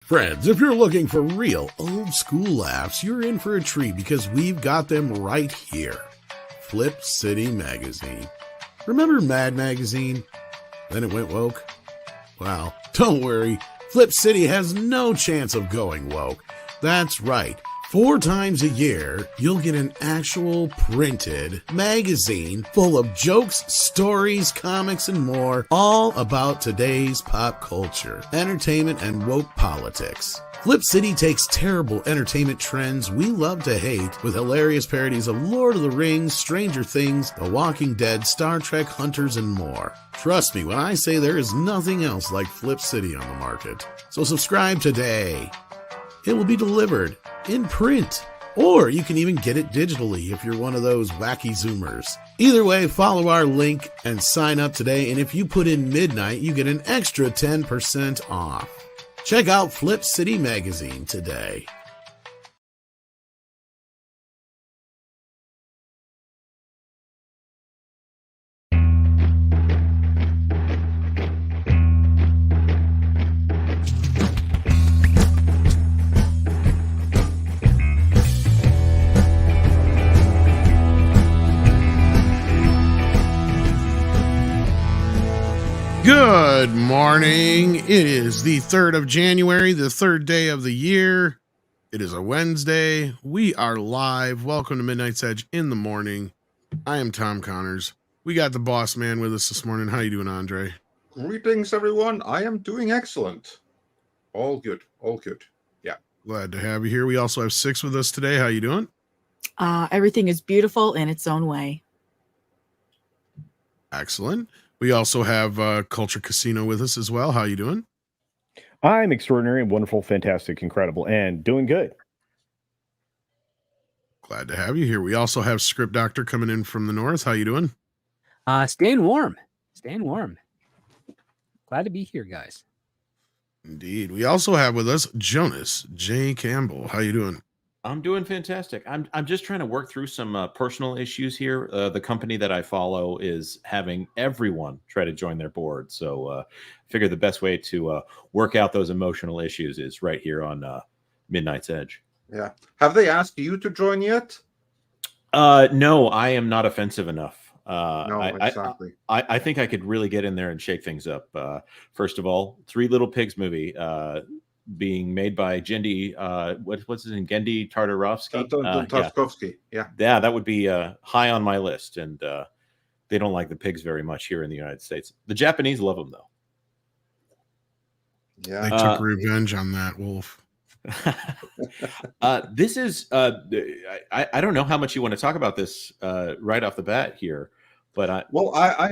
Friends, if you're looking for real old school laughs, you're in for a treat because we've got them right here. Flip City Magazine. Remember Mad Magazine? Then it went woke? Well, don't worry. Flip City has no chance of going woke. That's right. 4 times a year, you'll get an actual printed magazine full of jokes, stories, comics, and more, all about today's pop culture, entertainment, and woke politics. Flip City takes terrible entertainment trends we love to hate with hilarious parodies of Lord of the Rings, Stranger Things, The Walking Dead, Star Trek, Hunters, and more. Trust me when I say there is nothing else like Flip City on the market. So subscribe today. It will be delivered in print, or you can even get it digitally if you're one of those wacky Zoomers. Either way, follow our link and sign up today, and if you put in midnight, you get an extra 10% off. Check out Flip City Magazine today. Good morning. It is the 3rd of January, the 3rd day of the year. It is a Wednesday. We are live. Welcome to Midnight's Edge in the morning. I am Tom Connors. We got the boss man with us this morning. How you doing, Andre? Greetings, everyone. I am doing excellent. All good. All good. Yeah. Glad to have you here. We also have Six with us today. How you doing? Everything is beautiful in its own way. Excellent. We also have Culture Casino with us as well. How you doing? I'm extraordinary and wonderful, fantastic, incredible, and doing good. Glad to have you here. We also have Script Doctor coming in from the north. How you doing? Staying warm. Staying warm. Glad to be here, guys. Indeed. We also have with us Jonas J. Campbell. How you doing? I'm doing fantastic. I'm just trying to work through some personal issues here. The company that I follow is having everyone try to join their board. So I figure the best way to work out those emotional issues is right here on Midnight's Edge. Yeah. Have they asked you to join yet? No, I am not offensive enough. No, exactly. I think I could really get in there and shake things up. First of all, Three Little Pigs movie. Being made by Gendy, what's his name? Gendy Tartarovsky. Tartarovsky, yeah. Yeah, that would be high on my list. And they don't like the pigs very much here in the United States. The Japanese love them, though. Yeah, they took revenge on that wolf. This is, I don't know how much you want to talk about this right off the bat here. But I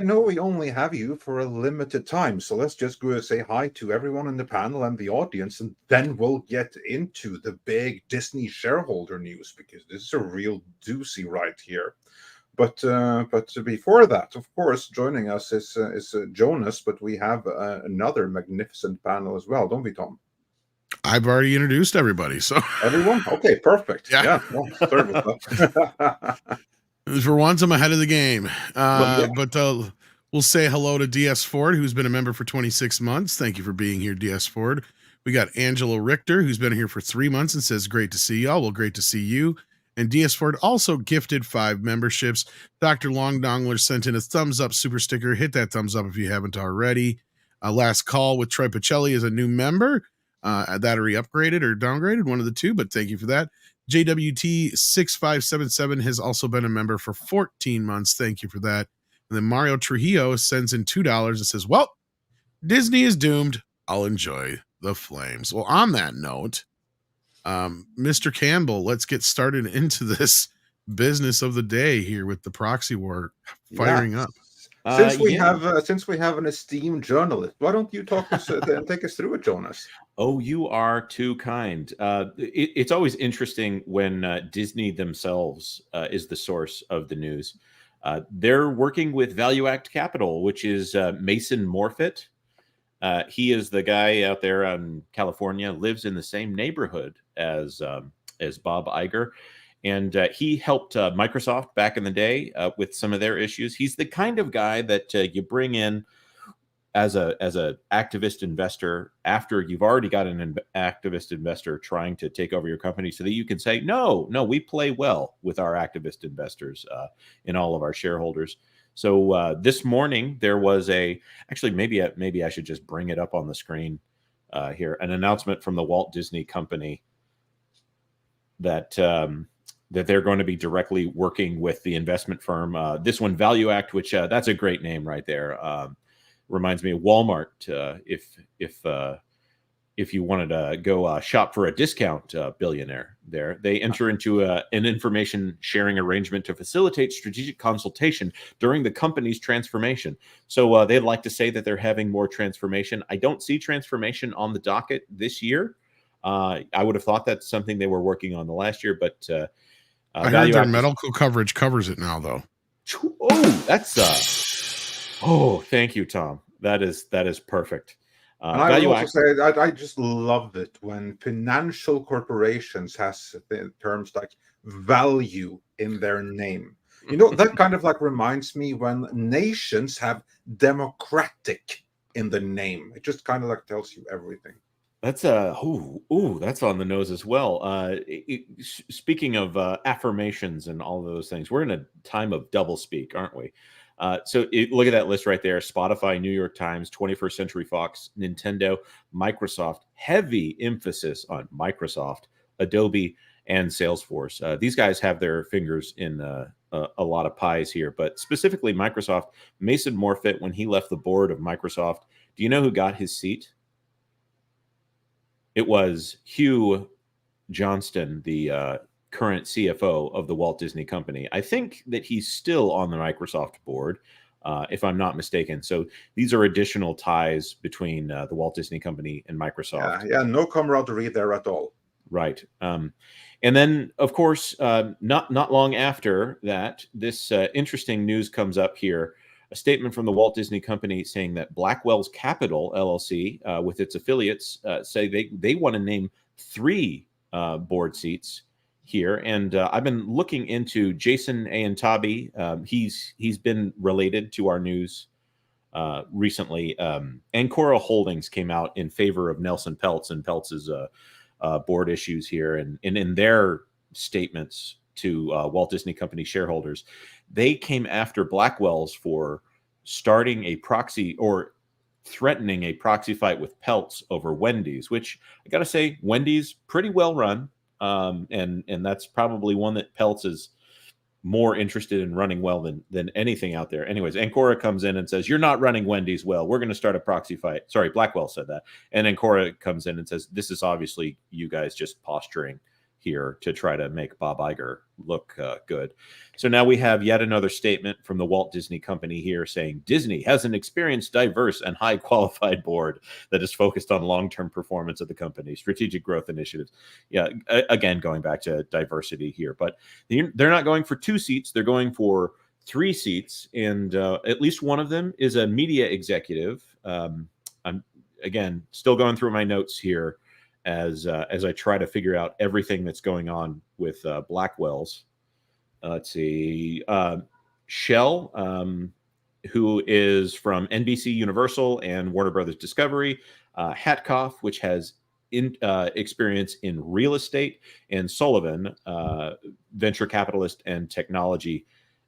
know we only have you for a limited time, so let's just go and say hi to everyone in the panel and the audience, and then we'll get into the big Disney shareholder news, because this is a real doozy right here. But before that, of course, joining us is Jonas, but we have another magnificent panel as well, don't we, Tom? I've already introduced everybody, so everyone. Okay, perfect. Yeah. Well, sorry about that. For once, I'm ahead of the game. But we'll say hello to DS Ford, who's been a member for 26 months. Thank you for being here, DS Ford. We got Angela Richter, who's been here for 3 months and says, great to see y'all. Well, great to see you. And DS Ford also gifted 5 memberships. Dr. Long Dongler sent in a thumbs up super sticker. Hit that thumbs up if you haven't already. Last Call with Troy Pacelli is a new member. That or he upgraded or downgraded, one of the two, but thank you for that. JWT6577 has also been a member for 14 months. Thank you for that. And then Mario Trujillo sends in $2 and says, well, Disney is doomed. I'll enjoy the flames. Well, on that note, Mr. Campbell, let's get started into this business of the day here with the proxy war firing up. Since we have an esteemed journalist, why don't you talk us and take us through it, Jonas? Oh, you are too kind. It's always interesting when Disney themselves is the source of the news. They're working with Value Act Capital, which is Mason Morfitt. He is the guy out there in California, lives in the same neighborhood as Bob Iger. And he helped Microsoft back in the day with some of their issues. He's the kind of guy that you bring in as a activist investor, after you've already got an activist investor trying to take over your company, so that you can say, no, we play well with our activist investors in all of our shareholders. So this morning there was actually maybe I should just bring it up on the screen here, an announcement from the Walt Disney Company that they're going to be directly working with the investment firm. This one, Value Act, which that's a great name right there. Reminds me of Walmart. If you wanted to go shop for a discount, billionaire there, they enter into an information sharing arrangement to facilitate strategic consultation during the company's transformation. So they'd like to say that they're having more transformation. I don't see transformation on the docket this year. I would have thought that's something they were working on the last year, but I heard their medical coverage covers it now, though. Oh, that's thank you, Tom. That is perfect. And I would also say I just love it when financial corporations has terms like value in their name. You know, that kind of like reminds me when nations have democratic in the name. It just kind of like tells you everything. That's that's on the nose as well. Speaking of affirmations and all of those things, we're in a time of double speak, aren't we? Look at that list right there: Spotify, New York Times, 21st Century Fox, Nintendo, Microsoft. Heavy emphasis on Microsoft, Adobe, and Salesforce. These guys have their fingers in a lot of pies here, but specifically Microsoft. Mason Morfitt, when he left the board of Microsoft, do you know who got his seat? It was Hugh Johnston, the current CFO of the Walt Disney Company. I think that he's still on the Microsoft board, if I'm not mistaken. So these are additional ties between the Walt Disney Company and Microsoft. Yeah, no camaraderie there at all. Right. And then, of course, not long after that, this interesting news comes up here. A statement from the Walt Disney Company saying that Blackwell's Capital, LLC, with its affiliates, say they want to name 3 board seats here. And I've been looking into Jason Ayantabi. He's been related to our news recently. Ancora Holdings came out in favor of Nelson Peltz and Peltz's board issues here. And in their statements to Walt Disney Company shareholders, they came after Blackwell's for starting a proxy or threatening a proxy fight with Peltz over Wendy's, which I got to say, Wendy's pretty well run. And that's probably one that Peltz is more interested in running well than anything out there. Anyways, Ancora comes in and says, "You're not running Wendy's well. We're going to start a proxy fight." Sorry, Blackwell said that. And Ancora comes in and says, "This is obviously you guys just posturing here to try to make Bob Iger look good." So now we have yet another statement from the Walt Disney Company here saying Disney has an experienced, diverse, and high qualified board that is focused on long-term performance of the company, strategic growth initiatives. Yeah, again, going back to diversity here, but they're not going for 2 seats. They're going for 3 seats. And at least one of them is a media executive. I'm, again, still going through my notes here as I try to figure out everything that's going on with Blackwell's. Let's see, Shell, who is from NBC Universal and Warner Brothers Discovery, Hatkoff, which has experience in real estate, and Sullivan, venture capitalist and technology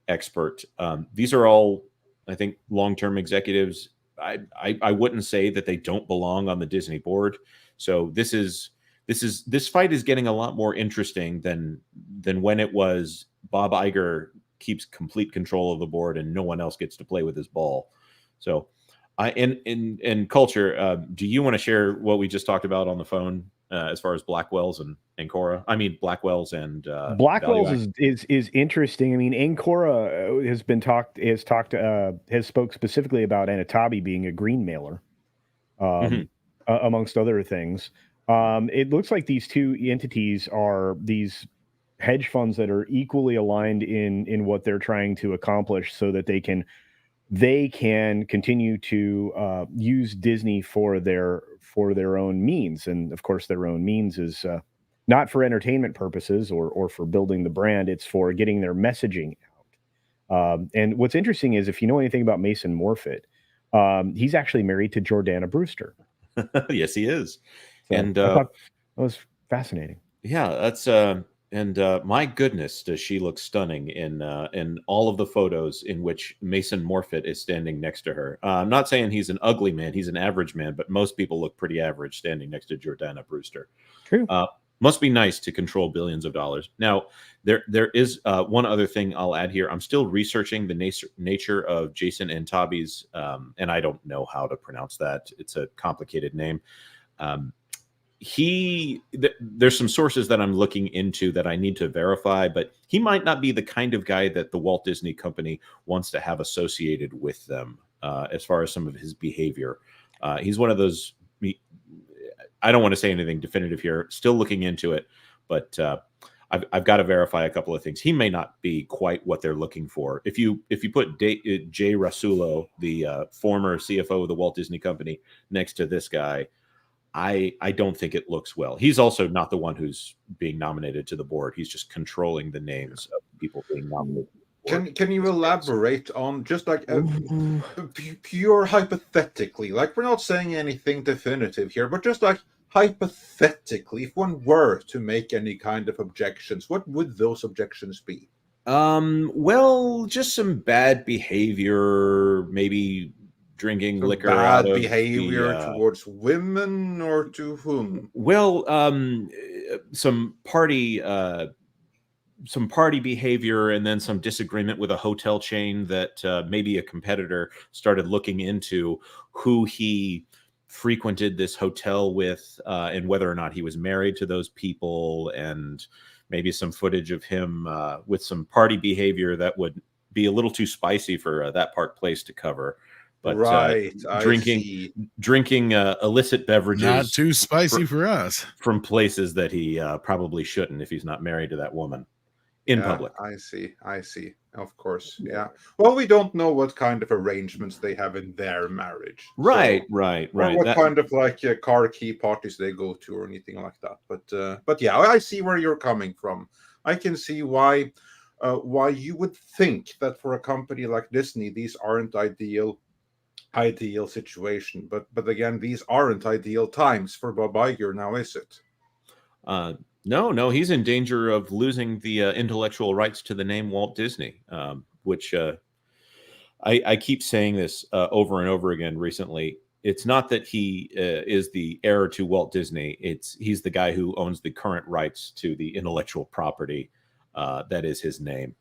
expert. These are all, I think, long-term executives. I wouldn't say that they don't belong on the Disney board. So this fight is getting a lot more interesting than when it was Bob Iger keeps complete control of the board and no one else gets to play with his ball. So in culture, do you want to share what we just talked about on the phone as far as Blackwell's and Ancora? I mean, Blackwell's and Blackwell's is interesting. I mean, Ancora has spoke specifically about Anatabi being a green mailer. Amongst other things. It looks like these 2 entities are these hedge funds that are equally aligned in what they're trying to accomplish, so that they can continue to use Disney for their own means. And of course, their own means is not for entertainment purposes or for building the brand. It's for getting their messaging out. And what's interesting is, if you know anything about Mason Morfitt, He's actually married to Jordana Brewster. Yes, he is. So And I thought that was fascinating. yeah, that's my goodness, does she look stunning in all of the photos in which Mason Morfitt is standing next to her. I'm not saying he's an ugly man; he's an average man, but most people look pretty average standing next to Jordana Brewster. True. Must be nice to control billions of dollars. Now, there is one other thing I'll add here. I'm still researching the nature of Jason Antabi's, and I don't know how to pronounce that. It's a complicated name. There's some sources that I'm looking into that I need to verify, but he might not be the kind of guy that the Walt Disney Company wants to have associated with them as far as some of his behavior. He's one of those. I don't want to say anything definitive here. Still looking into it, but I've got to verify a couple of things. He may not be quite what they're looking for. If you put Jay Rasulo, the former CFO of the Walt Disney Company, next to this guy, I don't think it looks well. He's also not the one who's being nominated to the board. He's just controlling the names of people being nominated. Can you elaborate on just like pure hypothetically? Like, we're not saying anything definitive here, but just like hypothetically, if one were to make any kind of objections, what would those objections be? Well, just some bad behavior, maybe drinking liquor Bad out of behavior towards women, or to whom? Well, some party behavior, and then some disagreement with a hotel chain that maybe a competitor started looking into who he frequented this hotel with, and whether or not he was married to those people, and maybe some footage of him with some party behavior that would be a little too spicy for that Park Place to cover. But drinking illicit beverages, not too spicy for us, from places that he probably shouldn't if he's not married to that woman in public. I see. Of course, yeah. Well, we don't know what kind of arrangements they have in their marriage. Right. Or what kind of like car key parties they go to, or anything like that. But yeah, I see where you're coming from. I can see why you would think that for a company like Disney, these aren't ideal situation, but again, these aren't ideal times for Bob Iger now, is it? No, he's in danger of losing the intellectual rights to the name Walt Disney, which I keep saying this over and over again recently. It's not that he is the heir to Walt Disney. He's the guy who owns the current rights to the intellectual property that is his name.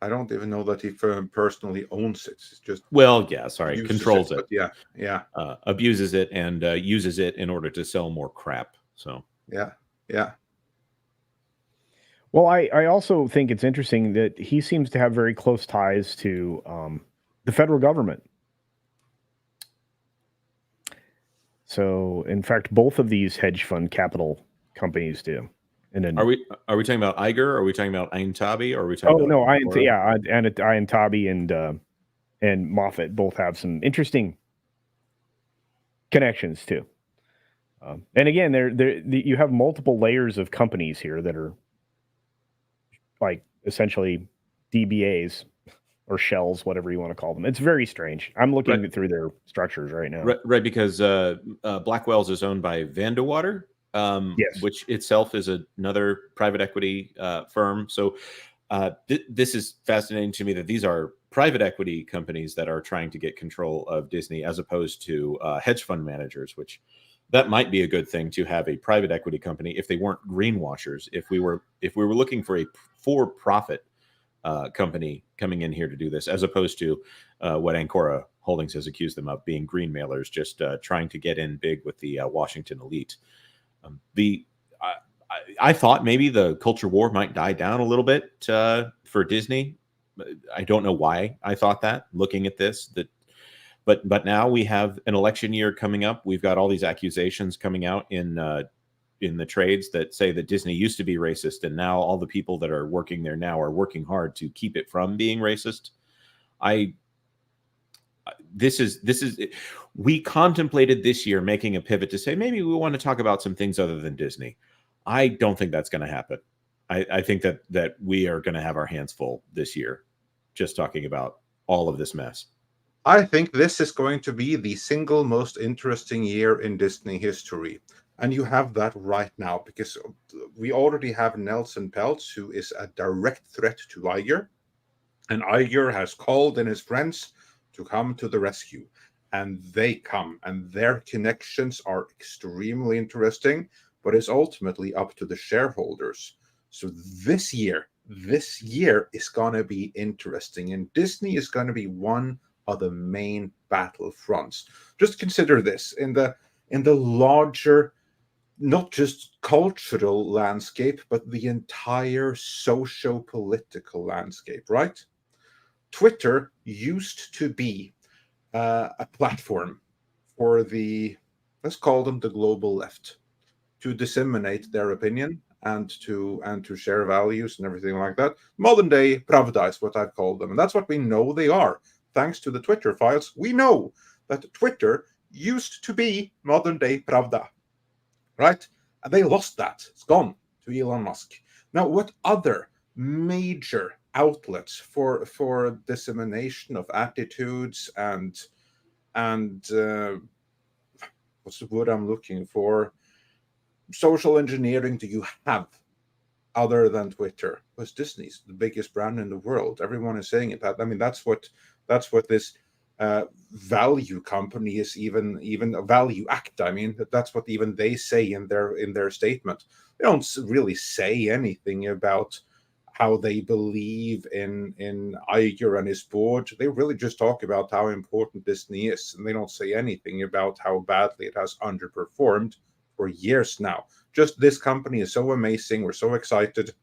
I don't even know that he personally owns it. It's just controls it. Yeah. Abuses it and uses it in order to sell more crap. So yeah. Well, I also think it's interesting that he seems to have very close ties to the federal government. So, in fact, both of these hedge fund capital companies do. And then, are we talking about Iger? Or are we talking about Aintabi? Or are we talking Aintabi and Moffat both have some interesting connections too. And again, you have multiple layers of companies here that are like essentially DBAs or shells, whatever you want to call them. It's very strange. I'm looking through their structures right now. Right, because Blackwell's is owned by Vandewater. Yes. Which itself is another private equity firm. So this is fascinating to me that these are private equity companies that are trying to get control of Disney, as opposed to hedge fund managers, which that might be a good thing to have a private equity company if they weren't greenwashers. If we were looking for a for-profit company coming in here to do this, as opposed to what Ancora Holdings has accused them of being green mailers, just trying to get in big with the Washington elite. I thought maybe the culture war might die down a little bit for Disney. I don't know why I thought that, looking at this, but now we have an election year coming up. We've got all these accusations coming out in the trades that say that Disney used to be racist, and now all the people that are working there now are working hard to keep it from being racist. We contemplated this year making a pivot to say maybe we want to talk about some things other than Disney. I don't think that's going to happen. I think that we are going to have our hands full this year, just talking about all of this mess? I think this is going to be the single most interesting year in Disney history. And you have that right now, because we already have Nelson Peltz, who is a direct threat to Iger. And Iger has called in his friends to come to the rescue. And they come, and their connections are extremely interesting, but it's ultimately up to the shareholders. So this year is going to be interesting, and Disney is going to be one of the main battlefronts. Just consider this in the larger, not just cultural landscape, but the entire socio-political landscape, right? Twitter used to be a platform for let's call them the global left, to disseminate their opinion and to share values and everything like that. Modern day Pravda is what I've called them, and that's what we know they are. Thanks to the Twitter files, we know that Twitter used to be modern day Pravda, right? And they lost that. It's gone to Elon Musk. Now, what other major outlets for dissemination of attitudes and what's the word I'm looking for? Social engineering do you have other than Twitter? Because Disney's the biggest brand in the world. Everyone is saying it. I mean, that's what this value company is, even a value act. I mean, that's what even they say in their statement. They don't really say anything about how they believe in Iger and his board. They really just talk about how important Disney is, and they don't say anything about how badly it has underperformed for years now. Just this company is so amazing. We're so excited.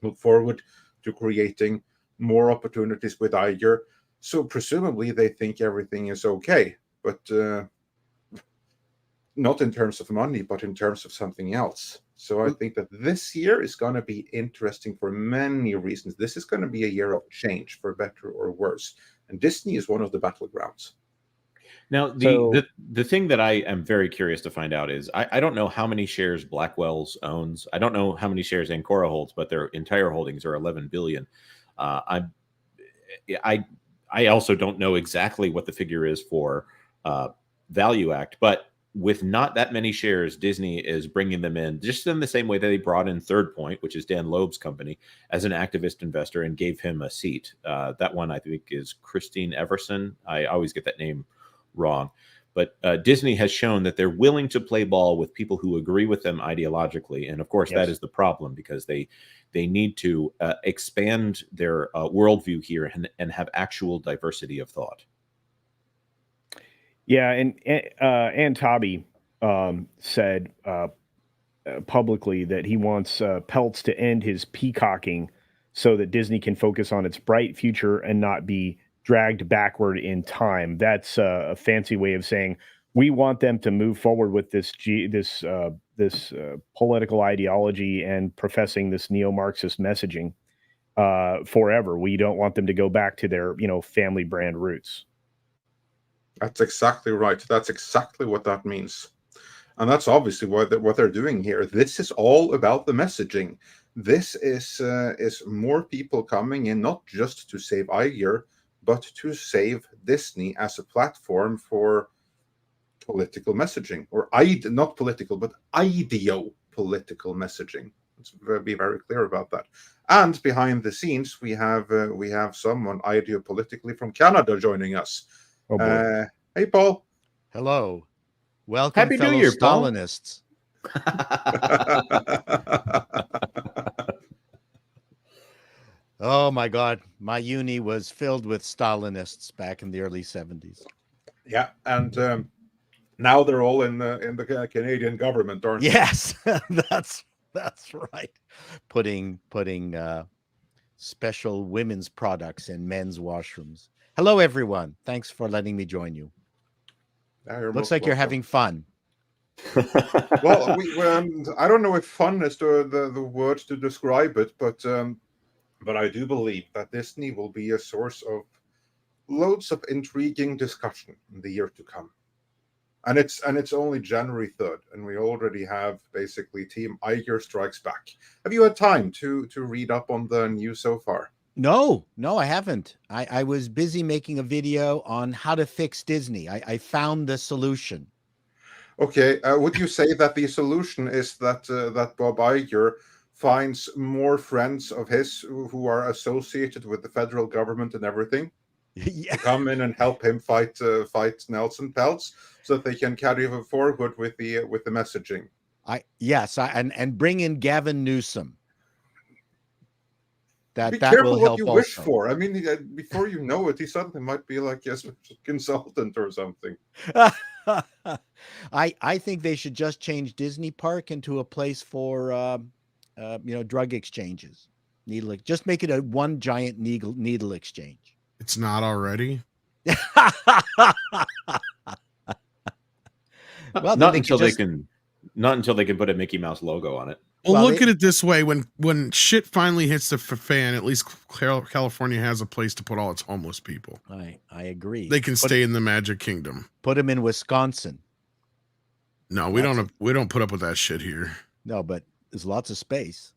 Look forward to creating more opportunities with Iger. So presumably they think everything is okay, but not in terms of money, but in terms of something else. So I think that this year is going to be interesting for many reasons. This is going to be a year of change, for better or worse. And Disney is one of the battlegrounds. Now, the thing that I am very curious to find out is I don't know how many shares Blackwell's owns. I don't know how many shares Ancora holds, but their entire holdings are 11 billion. I also don't know exactly what the figure is for Value Act, but with not that many shares, Disney is bringing them in just in the same way that they brought in Third Point, which is Dan Loeb's company, as an activist investor and gave him a seat. That one, I think, is Christine Everson. I always get that name wrong. But Disney has shown that they're willing to play ball with people who agree with them ideologically. And of course, that is the problem, because they need to expand their worldview here and have actual diversity of thought. Yeah, and Tobby said publicly that he wants Peltz to end his peacocking so that Disney can focus on its bright future and not be dragged backward in time. That's a fancy way of saying we want them to move forward with this political ideology and professing this neo-Marxist messaging forever. We don't want them to go back to their family brand roots. That's exactly right. That's exactly what that means. And that's obviously what they're doing here. This is all about the messaging. This is more people coming in, not just to save Iger, but to save Disney as a platform for political messaging, or not political, but ideo-political messaging. Let's be very clear about that. And behind the scenes, we have someone ideo-politically from Canada joining us. Oh boy. Hey, Paul. Hello. Welcome, Happy fellow New Year, Paul. Stalinists. Oh, my God. My uni was filled with Stalinists back in the early 70s. Yeah, and now they're all in the Canadian government, aren't they? Yes, that's right. Putting special women's products in men's washrooms. Hello, everyone. Thanks for letting me join you. Looks like you're having fun. Well, I don't know if fun is the word to describe it, but I do believe that Disney will be a source of loads of intriguing discussion in the year to come. And it's only January 3rd, and we already have basically Team Iger Strikes Back. Have you had time to read up on the news so far? No, I haven't. I was busy making a video on how to fix Disney. I found the solution. Okay, would you say that the solution is that that Bob Iger finds more friends of his who are associated with the federal government and everything Yeah. to come in and help him fight Nelson Peltz, so that they can carry forward with the messaging? And bring in Gavin Newsom. Be That careful will what help you also. wish for. I mean, before you know it, he suddenly might be like a consultant or something. I think they should just change Disney Park into a place for drug exchanges. Just make it one giant needle exchange. It's not already. Well, not until they can put a Mickey Mouse logo on it. Well, look at it this way: when shit finally hits the fan, at least California has a place to put all its homeless people. I agree. They can stay in the Magic Kingdom. Put them in Wisconsin. No, we don't put up with that shit here. No, but there's lots of space.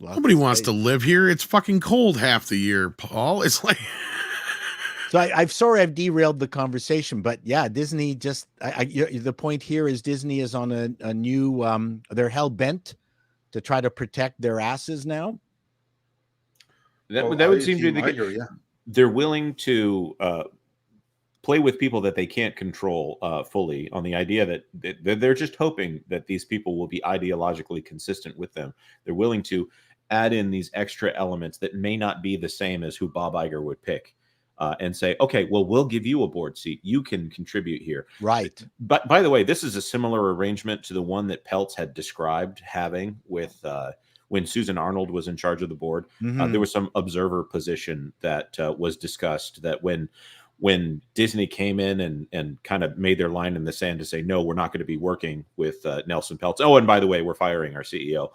Nobody wants to live here. It's fucking cold half the year, Paul. It's like. So I'm sorry I've derailed the conversation, but yeah, Disney just the point here is Disney is on a new they're hell bent to try to protect their asses now. That would seem to be the case. Yeah. They're willing to play with people that they can't control fully, on the idea that they're just hoping that these people will be ideologically consistent with them. They're willing to add in these extra elements that may not be the same as who Bob Iger would pick. And say, okay, well, we'll give you a board seat. You can contribute here. Right. But by the way, this is a similar arrangement to the one that Peltz had described having with when Susan Arnold was in charge of the board. Mm-hmm. There was some observer position that was discussed, that when Disney came in and kind of made their line in the sand to say, no, we're not going to be working with Nelson Peltz. Oh, and by the way, we're firing our CEO.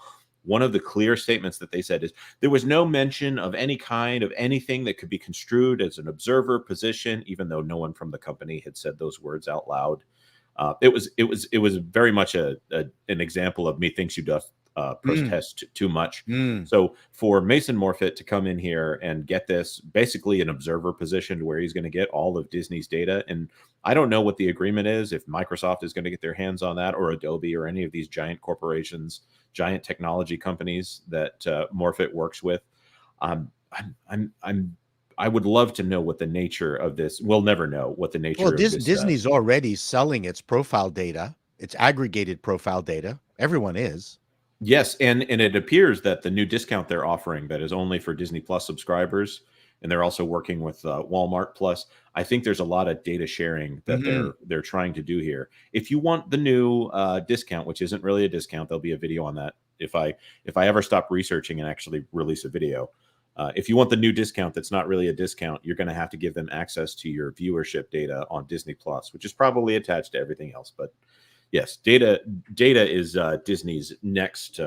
One of the clear statements that they said is there was no mention of any kind of anything that could be construed as an observer position, even though no one from the company had said those words out loud. It was very much an example of methinks you doth protest too much. So for Mason Morfitt to come in here and get this basically an observer position, where he's going to get all of Disney's data, and I don't know what the agreement is, if Microsoft is going to get their hands on that, or Adobe, or any of these giant corporations, giant technology companies that Morfitt works with. I would love to know what the nature of this. We'll never know what the nature of this. Disney's already selling its profile data, its aggregated profile data. Everyone is. Yes, and it appears that the new discount they're offering, that is only for Disney Plus subscribers, and they're also working with Walmart Plus. I think there's a lot of data sharing that they're trying to do here. If you want the new discount, which isn't really a discount, there'll be a video on that if I ever stop researching and actually release a video. If you want the new discount that's not really a discount, you're going to have to give them access to your viewership data on Disney Plus, which is probably attached to everything else. But yes, data is Disney's next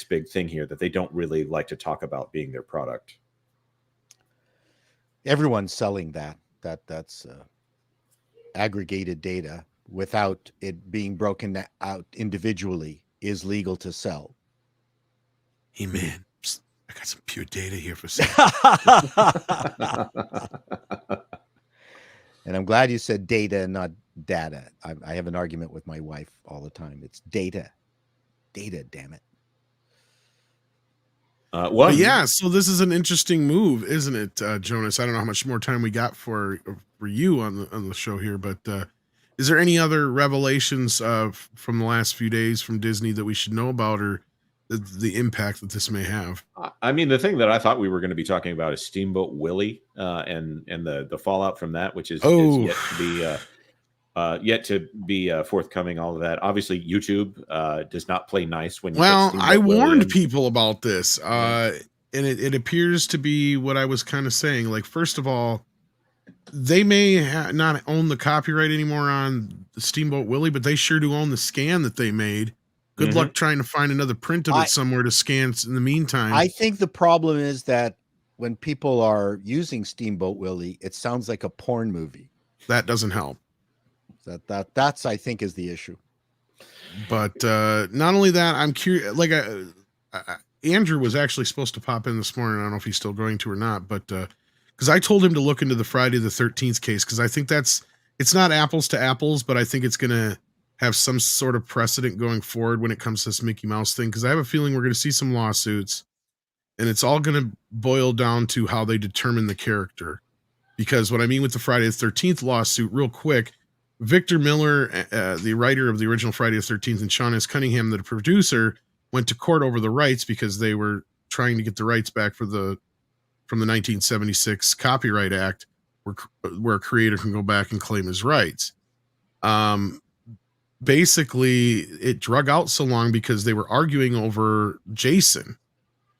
big thing here that they don't really like to talk about being their product. Everyone's selling that's aggregated data without it being broken out individually is legal to sell. Hey man, I got some pure data here for sale. And I'm glad you said data and not data. I have an argument with my wife all the time. It's data, damn it. Yeah, so this is an interesting move, isn't it, Jonas? I don't know how much more time we got for you on the show here, but is there any other revelations from the last few days from Disney that we should know about, or the impact that this may have? I mean, the thing that I thought we were going to be talking about is Steamboat Willie and the fallout from that, which is yet to be forthcoming. All of that, obviously, YouTube does not play nice when. I warned people about this, and it appears to be what I was kind of saying. Like, first of all, they may not own the copyright anymore on the Steamboat Willie, but they sure do own the scan that they made. Good luck trying to find another print of it somewhere to scan in the meantime. I think the problem is that when people are using Steamboat Willie, it sounds like a porn movie. That doesn't help. That's I think is the issue. But not only that, I'm curious. Like, Andrew was actually supposed to pop in this morning. I don't know if he's still going to or not, but because I told him to look into the Friday the 13th case, because I think it's not apples to apples, but I think it's going to have some sort of precedent going forward when it comes to this Mickey Mouse thing, because I have a feeling we're going to see some lawsuits, and it's all going to boil down to how they determine the character. Because what I mean with the Friday the 13th lawsuit, real quick, Victor Miller, the writer of the original Friday the 13th, and Sean S. Cunningham, the producer, went to court over the rights because they were trying to get the rights back from the 1976 Copyright Act, where a creator can go back and claim his rights. Basically, it drug out so long because they were arguing over Jason,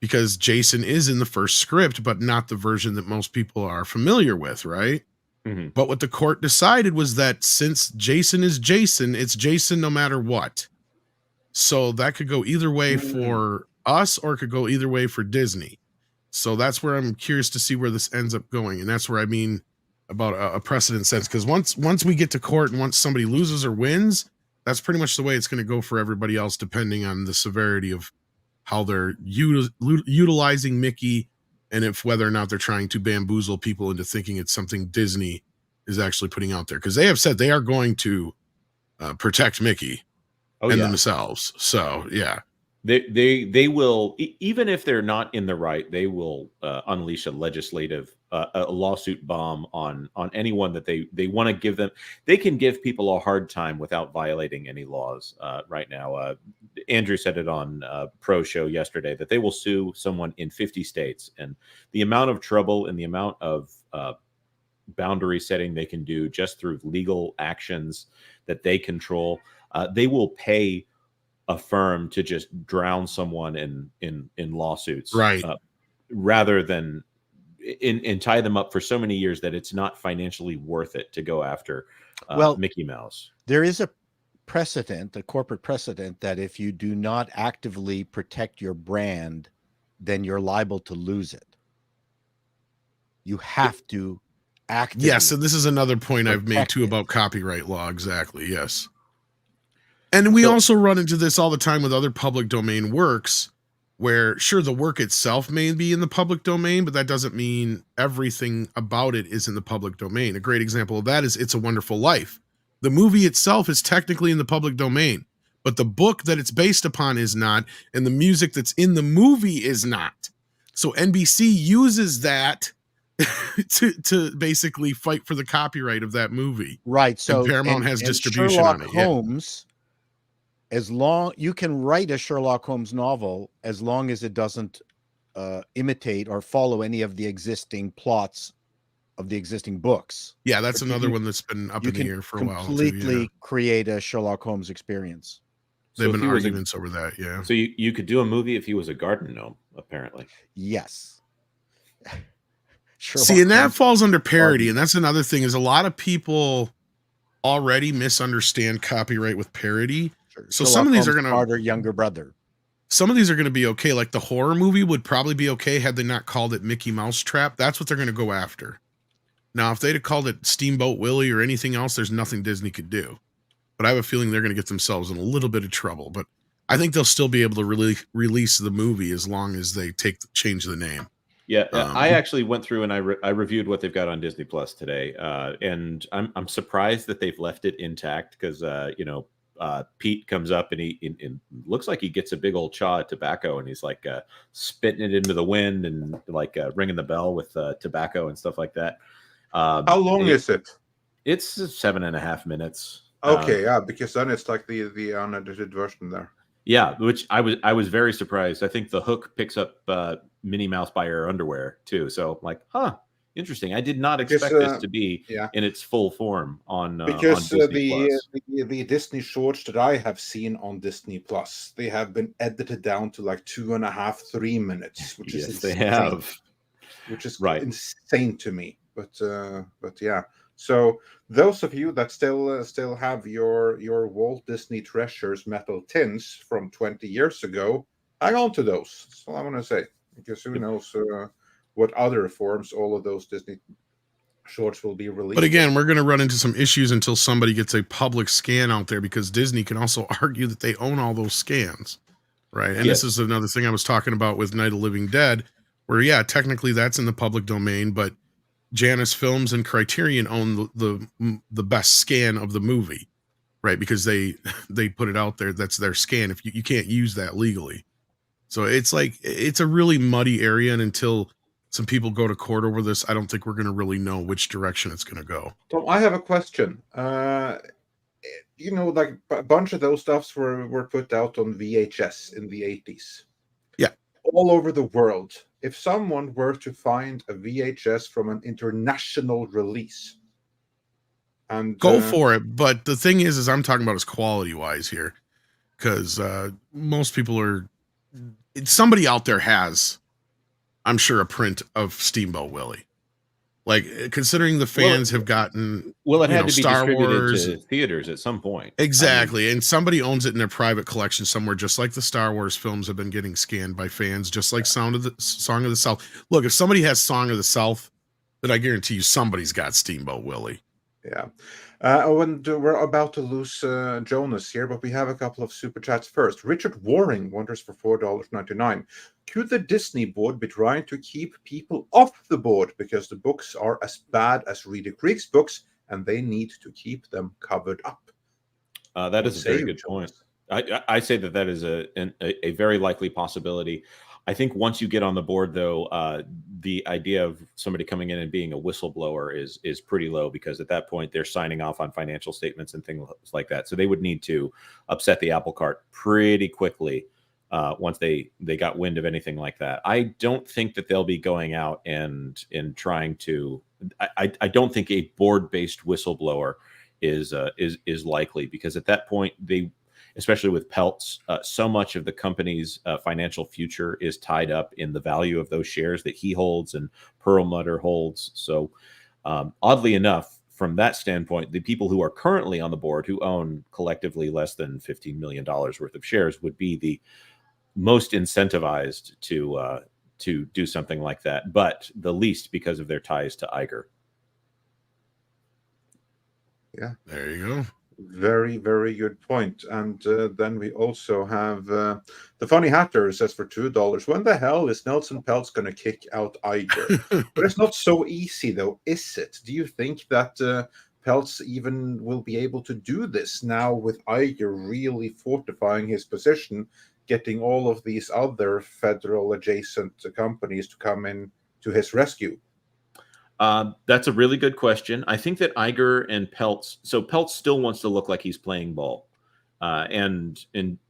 because Jason is in the first script, but not the version that most people are familiar with, right? Mm-hmm. But what the court decided was that since Jason is Jason, it's Jason no matter what. So that could go either way for us, or it could go either way for Disney. So that's where I'm curious to see where this ends up going. And that's where I mean about a precedent sense. Because once we get to court and once somebody loses or wins, that's pretty much the way it's going to go for everybody else, depending on the severity of how they're utilizing Mickey, and if whether or not they're trying to bamboozle people into thinking it's something Disney is actually putting out there. Because they have said they are going to protect Mickey themselves. So, yeah. They will, even if they're not in the right, they will unleash a legislative a lawsuit bomb on anyone that they want to give them. They can give people a hard time without violating any laws right now. Andrew said it on Pro Show yesterday that they will sue someone in 50 states, and the amount of trouble and the amount of boundary setting they can do just through legal actions that they control. They will pay a firm to just drown someone in lawsuits, right? Rather than and tie them up for so many years that it's not financially worth it to go after Mickey Mouse. There is a precedent, a corporate precedent, that if you do not actively protect your brand, then you're liable to lose it. You have to actively. Yes, and this is another point I've made too about copyright law. Exactly. Yes. And we also run into this all the time with other public domain works, where sure, the work itself may be in the public domain, but that doesn't mean everything about it is in the public domain. A great example of that is It's a Wonderful Life. The movie itself is technically in the public domain, but the book that it's based upon is not, and the music that's in the movie is not. So NBC uses that to basically fight for the copyright of that movie. Right. So and Paramount has distribution Sherlock on it. Holmes, as long you can write a Sherlock Holmes novel as long as it doesn't imitate or follow any of the existing plots of the existing books. Yeah, that's another one that's been up in the air for a while. Completely create a Sherlock Holmes experience. They've been arguments over that, yeah. So you could do a movie if he was a garden gnome, apparently. Yes. See, and that falls under parody, and that's another thing, is a lot of people already misunderstand copyright with parody. Sure. So some of these are going to harder younger brother. Some of these are going to be okay. Like the horror movie would probably be okay had they not called it Mickey Mouse Trap. That's what they're going to go after. Now, if they'd have called it Steamboat Willie or anything else, there's nothing Disney could do. But I have a feeling they're going to get themselves in a little bit of trouble. But I think they'll still be able to really release the movie as long as they change the name. Yeah, I actually went through and I reviewed what they've got on Disney Plus today, and I'm surprised that they've left it intact because Pete comes up and he looks like he gets a big old chaw of tobacco and he's like spitting it into the wind and like ringing the bell with tobacco and stuff like that. How long is it? It's 7.5 minutes. Okay, yeah, because then it's like the unedited version there. Yeah, which I was very surprised. I think the hook picks up Minnie Mouse by her underwear too. So like, interesting. I did not expect this to be in its full form on because on Disney the Disney shorts that I have seen on Disney Plus, they have been edited down to like 2.5-3 minutes, which is insane. They have, which is insane to me. But yeah. So those of you that still have your Walt Disney Treasures metal tins from 20 years ago, hang on to those. That's all I want to say. Because who knows what other forms all of those Disney shorts will be released. But again, we're going to run into some issues until somebody gets a public scan out there, because Disney can also argue that they own all those scans, right? And Yes. this is another thing I was talking about with Night of the Living Dead, where technically that's in the public domain, but Janus Films and Criterion own the best scan of the movie, right? Because they put it out there. That's their scan. If you can't use that legally, so it's like it's a really muddy area, and until some people go to court over this, I don't think we're going to really know which direction it's going to go. Tom, I have a question. Like a bunch of those stuffs were put out on VHS in the 80s. Yeah. All over the world. If someone were to find a VHS from an international release, and go for it. But the thing is I'm talking about is quality wise here, because most people are. Somebody out there has, I'm sure, a print of Steamboat Willie. Like, considering the fans have gotten, it had to be Star distributed Wars to theaters at some point. Exactly. And somebody owns it in their private collection somewhere, just like the Star Wars films have been getting scanned by fans, just like Song of the South. Look, if somebody has Song of the South, then I guarantee you somebody's got Steamboat Willie. Yeah. And we're about to lose Jonas here, but we have a couple of super chats first. Richard Waring wonders for $4.99. Could the Disney board be trying to keep people off the board because the books are as bad as Reader Creek's books and they need to keep them covered up? That is a very good point. I say that is a very likely possibility. I think once you get on the board, though, the idea of somebody coming in and being a whistleblower is pretty low, because at that point they're signing off on financial statements and things like that. So they would need to upset the apple cart pretty quickly once they got wind of anything like that. I don't think that they'll be going out and trying to. I don't think a board-based whistleblower is likely, because at that point especially with Peltz, so much of the company's financial future is tied up in the value of those shares that he holds and Perlmutter holds. So oddly enough, from that standpoint, the people who are currently on the board, who own collectively less than $15 million worth of shares, would be the most incentivized to do something like that, but the least because of their ties to Iger. Yeah, there you go. Very, very good point. And then we also have the Funny Hatter says for $2, when the hell is Nelson Peltz going to kick out Iger? But it's not so easy, though, is it? Do you think that Peltz even will be able to do this now, with Iger really fortifying his position, getting all of these other federal adjacent companies to come in to his rescue? That's a really good question. I think that Iger and Peltz, so Peltz still wants to look like he's playing ball. And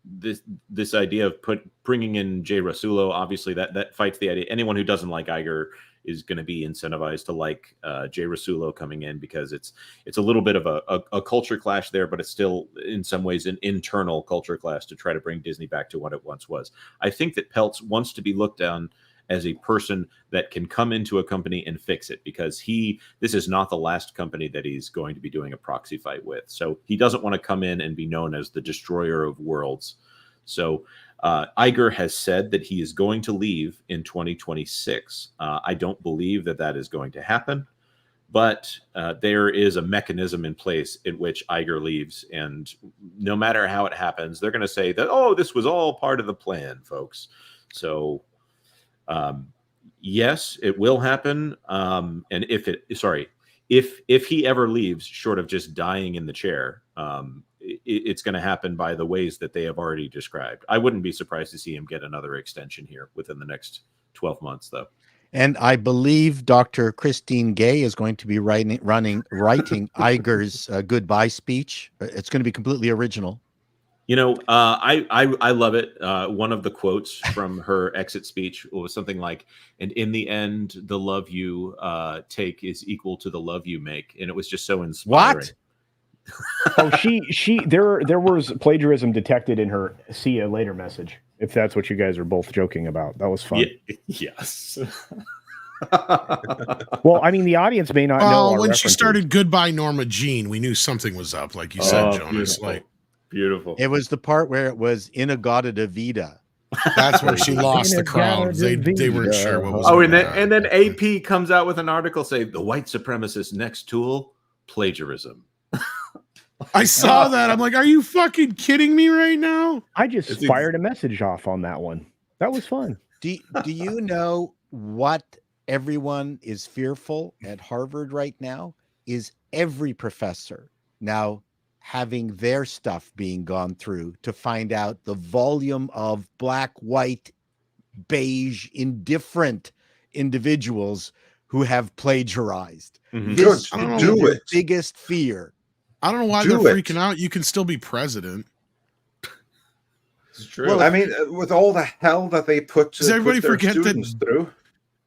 this idea of bringing in Jay Rasulo, obviously that fights the idea. Anyone who doesn't like Iger is going to be incentivized to like Jay Rasulo coming in, because it's a little bit of a culture clash there, but it's still in some ways an internal culture clash to try to bring Disney back to what it once was. I think that Peltz wants to be looked down as a person that can come into a company and fix it, because this is not the last company that he's going to be doing a proxy fight with. So he doesn't want to come in and be known as the destroyer of worlds. So Iger has said that he is going to leave in 2026. I don't believe that is going to happen, but there is a mechanism in place in which Iger leaves. And no matter how it happens, they're going to say that, oh, this was all part of the plan, folks. So yes, it will happen. And if he ever leaves, short of just dying in the chair, it's going to happen by the ways that they have already described. I wouldn't be surprised to see him get another extension here within the next 12 months, though. And I believe Dr. Christine Gay is going to be writing Iger's goodbye speech. It's going to be completely original. You know, I love it. One of the quotes from her exit speech was something like, "And in the end, the love you take is equal to the love you make," and it was just so inspiring. What? Oh, there was plagiarism detected in her "see you later" message. If that's what you guys are both joking about, that was fun. Yes. Well, I mean, the audience may not know. When she started "Goodbye, Norma Jean," we knew something was up, like you said, Jonas. Beautiful. Beautiful. It was the part where it was Inagata de Vida. That's where she lost the crowd. They weren't sure what was. Oh, and then AP comes out with an article saying the white supremacist next tool, plagiarism. I saw that. I'm like, are you fucking kidding me right now? I just fired a message off on that one. That was fun. Do you know what everyone is fearful at Harvard right now? Is every professor now having their stuff being gone through to find out the volume of black, white, beige, indifferent individuals who have plagiarized. Mhm. This Good, should do be their it. biggest fear. I don't know why Do they're it. freaking out. You can still be president. It's true. Well, I mean, with all the hell that they put, Does everybody their forget that- students through.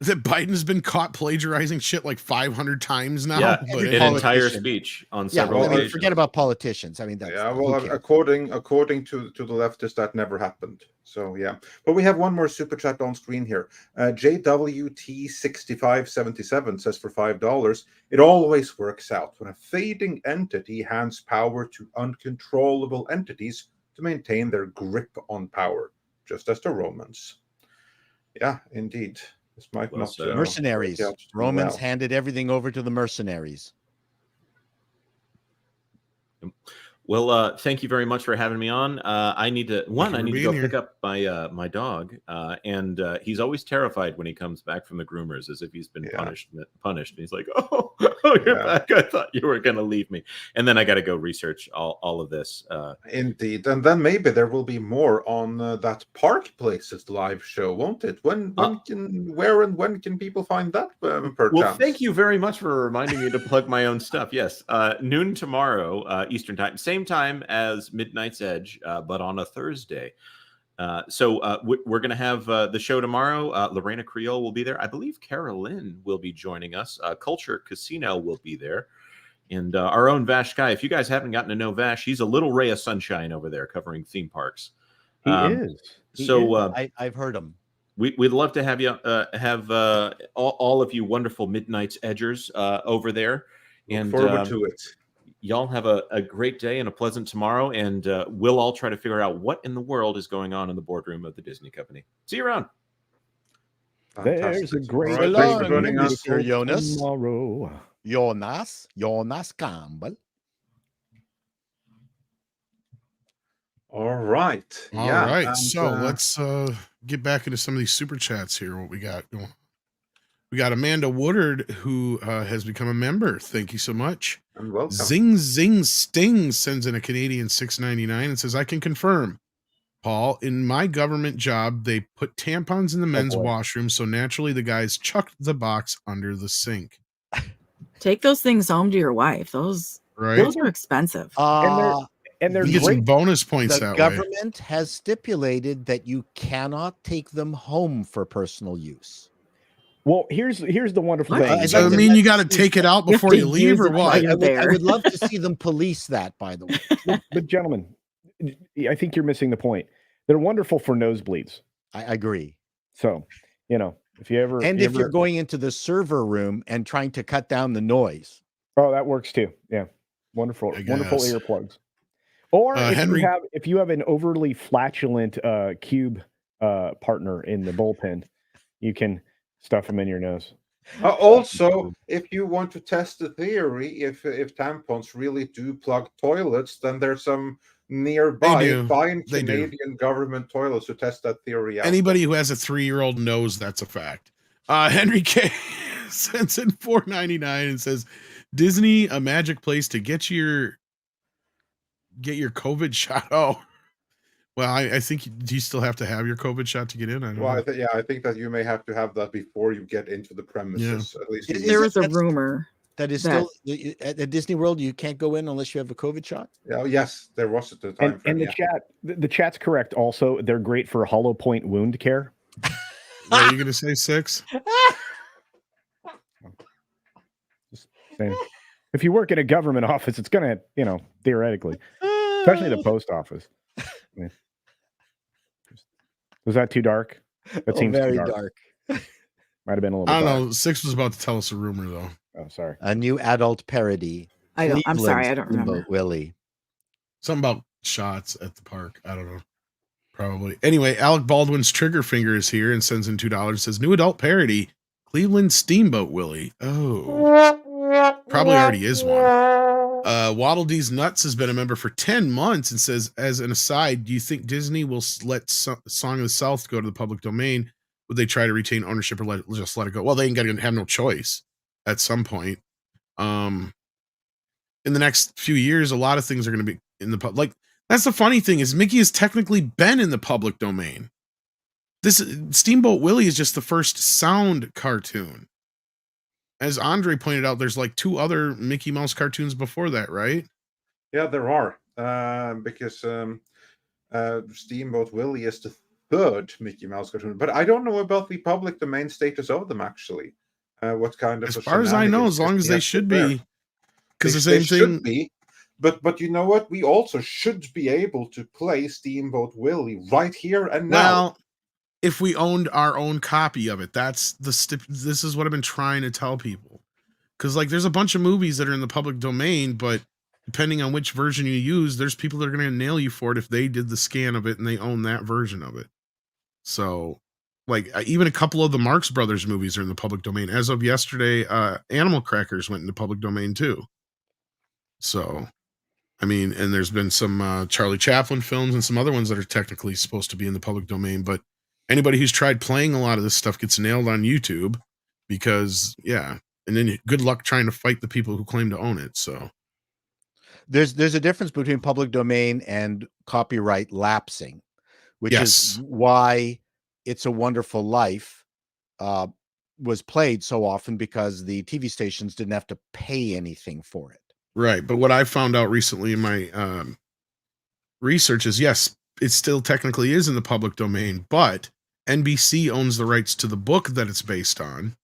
That Biden's been caught plagiarizing shit like 500 times now. yeah, but every an politician. entire speech on Yeah, several well, I mean, occasions. forget about politicians. I mean, that's, Yeah, who well, cares? according to the leftists, that never happened. So yeah, but we have one more super chat on screen here. JWT6577 says for $5, it always works out when a fading entity hands power to uncontrollable entities to maintain their grip on power, just as the Romans. Yeah, indeed. This might Well not said. Mercenaries. work out too Romans well. handed everything over to the mercenaries. Well, thank you very much for having me on. I need to you for go being pick here. up my dog, and he's always terrified when he comes back from the groomers, as if he's been Yeah. punished. And he's like, "Oh, you're Yeah. back! I thought you were going to leave me." And then I got to go research all of this. Indeed, and then maybe there will be more on that Park Places live show, won't it? Where and when can people find that? Perchance? Well, thank you very much for reminding me to plug my own stuff. Yes, noon tomorrow, Eastern time, same time as Midnight's Edge, but on a Thursday. So we're going to have the show tomorrow. Lorena Creole will be there. I believe Carolyn will be joining us. Culture Casino will be there. And our own Vash Guy. If you guys haven't gotten to know Vash, he's a little ray of sunshine over there covering theme parks. He is. He So is. I've heard them. we'd love to have you have all of you wonderful Midnight's Edgers over there. Look forward to it. Y'all have a great day and a pleasant tomorrow, and we'll all try to figure out what in the world is going on in the boardroom of the Disney company. See you around. There's a Fantastic. great All right, thanks for joining us. Mr. Jonas. tomorrow. Jonas Campbell. All right. All yeah, right. and, So let's get back into some of these super chats here. What we got going? We got Amanda Woodard, who has become a member. Thank you so much. and welcome. Zing Zing Sting sends in a Canadian $6.99 and says, I can confirm, Paul, in my government job, they put tampons in the men's boy. washroom, so naturally the guys chucked the box under the sink. Take those things home to your wife. Those Right? are expensive. And they're You get some great. bonus points The that way. government has stipulated that you cannot take them home for personal use. Well, here's the wonderful What? thing. I'd So, like I to- mean, you got to take it out You have before to you leave, use or it what? while I you're would, I there. would love to see them police that, by the way. But gentlemen, I think you're missing the point. They're wonderful for nosebleeds. I agree. So, if you ever And if you're going into the server room and trying to cut down the noise. oh, that works too. Yeah, wonderful, I wonderful guess. earplugs. Or Henry- if you have an overly flatulent cube partner in the bullpen, you can stuff them in your nose. Also, if you want to test the theory, if tampons really do plug toilets, then there's some nearby do. fine They do. Canadian government toilets to test that theory out. Anybody who has a 3-year-old knows that's a fact. Henry K sends in $4.99 and says, Disney, a magic place to get your COVID shot. Oh, well, I think, do you still have to have your COVID shot to get in? I don't Well, know. I think that you may have to have that before you get into the premises. At least Is There it- was a that's- rumor. That is That- still at Disney World. You can't go in unless you have a COVID shot. Yeah, yes, there was at the time. And the chat's correct. Also, they're great for hollow point wound care. What are you going to say, 6? Saying, if you work in a government office, it's gonna, theoretically, especially the post office. I mean, was that too dark? That seems very too dark. Might have been a little. I don't dark. know. 6 was about to tell us a rumor, though. Oh, sorry. A new adult parody. I'm sorry, Cleveland's I don't remember. Steamboat Willie. Something about shots at the park. I don't know. Probably. Anyway, Alec Baldwin's trigger finger is here and sends in $2 and says, new adult parody, Cleveland Steamboat Willie. Oh, probably already is one. Waddle Dee's Nuts has been a member for 10 months and says, as an aside, do you think Disney will let Song of the South go to the public domain? Would they try to retain ownership or just let it go? Well, they ain't going to have no choice at some point. In the next few years, a lot of things are going to be in the public. Like, that's the funny thing is Mickey has technically been in the public domain. This Steamboat Willie is just the first sound cartoon. As Andre pointed out, there's like 2 other Mickey Mouse cartoons before that, right? Yeah, there are. Because Steamboat Willie is the 3rd Mickey Mouse cartoon, but I don't know about the public domain status of them actually. What kind of? As far as I know, as long as they should be, because the same thing. Should be, but you know what? We also should be able to play Steamboat Willie right here and now. Well, if we owned our own copy of it, that's this is what I've been trying to tell people. Because like, there's a bunch of movies that are in the public domain, but depending on which version you use, there's people that are going to nail you for it if they did the scan of it and they own that version of it. So, like, even a couple of the Marx Brothers movies are in the public domain. As of yesterday, Animal Crackers went into public domain too. So, I mean, and there's been some Charlie Chaplin films and some other ones that are technically supposed to be in the public domain, but anybody who's tried playing a lot of this stuff gets nailed on YouTube because, yeah. And then good luck trying to fight the people who claim to own it. So there's a difference between public domain and copyright lapsing, which is why It's a Wonderful Life was played so often, because the TV stations didn't have to pay anything for it. Right. But what I found out recently in my research is, yes, it still technically is in the public domain, but NBC owns the rights to the book that it's based on.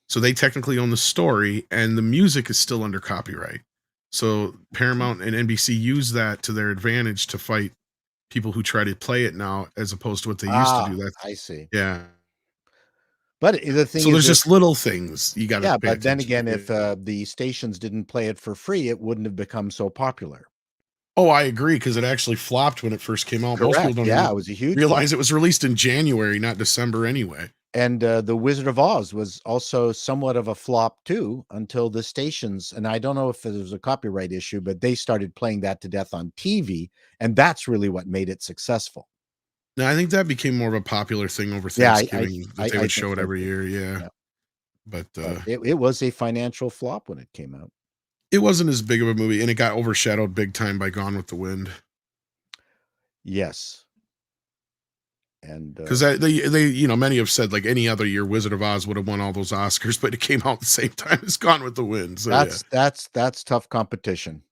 So they technically own the story, and the music is still under copyright. So Paramount and NBC use that to their advantage to fight people who try to play it now, as opposed to what they used to do. That's, I see. Yeah. But the thing so is, there's just little things you got to. Yeah, but then again, if the stations didn't play it for free, it wouldn't have become so popular. Oh, I agree, because it actually flopped when it first came out. Correct. Most people don't Yeah, it was a huge realize it was released in January, not December anyway. And The Wizard of Oz was also somewhat of a flop too, until the stations, and I don't know if there was a copyright issue, but they started playing that to death on TV, and that's really what made it successful. No, I think that became more of a popular thing over Thanksgiving. They would show it every year. Yeah. But it was a financial flop when it came out. It wasn't as big of a movie, and it got overshadowed big time by Gone with the Wind. Yes. And because they many have said, like, any other year Wizard of Oz would have won all those Oscars, but it came out at the same time as Gone with the Wind. So that's tough competition.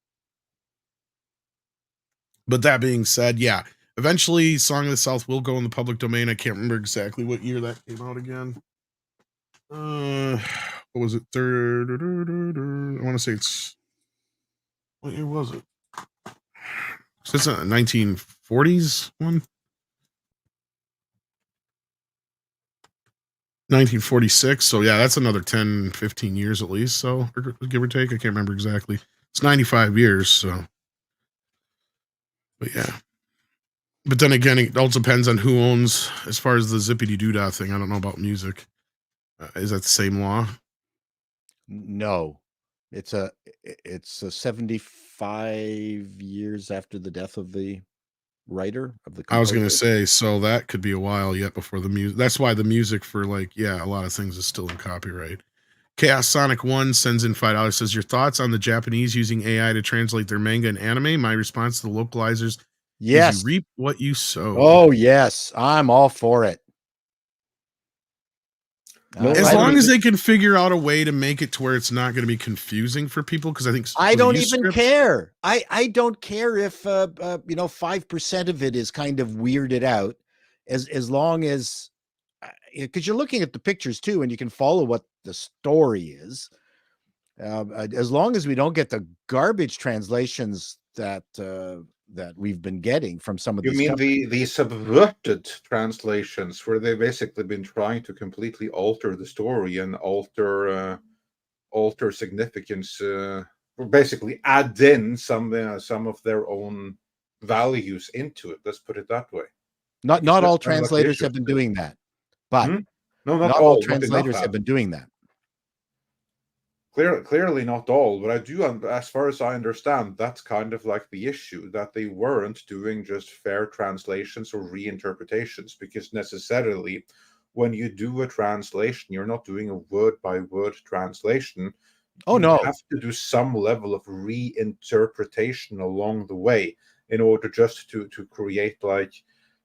But that being said, yeah, eventually Song of the South will go in the public domain. I can't remember exactly what year that came out again. What was it? I want to say it's, what year was it? So it's a 1940s one. 1946. So yeah, that's another 10, 15 years at least. So give or take. I can't remember exactly. It's 95 years. So, but yeah. But then again, it also depends on who owns, as far as the zippity doodah thing. I don't know about music. Is that the same law? No, it's a 75 years after the death of the writer of the composer. I was going to say, so that could be a while yet before the music. That's why the music for, like, yeah, a lot of things is still in copyright. Chaos Sonic 1 sends in $5, says, your thoughts on the Japanese using AI to translate their manga and anime? My response to the localizers: yes, you reap what you sow. Oh yes, I'm all for it. As long as they can figure out a way to make it to where it's not going to be confusing for people, because I think I don't even care. I don't care if 5% of it is kind of weirded out, as long as, because you're looking at the pictures too, and you can follow what the story is. As long as we don't get the garbage translations that we've been getting from some of these. You mean the subverted translations, where they've basically been trying to completely alter the story and alter significance, or basically add in some of their own values into it. Let's put it that way. Not all translators have been doing that, but no, not all translators have been doing that. Clearly not all, but I do, as far as I understand, that's kind of like the issue, that they weren't doing just fair translations or reinterpretations, because necessarily when you do a translation, you're not doing a word-by-word translation. Oh, You no. have to do some level of reinterpretation along the way in order just to create like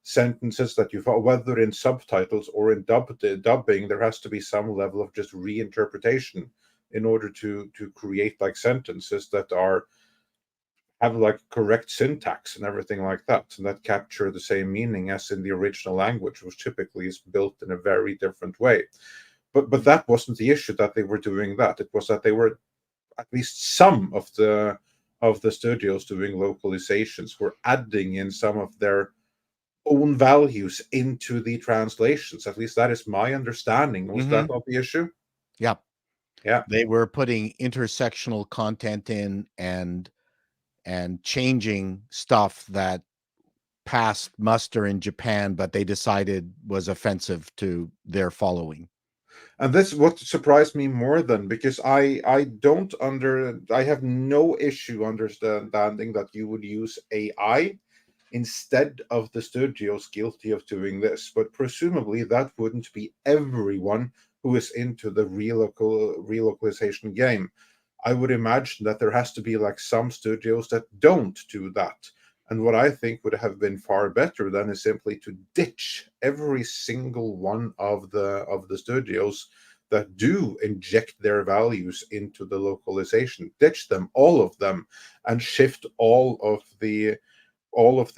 sentences that you follow, whether in subtitles or in dubbing, there has to be some level of just reinterpretation in order to create like sentences that have like correct syntax and everything like that, and that capture the same meaning as in the original language, which typically is built in a very different way. But that wasn't the issue, that they were doing that. It was that they were, at least some of the studios doing localizations, were adding in some of their own values into the translations. At least that is my understanding. Was that not the issue? Yeah. Yeah. They were putting intersectional content in and changing stuff that passed muster in Japan, but they decided was offensive to their following. And this is what surprised me more than, because I have no issue understanding that you would use AI instead of the studios guilty of doing this, but presumably that wouldn't be everyone who is into the relocalization game. I would imagine that there has to be like some studios that don't do that. And what I think would have been far better then is simply to ditch every single one of the studios that do inject their values into the localization. Ditch them, all of them, and shift all of the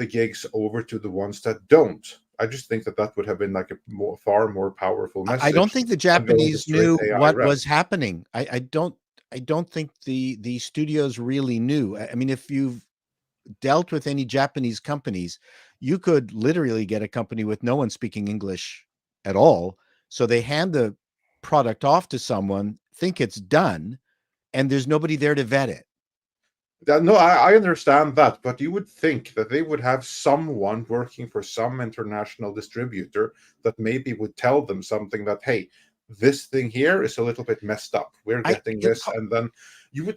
gigs over to the ones that don't. I just think that would have been like a far more powerful message. I don't think the Japanese knew what was happening. I don't think the studios really knew. I mean, if you've dealt with any Japanese companies, you could literally get a company with no one speaking English at all. So they hand the product off to someone, think it's done, and there's nobody there to vet it. No, I understand that, but you would think that they would have someone working for some international distributor that maybe would tell them something that, hey, this thing here is a little bit messed up. We're getting this, and then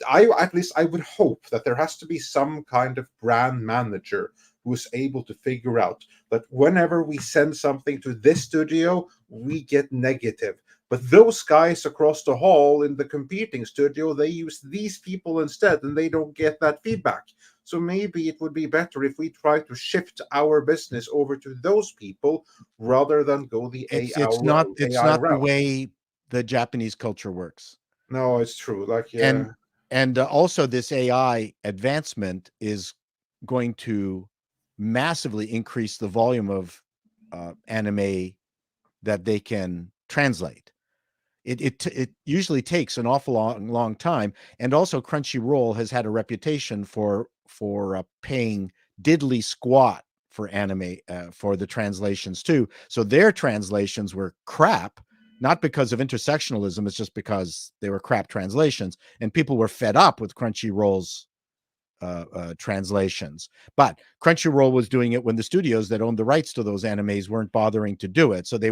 at least I would hope that there has to be some kind of brand manager who is able to figure out that whenever we send something to this studio, we get negative. But those guys across the hall in the competing studio, they use these people instead, and they don't get that feedback. So maybe it would be better if we try to shift our business over to those people rather than go the AI route. It's not the way the Japanese culture works. No, it's true. Like, yeah. And also this AI advancement is going to massively increase the volume of anime that they can translate. It usually takes an awful long time, and also Crunchyroll has had a reputation for paying diddly squat for anime for the translations too. So their translations were crap, not because of intersectionalism. It's just because they were crap translations, and people were fed up with Crunchyroll's translations. But Crunchyroll was doing it when the studios that owned the rights to those animes weren't bothering to do it. So they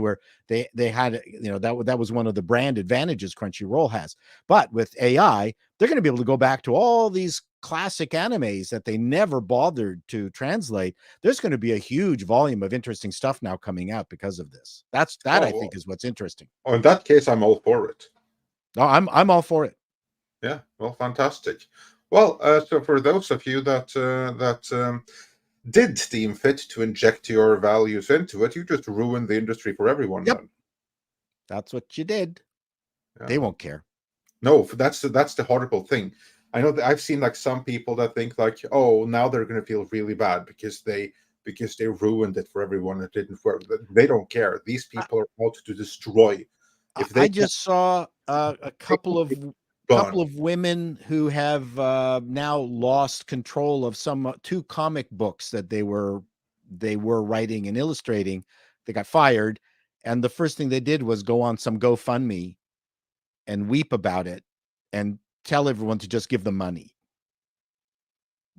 had, that was one of the brand advantages Crunchyroll has. But with AI, they're going to be able to go back to all these classic animes that they never bothered to translate. There's going to be a huge volume of interesting stuff now coming out because of this. I think is what's interesting. Oh, in that case, I'm all for it. No, I'm all for it. Yeah, well, fantastic. Well, so for those of you that did deem fit to inject your values into it, you just ruined the industry for everyone. Yep. Then. That's what you did. Yeah. They won't care. No, that's the horrible thing. I know that I've seen like some people that think like, oh, now they're going to feel really bad because they ruined it for everyone. It didn't work. They don't care. These people are out to destroy. I just saw a couple of women who have now lost control of two comic books that they were writing and illustrating. They got fired, and the first thing they did was go on some GoFundMe and weep about it and tell everyone to just give them money.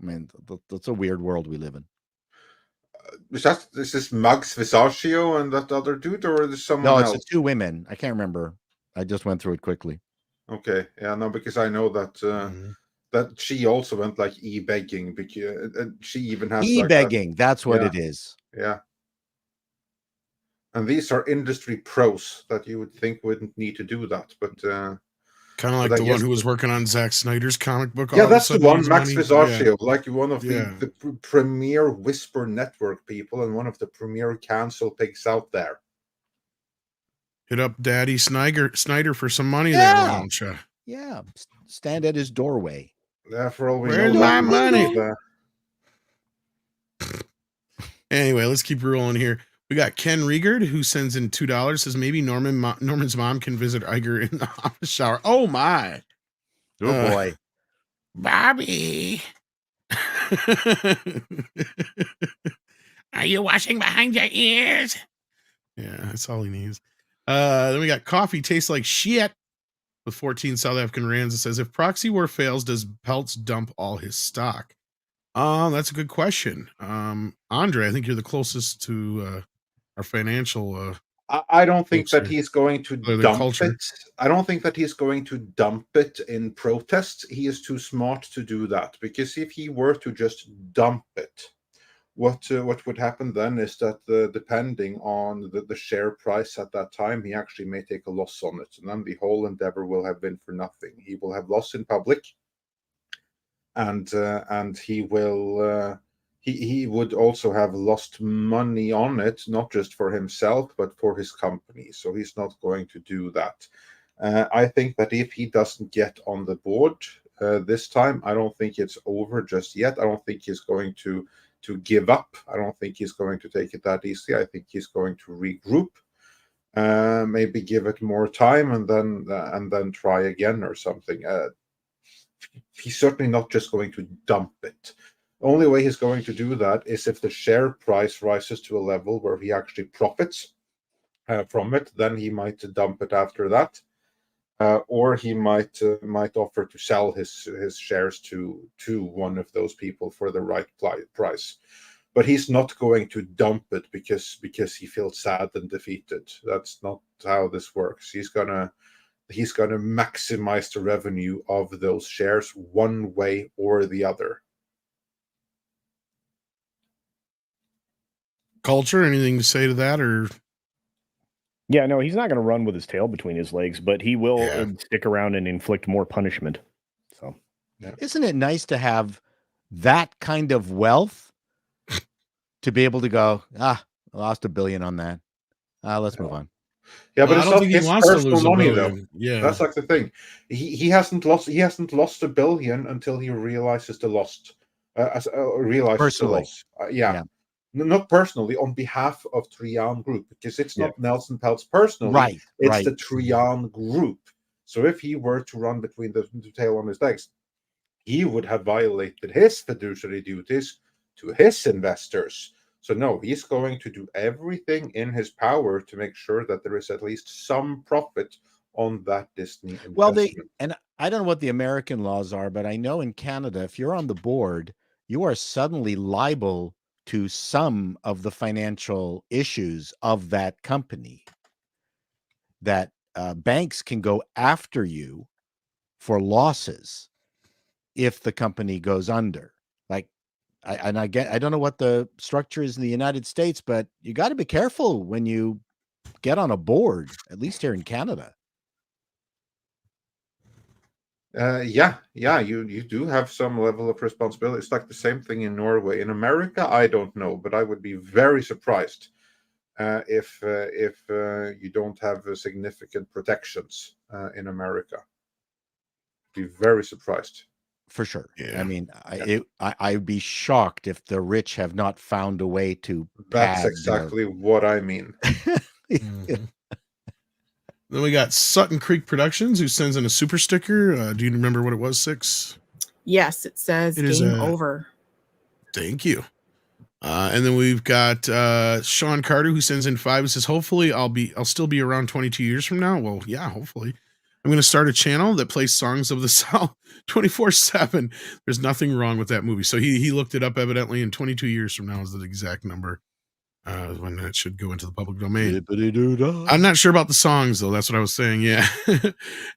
I mean, that's a weird world we live in. Is this Max Visagio and that other dude, or is someone else? No, it's two women. I can't remember. I just went through it quickly. Okay, yeah, no, because I know that that she also went like e-begging, because she even has like E-begging, that's what it is. Yeah. And these are industry pros that you would think wouldn't need to do that, but kind of like the one who was working on Zack Snyder's comic book. Yeah, that's the one, Max Visaccio, like one of Yeah. the premier Whisper Network people and one of the premier cancel pigs out there. Hit up Daddy Snyder for some money Yeah. there, why don't you? Yeah, stand at his doorway. Yeah, for all we Where's know, my money? Anyway, let's keep rolling here. We got Ken Riegard, who sends in $2, says maybe Norman's mom can visit Iger in the office shower. Oh my. Oh boy. Bobby. Are you washing behind your ears? Yeah, that's all he needs. Then we got Coffee Tastes Like Shit with 14 South African rands. It says, if proxy war fails, does Peltz dump all his stock? That's a good question. Andre, I think you're the closest to our financial I don't think that he's going to dump it. I don't think that he's going to dump it in protest. He is too smart to do that, because if he were to just dump it, what would happen then is that depending on the share price at that time, he actually may take a loss on it, and then the whole endeavor will have been for nothing. He will have lost in public, and he will. He would also have lost money on it, not just for himself, but for his company. So he's not going to do that. I think that if he doesn't get on the board this time, I don't think it's over just yet. I don't think he's going to give up. I don't think he's going to take it that easy. I think he's going to regroup, maybe give it more time, and then try again or something. He's certainly not just going to dump it. The only way he's going to do that is if the share price rises to a level where he actually profits from it. Then he might dump it after that, or he might offer to sell his shares to one of those people for the right price. But he's not going to dump it because he feels sad and defeated. That's not how this works. He's gonna maximize the revenue of those shares one way or the other. Culture, anything to say to that? Or yeah, no, he's not going to run with his tail between his legs, but he will stick around and inflict more punishment. So, isn't it nice to have that kind of wealth to be able to go, I lost $1 billion on that. Let's move on. Yeah, but it's not his personal money, though. Yeah, that's like the thing. He hasn't lost $1 billion until he realizes the loss. Personally. Yeah. Not personally, on behalf of Trian Group, because it's not Nelson Peltz personally. Right. It's the Trian Group. So if he were to run between the tail on his legs, he would have violated his fiduciary duties to his investors. So no, he's going to do everything in his power to make sure that there is at least some profit on that Disney investment. Well, and I don't know what the American laws are, but I know in Canada, if you're on the board, you are suddenly liable to some of the financial issues of that company, that banks can go after you for losses if the company goes under. Like, I don't know what the structure is in the United States, but you got to be careful when you get on a board, at least here in Canada. You do have some level of responsibility. It's like the same thing in Norway. In America, I don't know, but I would be very surprised if you don't have significant protections in America. Be very surprised. For sure. Yeah. I mean, I'd be shocked if the rich have not found a way to. That's exactly what I mean. Mm-hmm. Then we got Sutton Creek Productions, who sends in a super sticker. Do you remember what it was, Six? Yes, it says game over. Thank you. And then we've got Sean Carter, who sends in 5 and says, hopefully I'll still be around 22 years from now. Well, yeah, hopefully. I'm going to start a channel that plays Songs of the South 24/7. There's nothing wrong with that movie. So he looked it up evidently, and 22 years from now is the exact number. when that should go into the public domain. Dippity-doo-dah. I'm not sure about the songs, though. That's what I was saying. Yeah.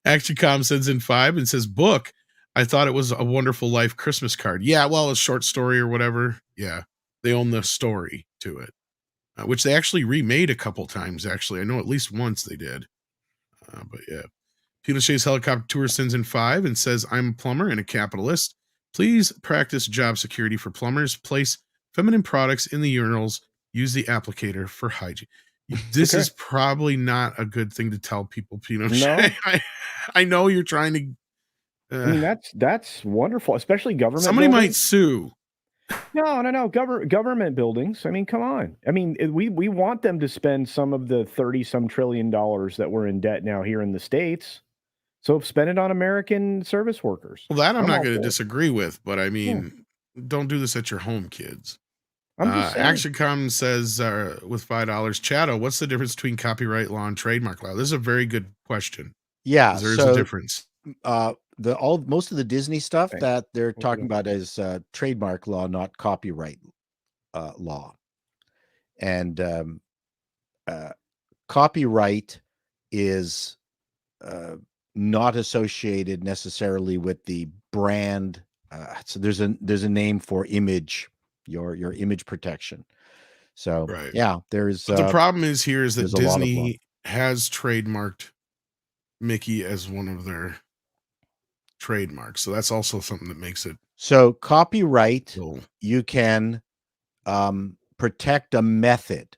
ActionCom sends in 5 and says, book. I thought it was a Wonderful Life Christmas card. Yeah, well, a short story or whatever. Yeah. They own the story to it, which they actually remade a couple times, actually. I know at least once they did. But yeah. Pinochet's Helicopter Tour sends in 5 and says, I'm a plumber and a capitalist. Please practice job security for plumbers. Place feminine products in the urinals. Use the applicator for hygiene. This is probably not a good thing to tell people, Pinochet. No. I know you're trying to. I mean, that's wonderful, especially government. Somebody might buildings. sue. No. Government buildings. I mean, come on. I mean, we want them to spend some of the $30-some trillion that we're in debt now here in the States. So spend it on American service workers. Well, that I'm not all going to for it. disagree with, but I mean, don't do this at your home, kids. I'm just saying. ActionCom says with $5, Chato, what's the difference between copyright law and trademark law? This is a very good question. Yeah, There is a difference. Most of the Disney stuff Okay. that they're talking about is trademark law, not copyright law. And copyright is not associated necessarily with the brand. So there's a name for image, your image protection. So Right. yeah, there's But the problem is here is that there's a lot of law. Disney has trademarked Mickey as one of their trademarks. So that's also something that makes it So copyright, so you can protect a method.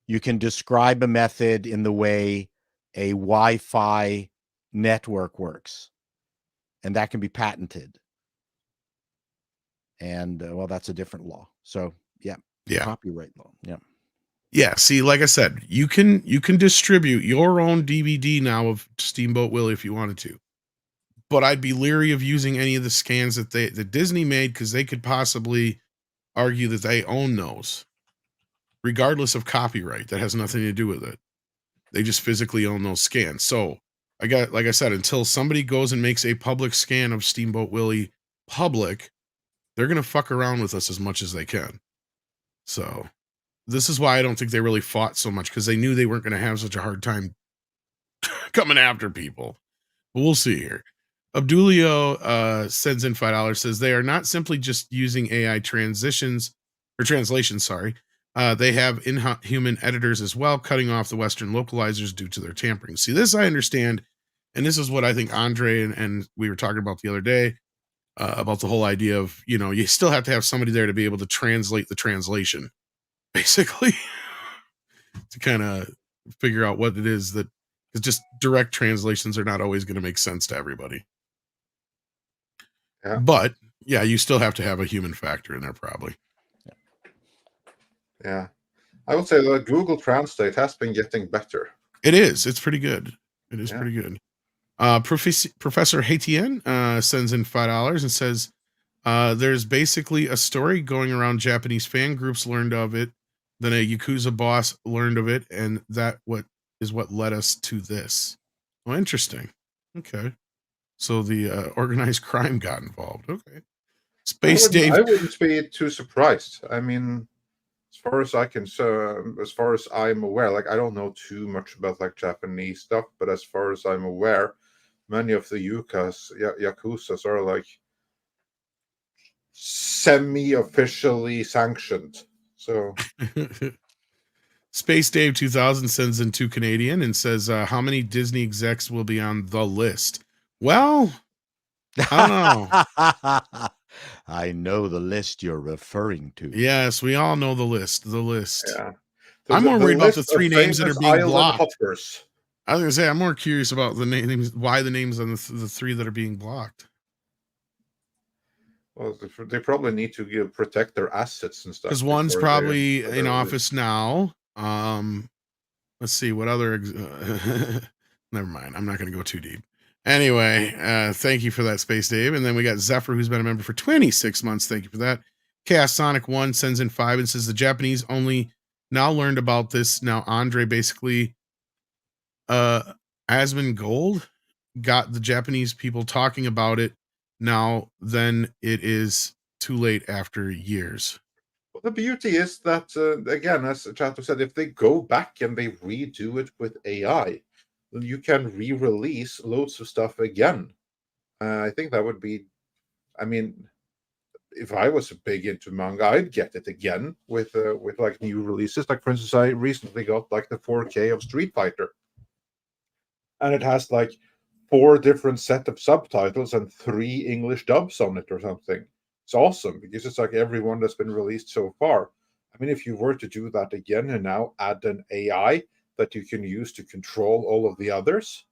You can describe a method in the way a Wi-Fi network works, and that can be patented. And well, that's a different law. So yeah, copyright law. Yeah. Yeah, see, like I said, you can distribute your own DVD now of Steamboat Willie if you wanted to. But I'd be leery of using any of the scans that Disney made because they could possibly argue that they own those, regardless of copyright. That has nothing to do with it. They just physically own those scans. So like I said, until somebody goes and makes a public scan of Steamboat Willie public, they're gonna fuck around with us as much as they can. So this is why I don't think they really fought so much, because they knew they weren't going to have such a hard time coming after people. But we'll see here. Abdulio sends in $5, says they are not simply just using AI translations. They have inhuman editors as well, cutting off the Western localizers due to their tampering. See, this I understand, and this is what I think Andre and we were talking about the other day, about the whole idea of, you still have to have somebody there to be able to translate the translation, basically, to kind of figure out what it is that, because just direct translations are not always going to make sense to everybody. Yeah. But yeah, you still have to have a human factor in there, probably. Yeah. I would say that Google Translate has been getting better. It is. It's pretty good. It is pretty good. Professor Haitian sends in $5 and says, there's basically a story going around. Japanese fan groups learned of it. Then a Yakuza boss learned of it. And that what led us to this. Well, interesting. Okay. So the organized crime got involved. Okay. Space Dave. I wouldn't be too surprised. I mean, as far as I'm aware, like, I don't know too much about like Japanese stuff, but as far as I'm aware, many of the Yakuzas are like semi-officially sanctioned. So Space Dave 2000 sends in 2 Canadian and says, how many Disney execs will be on the list? Well, I don't know. I know the list you're referring to. Yes, we all know the list. Yeah. I'm more worried about the 3 names that are being blocked. Hoppers. I was going to say, I'm more curious about the names, why the names on the 3 that are being blocked. Well, they probably need to protect their assets and stuff. Because one's probably in office now. Let's see what other. Never mind. I'm not going to go too deep. Anyway, thank you for that, Space Dave. And then we got Zephyr, who's been a member for 26 months. Thank you for that. Chaos Sonic 1 sends in 5 and says the Japanese only now learned about this. Now Andre basically, Asmongold got the Japanese people talking about it. Now then it is too late after years. the beauty is that, again, as Chato said, if they go back and they redo it with AI, then you can re-release loads of stuff again. I think that would be, I mean, if I was big into manga, I'd get it again with like new releases. Like, for instance, I recently got like the 4K of Street Fighter, and it has like 4 different set of subtitles and 3 English dubs on it or something. It's awesome because it's like every one that's been released so far. I mean, if you were to do that again and now add an AI that you can use to control all of the others,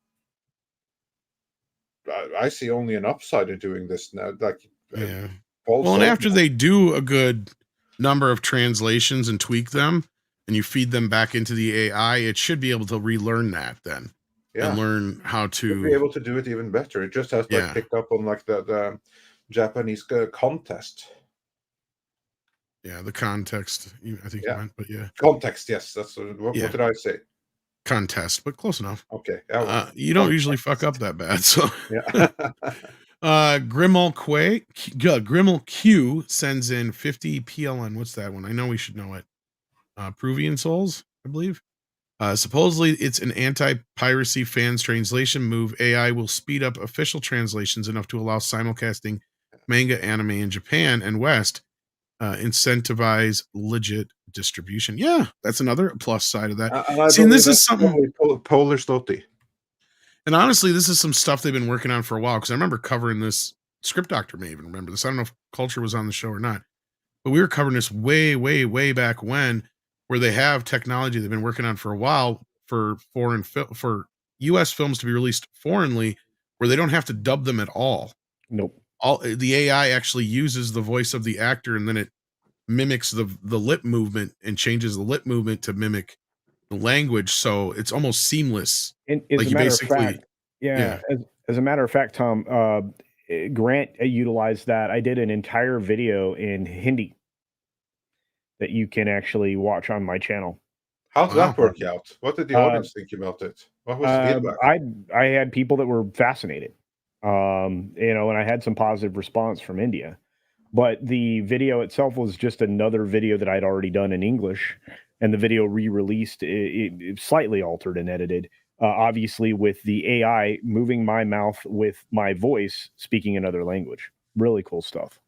I see only an upside in doing this now. Like, Yeah. Paul Well, and said, after they do a good number of translations and tweak them, and you feed them back into the AI, it should be able to relearn that then, and learn how to be to. able to do it even better. It just has to Yeah. pick up on like the Japanese contest. Yeah, the context. I think you meant, but yeah, Context. Yes, that's what did I say? Contest, but close enough. Okay. You don't usually fuck up that bad, so Yeah. Grimmel Q sends in 50 PLN. What's that one? I know we should know it. Peruvian Souls, I believe. Supposedly it's an anti-piracy fans translation move. AI will speed up official translations enough to allow simulcasting manga anime in Japan and West, incentivize legit distribution. Yeah, that's another plus side of that. See, this is something Polish zloty. And honestly, this is some stuff they've been working on for a while, because I remember covering this. Script Doctor may even remember this. I don't know if Culture was on the show or not, but we were covering this way, way, way back when, where they have technology they've been working on for a while for U.S. films to be released foreignly, where they don't have to dub them at all. Nope. The AI actually uses the voice of the actor, and then it mimics the lip movement and changes the lip movement to mimic the language, so it's almost seamless. And as like a you matter basically, of fact, as a matter of fact, Tom, Grant utilized that. I did an entire video in Hindi that you can actually watch on my channel. How did that work out? What did the audience think about it? What was the feedback? I had people that were fascinated, and I had some positive response from India. But the video itself was just another video that I'd already done in English, and the video re-released, it slightly altered and edited, obviously with the AI moving my mouth with my voice, speaking another language. Really cool stuff.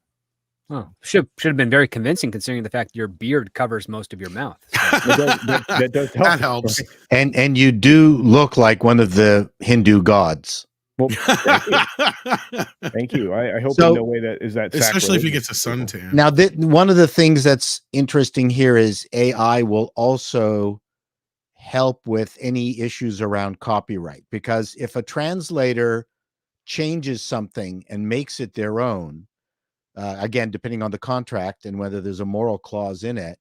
Oh, should have been very convincing, considering the fact your beard covers most of your mouth. So. that does help. That helps. And you do look like one of the Hindu gods. Well, thank you. I hope So- in no way that is that Especially if he sacrilegious. gets a suntan. Now, one of the things that's interesting here is AI will also help with any issues around copyright, because if a translator changes something and makes it their own, again, depending on the contract and whether there's a moral clause in it,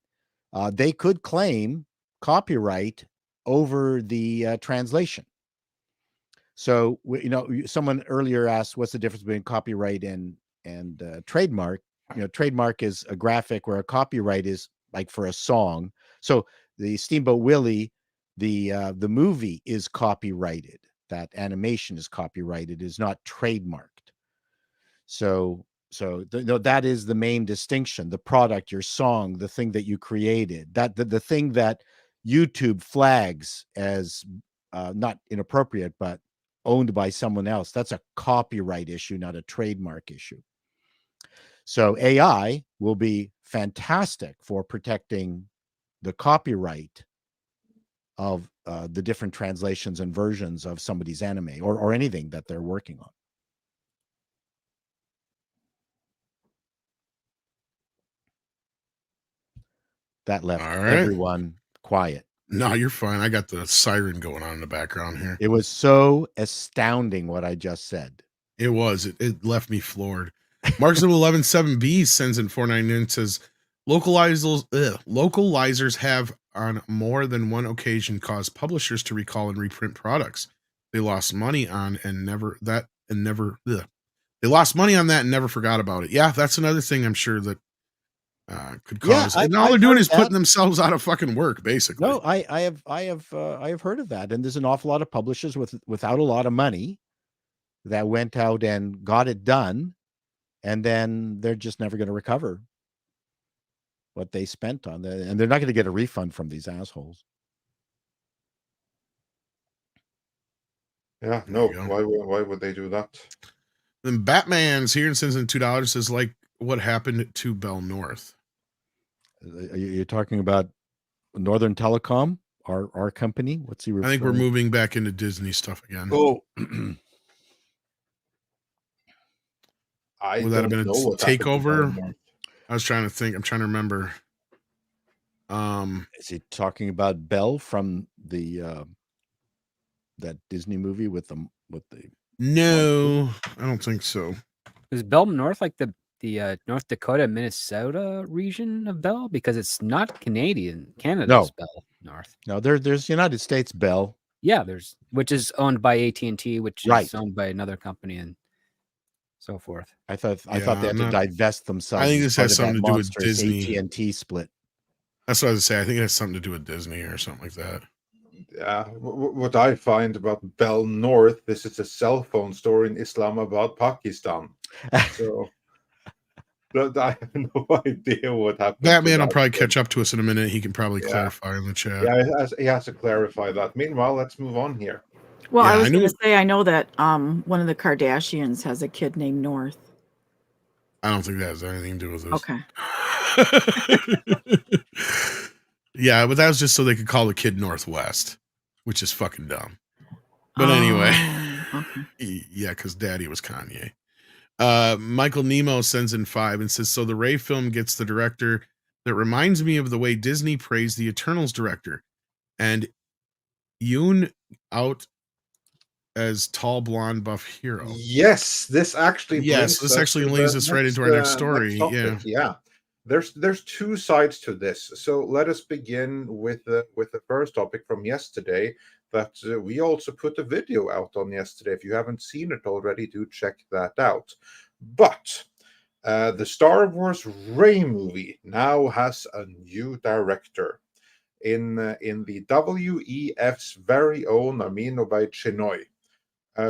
they could claim copyright over the translation. So, someone earlier asked, what's the difference between copyright and trademark? Trademark is a graphic, where a copyright is like for a song. So the Steamboat Willie, the movie is copyrighted. That animation is copyrighted, is not trademarked. So that is the main distinction. The product, your song, the thing that you created, that the thing that YouTube flags as not inappropriate, but owned by someone else, that's a copyright issue, not a trademark issue. So AI will be fantastic for protecting the copyright of the different translations and versions of somebody's anime or anything that they're working on. That left everyone quiet. No, you're fine. I got the siren going on in the background here. It was so astounding what I just said. It was. It left me floored. Marks of 11.7b sends in 499 and says, localizers have on more than one occasion caused publishers to recall and reprint products they lost money on and never they lost money on that and never forgot about it. Yeah, that's another thing I'm sure that could cause. And all they're doing is putting themselves out of fucking work, basically. No, I have heard of that, and there's an awful lot of publishers without a lot of money that went out and got it done, and then they're just never going to recover. what they spent on that, and they're not going to get a refund from these assholes. Yeah, There no. you go. Why would they do that? Then Batman's here and sends in $2. Says, like, what happened to Bell North? You're talking about Northern Telecom, our company. What's he I referring? think we're moving back into Disney stuff again. Oh, I Would that have don't been a know what happened to takeover? Bell North. I was trying to think. I'm trying to remember. is he talking about Belle from the that Disney movie with the No, I don't think so. Is Bell North like the North Dakota, Minnesota region of Bell? Because it's not Canadian. Canada's Bell North. No, there's United States Bell. Yeah, which is owned by AT&T, which Right. is owned by another company and so forth. I thought they Yeah, had to divest themselves. I think as this part has of something that to do with monstrous Disney. AT&T split. That's what I was saying. I think it has something to do with Disney or something like that. Yeah, what I find about Bell North, this is a cell phone store in Islamabad, Pakistan. So I have no idea what happened. Batman will probably catch up to us in a minute. He can probably clarify in the chat. Yeah, he has to clarify that. Meanwhile, let's move on here. Well, Yeah, I was I going knew- to say, I know that one of the Kardashians has a kid named North. I don't think that has anything to do with this. Okay. Yeah, but that was just so they could call the kid Northwest, which is fucking dumb. But anyway, Okay. yeah, because Daddy was Kanye. Michael Nemo sends in 5 and says, so the Ray film gets the director that reminds me of the way Disney praised the Eternals director, and Yoon out as tall, blonde, buff hero. Yes, this actually Yes, this actually leads us right into our next story. Yeah. There's two sides to this. So let us begin with the first topic from yesterday that we also put a video out on yesterday. If you haven't seen it already, do check that out. But the Star Wars Rey movie now has a new director in the WEF's very own Amin Obaid Chinoy,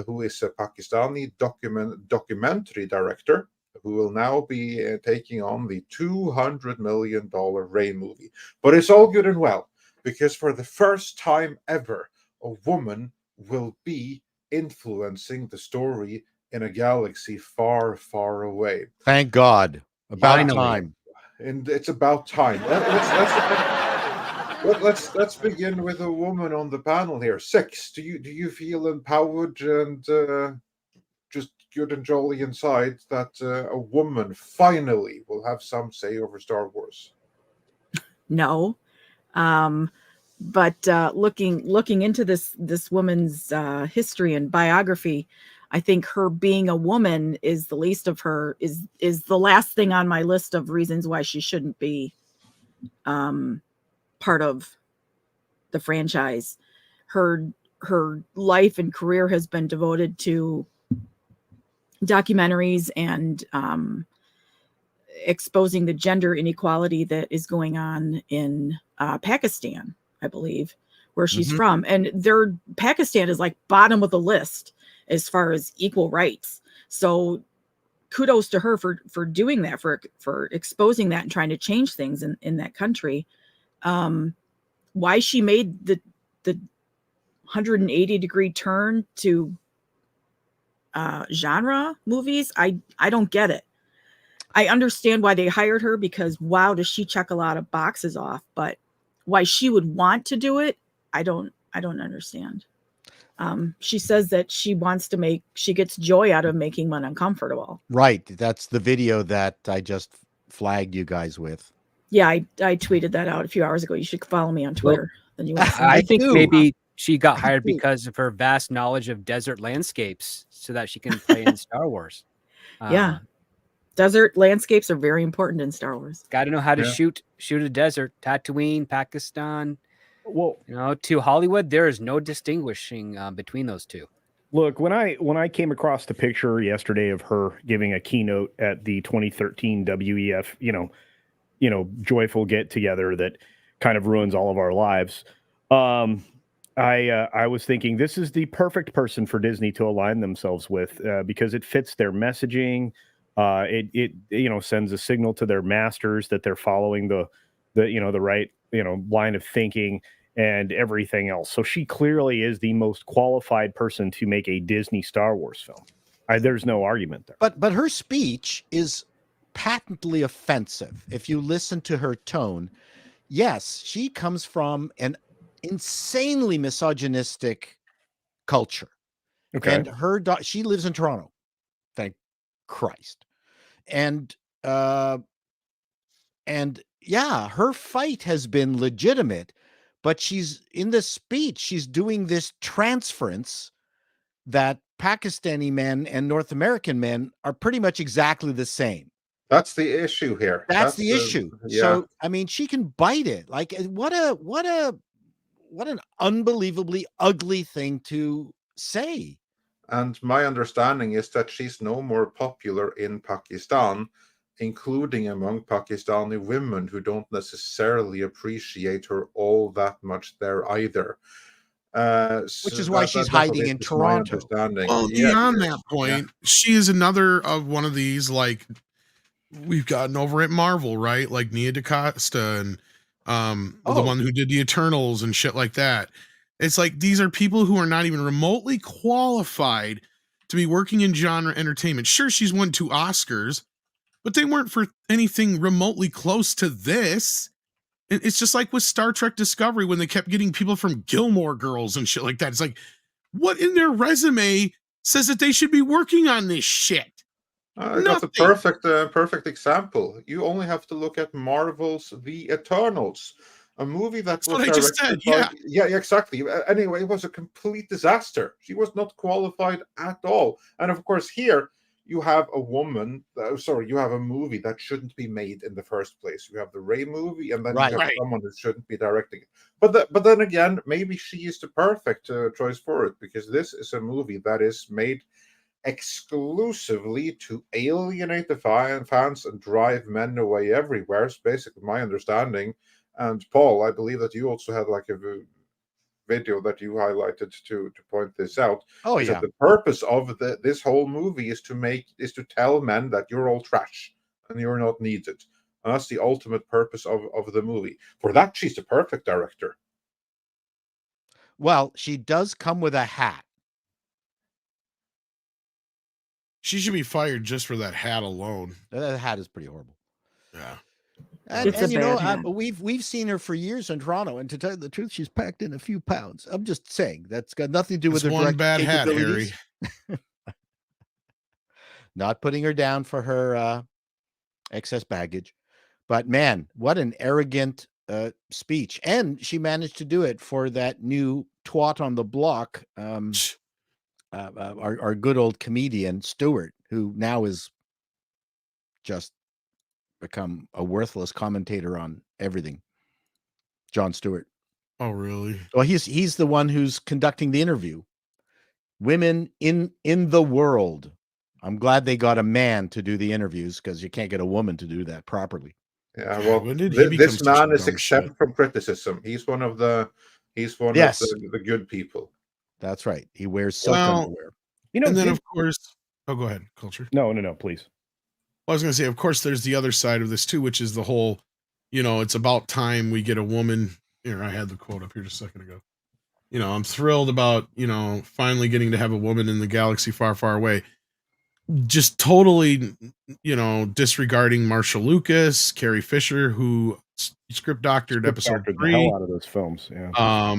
who is a Pakistani documentary director who will now be taking on the $200 million Rey movie. But it's all good and well, because for the first time ever, a woman will be influencing the story in a galaxy far, far away. Thank God. About Finally. time. And it's about time. Let's begin with a woman on the panel here. Six, do you feel empowered and just good and jolly inside that a woman finally will have some say over Star Wars? No. But looking into this woman's history and biography, I think her being a woman is the least of her is the last thing on my list of reasons why she shouldn't be part of the franchise. Her life and career has been devoted to documentaries and exposing the gender inequality that is going on in Pakistan, I believe, where she's from. And Pakistan is like bottom of the list as far as equal rights. So kudos to her for doing that, for exposing that and trying to change things in that country. Why she made the 180-degree turn to genre movies, I don't get it. I understand why they hired her, because wow, does she check a lot of boxes off, but why she would want to do it, I don't understand. She says that she gets joy out of making one uncomfortable. Right. That's the video that I just flagged you guys with. Yeah, I tweeted that out a few hours ago. You should follow me on Twitter. Then you I think maybe she got hired because of her vast knowledge of desert landscapes so that she can play in Star Wars. Yeah. Desert landscapes are very important in Star Wars. Got to know how to shoot a desert. Tatooine, Pakistan. Well, to Hollywood, there is no distinguishing between those two. Look, when I came across the picture yesterday of her giving a keynote at the 2013 WEF, joyful get together that kind of ruins all of our lives, I was thinking this is the perfect person for Disney to align themselves with because it fits their messaging. It sends a signal to their masters that they're following the right line of thinking and everything else. So she clearly is the most qualified person to make a Disney Star Wars film. There's no argument there. But her speech is patently offensive. If you listen to her tone, yes, she comes from an insanely misogynistic culture. Okay. And she lives in Toronto. Thank Christ. And yeah, her fight has been legitimate, but she's in the speech, she's doing this transference that Pakistani men and North American men are pretty much exactly the same. That's the issue here. That's the issue. Yeah. So, I mean, she can bite it. Like, what an unbelievably ugly thing to say. And my understanding is that she's no more popular in Pakistan, including among Pakistani women who don't necessarily appreciate her all that much there either. Which is why she's hiding in Toronto. Well, beyond that point, she is another of one of these, like, we've gotten over at Marvel, right? Like Nia DaCosta and the one who did the Eternals and shit like that. It's like these are people who are not even remotely qualified to be working in genre entertainment. Sure, she's won 2 Oscars, but they weren't for anything remotely close to this. And it's just like with Star Trek Discovery when they kept getting people from Gilmore Girls and shit like that. It's like, what in their resume says that they should be working on this shit? That's a perfect example. You only have to look at Marvel's The Eternals, a movie that was directed by, yeah, exactly. Anyway, it was a complete disaster. She was not qualified at all. And of course, here you have a woman. You have a movie that shouldn't be made in the first place. You have the Rey movie, and then you have someone who shouldn't be directing it. But then again, maybe she is the perfect choice for it, because this is a movie that is made exclusively to alienate the fans and drive men away everywhere. It's basically my understanding. And Paul, I believe that you also had like a video that you highlighted to point this out. Oh yeah. The purpose of this whole movie is to tell men that you're all trash and you're not needed. And that's the ultimate purpose of the movie. For that, she's the perfect director. Well, she does come with a hat. She should be fired just for that hat alone. That hat is pretty horrible. Yeah. And you know, we've seen her for years in Toronto, and to tell you the truth, she's packed in a few pounds. I'm just saying that's got nothing to do with her one bad hat, Harry. Not putting her down for her excess baggage, but man, what an arrogant speech! And she managed to do it for that new twat on the block, our good old comedian Stewart, who now is just become a worthless commentator on everything. Jon Stewart. Oh, really? Well, he's the one who's conducting the interview. Women in the world. I'm glad they got a man to do the interviews, because you can't get a woman to do that properly. Yeah, well, this man is exempt from criticism. He's one of the good people. That's right. He wears silk underwear. You know, and then of course, go ahead, Culture. No, please. Well, I was going to say, of course, there's the other side of this too, which is the whole, it's about time we get a woman. Here, I had the quote up here just a second ago. I'm thrilled about, finally getting to have a woman in the galaxy far, far away. Just totally, disregarding Marsha Lucas, Carrie Fisher, who script doctored episode 3. The hell out of those films. Yeah.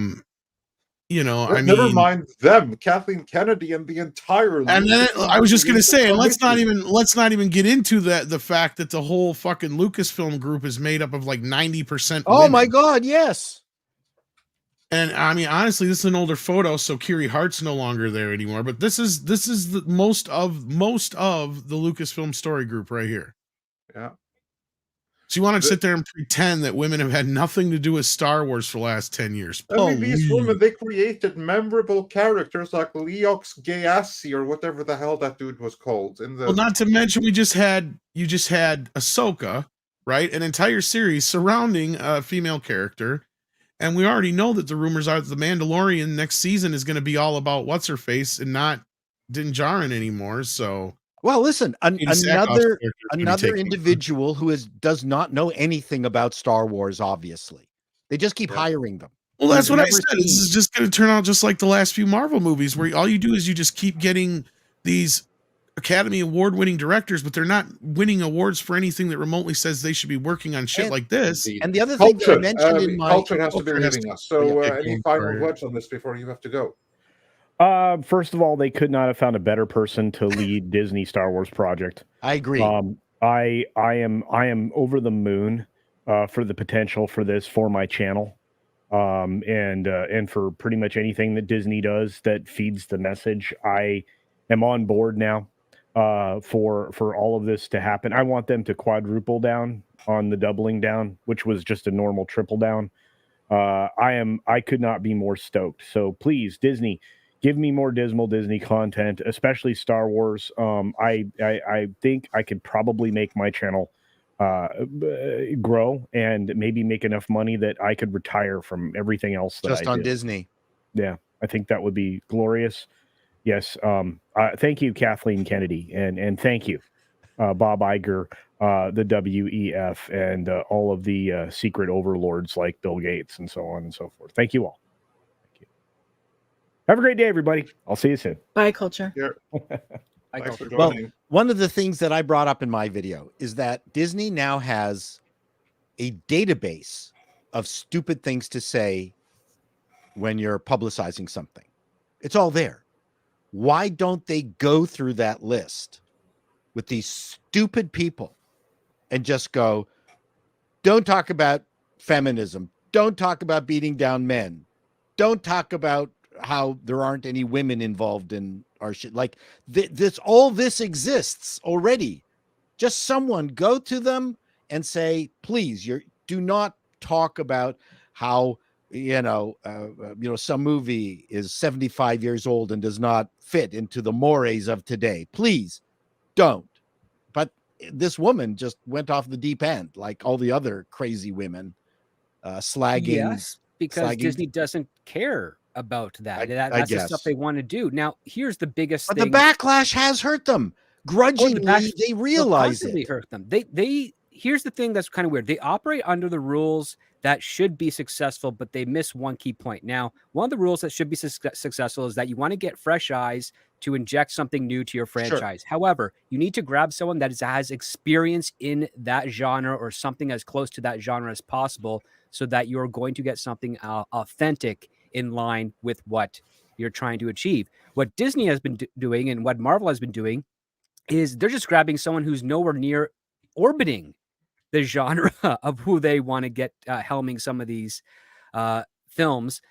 Never mind them, Kathleen Kennedy, and the entire. And then I was just going to say, and let's not even get into the fact that the whole fucking Lucasfilm group is made up of like 90%. Oh women. my God, yes. And I mean, honestly, this is an older photo, so Kiri Hart's no longer there anymore. But this is the most of the Lucasfilm story group right here. Yeah. So you want to sit there and pretend that women have had nothing to do with Star Wars for the last 10 years. I mean, these women, they created memorable characters like Leox Gayassi or whatever the hell that dude was called. Well, not to mention you just had Ahsoka, right? An entire series surrounding a female character. And we already know that the rumors are that the Mandalorian next season is going to be all about what's-her-face and not Din Djarin anymore. So... Well, listen, Sackhoff's another character is gonna be taking- individual who does not know anything about Star Wars, obviously. They just keep hiring them. Well, that's what I Never said. seen. This is just going to turn out just like the last few Marvel movies, where all you do is you just keep getting these Academy Award-winning directors, but they're not winning awards for anything that remotely says they should be working on shit like this. Indeed. And the other thing that I Culture, mentioned in my Culture has to be Culture has leaving to- us. So, yeah, any going final forward. words on this before you have to go? First of all, they could not have found a better person to lead Disney Star Wars project. I agree. I am over the moon for the potential for this for my channel, and for pretty much anything that Disney does that feeds the message. I am on board now for all of this to happen. I want them to quadruple down on the doubling down, which was just a normal triple down. I could not be more stoked. So please, Disney, give me more dismal Disney content, especially Star Wars. I think I could probably make my channel grow and maybe make enough money that I could retire from everything else that Just I on do. Disney. Yeah, I think that would be glorious. Yes. Thank you, Kathleen Kennedy, and thank you, Bob Iger, the WEF, and all of the secret overlords like Bill Gates and so on and so forth. Thank you all. Thank you. Have a great day, everybody. I'll see you soon. Bye, Culture. Thanks for Well, joining. one of the things that I brought up in my video is that Disney now has a database of stupid things to say when you're publicizing something. It's all there. Why don't they go through that list with these stupid people and just go, don't talk about feminism. Don't talk about beating down men. Don't talk about how there aren't any women involved in our shit. Like all this exists already. Just someone go to them and say, please, do not talk about how, some movie is 75 years old and does not fit into the mores of today. Please don't. But this woman just went off the deep end, like all the other crazy women, slagging. Yes, because Disney doesn't care about that. That's the stuff they want to do. Now, here's the biggest but thing. the backlash has hurt them. Grudgingly, they realize it. Hurt them. Here's the thing that's kind of weird. They operate under the rules that should be successful, but they miss one key point. Now, one of the rules that should be successful is that you want to get fresh eyes to inject something new to your franchise. Sure. However, you need to grab someone that has experience in that genre or something as close to that genre as possible so that you're going to get something authentic in line with what you're trying to achieve. What Disney has been doing and what Marvel has been doing is they're just grabbing someone who's nowhere near orbiting the genre of who they want to get helming some of these films.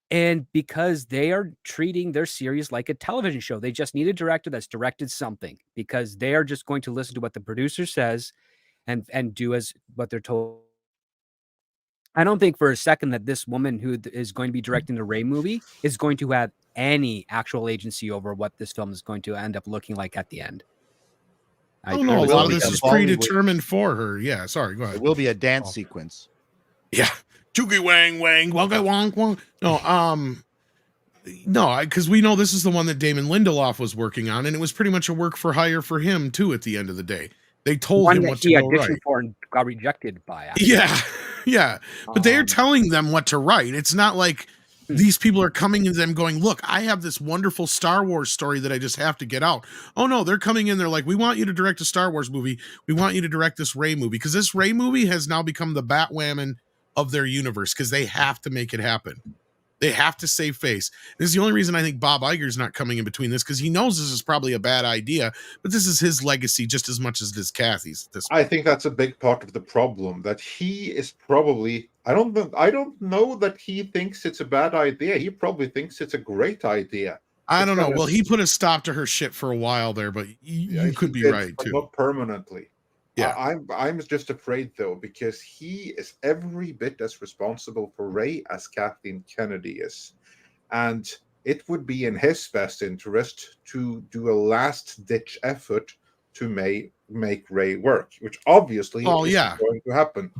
And because they are treating their series like a television show, they just need a director that's directed something because they are just going to listen to what the producer says and do as what they're told. I don't think for a second that this woman who is going to be directing the Rey movie is going to have any actual agency over what this film is going to end up looking like at the end. I don't know. A lot of this is predetermined for her. Yeah, sorry. Go ahead. It will be a dance sequence. Yeah. Chuggy wang wang wonga wong wong. No, because we know this is the one that Damon Lindelof was working on, and it was pretty much a work for hire for him too. At the end of the day, they told him what to go write. For and got rejected by. Actually. Yeah. But they are telling them what to write. It's not like these people are coming to them going, look, I have this wonderful Star Wars story that I just have to get out. Oh, no, they're coming in. They're like, we want you to direct a Star Wars movie. We want you to direct this Rey movie because this Rey movie has now become the Batwoman of their universe because they have to make it happen. They have to save face. This is the only reason I think Bob Iger's not coming in between this because he knows this is probably a bad idea, but this is his legacy just as much as it is Kathy's. I think that's a big part of the problem that he is probably. I don't know that he thinks it's a bad idea. He probably thinks it's a great idea. I don't know. Well, he put a stop to her shit for a while there, but you could be right too. Not permanently. Yeah, I'm just afraid though because he is every bit as responsible for Rey as Kathleen Kennedy is, and it would be in his best interest to do a last-ditch effort to make Rey work, which obviously isn't going to happen.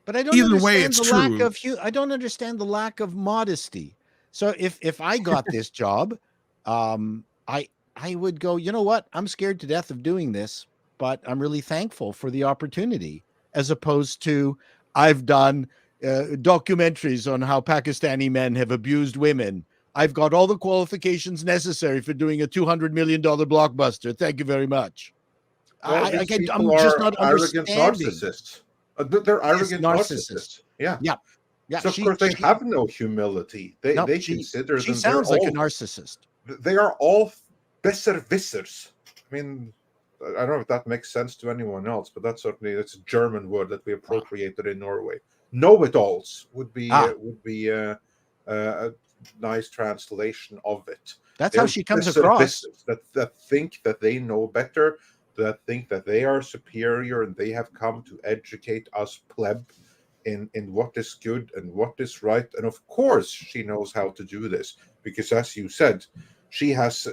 But I don't I don't understand the lack of modesty. So if I got this job, I I would go, you know what? I'm scared to death of doing this, but I'm really thankful for the opportunity, as opposed to I've done documentaries on how Pakistani men have abused women. I've got all the qualifications necessary for doing a $200 million blockbuster. Thank you very much. Well, I'm these people just are not arrogant understanding. narcissists. They're arrogant narcissists. narcissists. Yeah. Yeah. Yeah. So of course they have no humility. They consider she them. sounds they're like all, a narcissist. They are all besserwissers. I mean, I don't know if that makes sense to anyone else, but that's a German word that we appropriated in Norway. Know-it-alls would be a nice translation of it. That's how she comes across. That think that they know better, that think that they are superior, and they have come to educate us pleb in what is good and what is right. And of course, she knows how to do this because, as you said, she has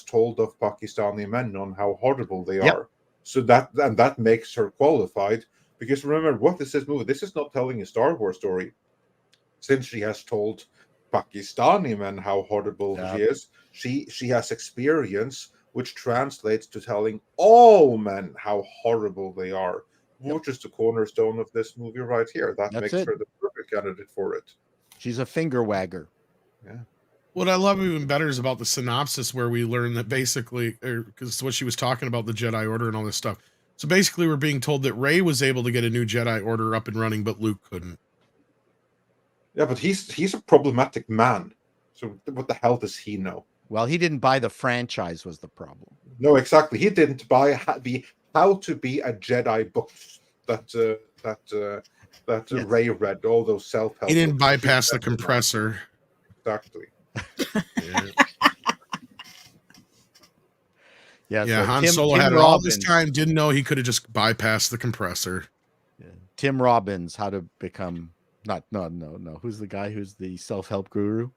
told of Pakistani men on how horrible they are. So that makes her qualified. Because remember, what is this movie? This is not telling a Star Wars story. Since she has told Pakistani men how horrible she is, she has experience which translates to telling all men how horrible they are, which is the cornerstone of this movie right here. That makes her the perfect candidate for it. She's a finger wagger. Yeah. What I love even better is about the synopsis, where we learn that basically, because what she was talking about, the Jedi Order and all this stuff. So basically, we're being told that Rey was able to get a new Jedi Order up and running, but Luke couldn't. Yeah, but he's a problematic man. So what the hell does he know? Well, he didn't buy the franchise was the problem. No, exactly. He didn't buy the How to Be a Jedi books that Rey read, all those self-help. He didn't bypass the compressor. Exactly. Yeah, Han Solo had it all this time, didn't know he could have just bypassed the compressor. Yeah. Tim Robbins, How to Become no. Who's the guy who's the self-help guru?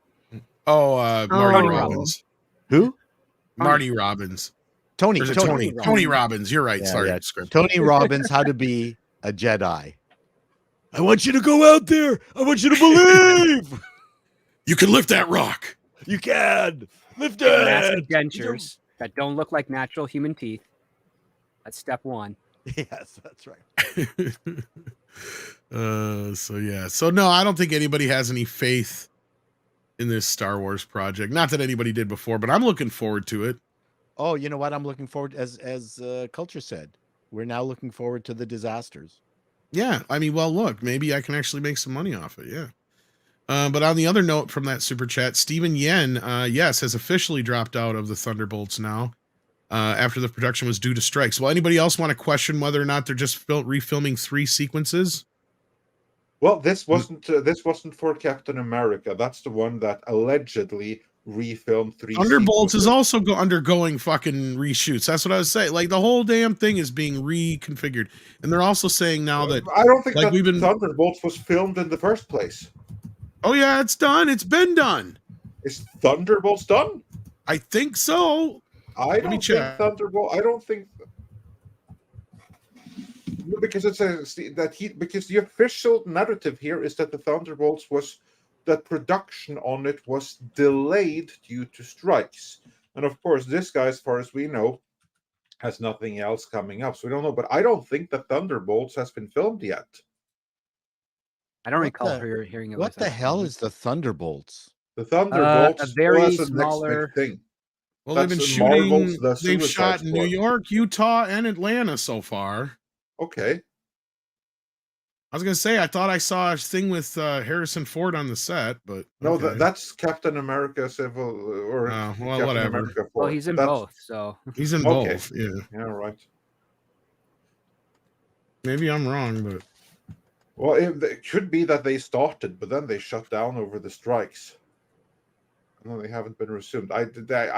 Marty Robbins. Who? Marty Robbins. Tony Robbins. You're right. Sorry. Yeah. Tony Robbins, How to Be a Jedi. I want you to go out there. I want you to believe. You can lift that rock. You can. Lift it. Massive dentures that don't look like natural human teeth. That's step one. Yes, that's right. So no, I don't think anybody has any faith in this Star Wars project. Not that anybody did before, but I'm looking forward to it. Oh, you know what? I'm looking forward, as Culture said, we're now looking forward to the disasters. Yeah, I mean, well, look, maybe I can actually make some money off it. Yeah. But on the other note from that super chat, Stephen Yen, has officially dropped out of the Thunderbolts now after the production was due to strikes. Well, anybody else want to question whether or not they're just refilming 3 sequences? Well, this wasn't for Captain America. That's the one that allegedly refilmed 3 Thunderbolts sequences. is also undergoing fucking reshoots. That's what I was saying. Like, the whole damn thing is being reconfigured. And they're also saying now that I don't think that Thunderbolts was filmed in the first place. Oh yeah, it's done. It's been done. Is Thunderbolts done? I think so. I don't think because it says because the official narrative here is that the Thunderbolts that production on it was delayed due to strikes. And of course, this guy, as far as we know, has nothing else coming up. So we don't know. But I don't think that Thunderbolts has been filmed yet. I don't recall hearing it. What the hell is the Thunderbolts? The Thunderbolts, a very smaller next big thing. Well, they've been shooting. They've shot in New York, Utah, and Atlanta so far. Okay. I was gonna say I thought I saw a thing with Harrison Ford on the set, but no, that's Captain America Civil or well, whatever. Well, he's in both, so he's in both. Yeah. Yeah, right. Maybe I'm wrong, but well, it could be that they started, but then they shut down over the strikes. No, they haven't been resumed. I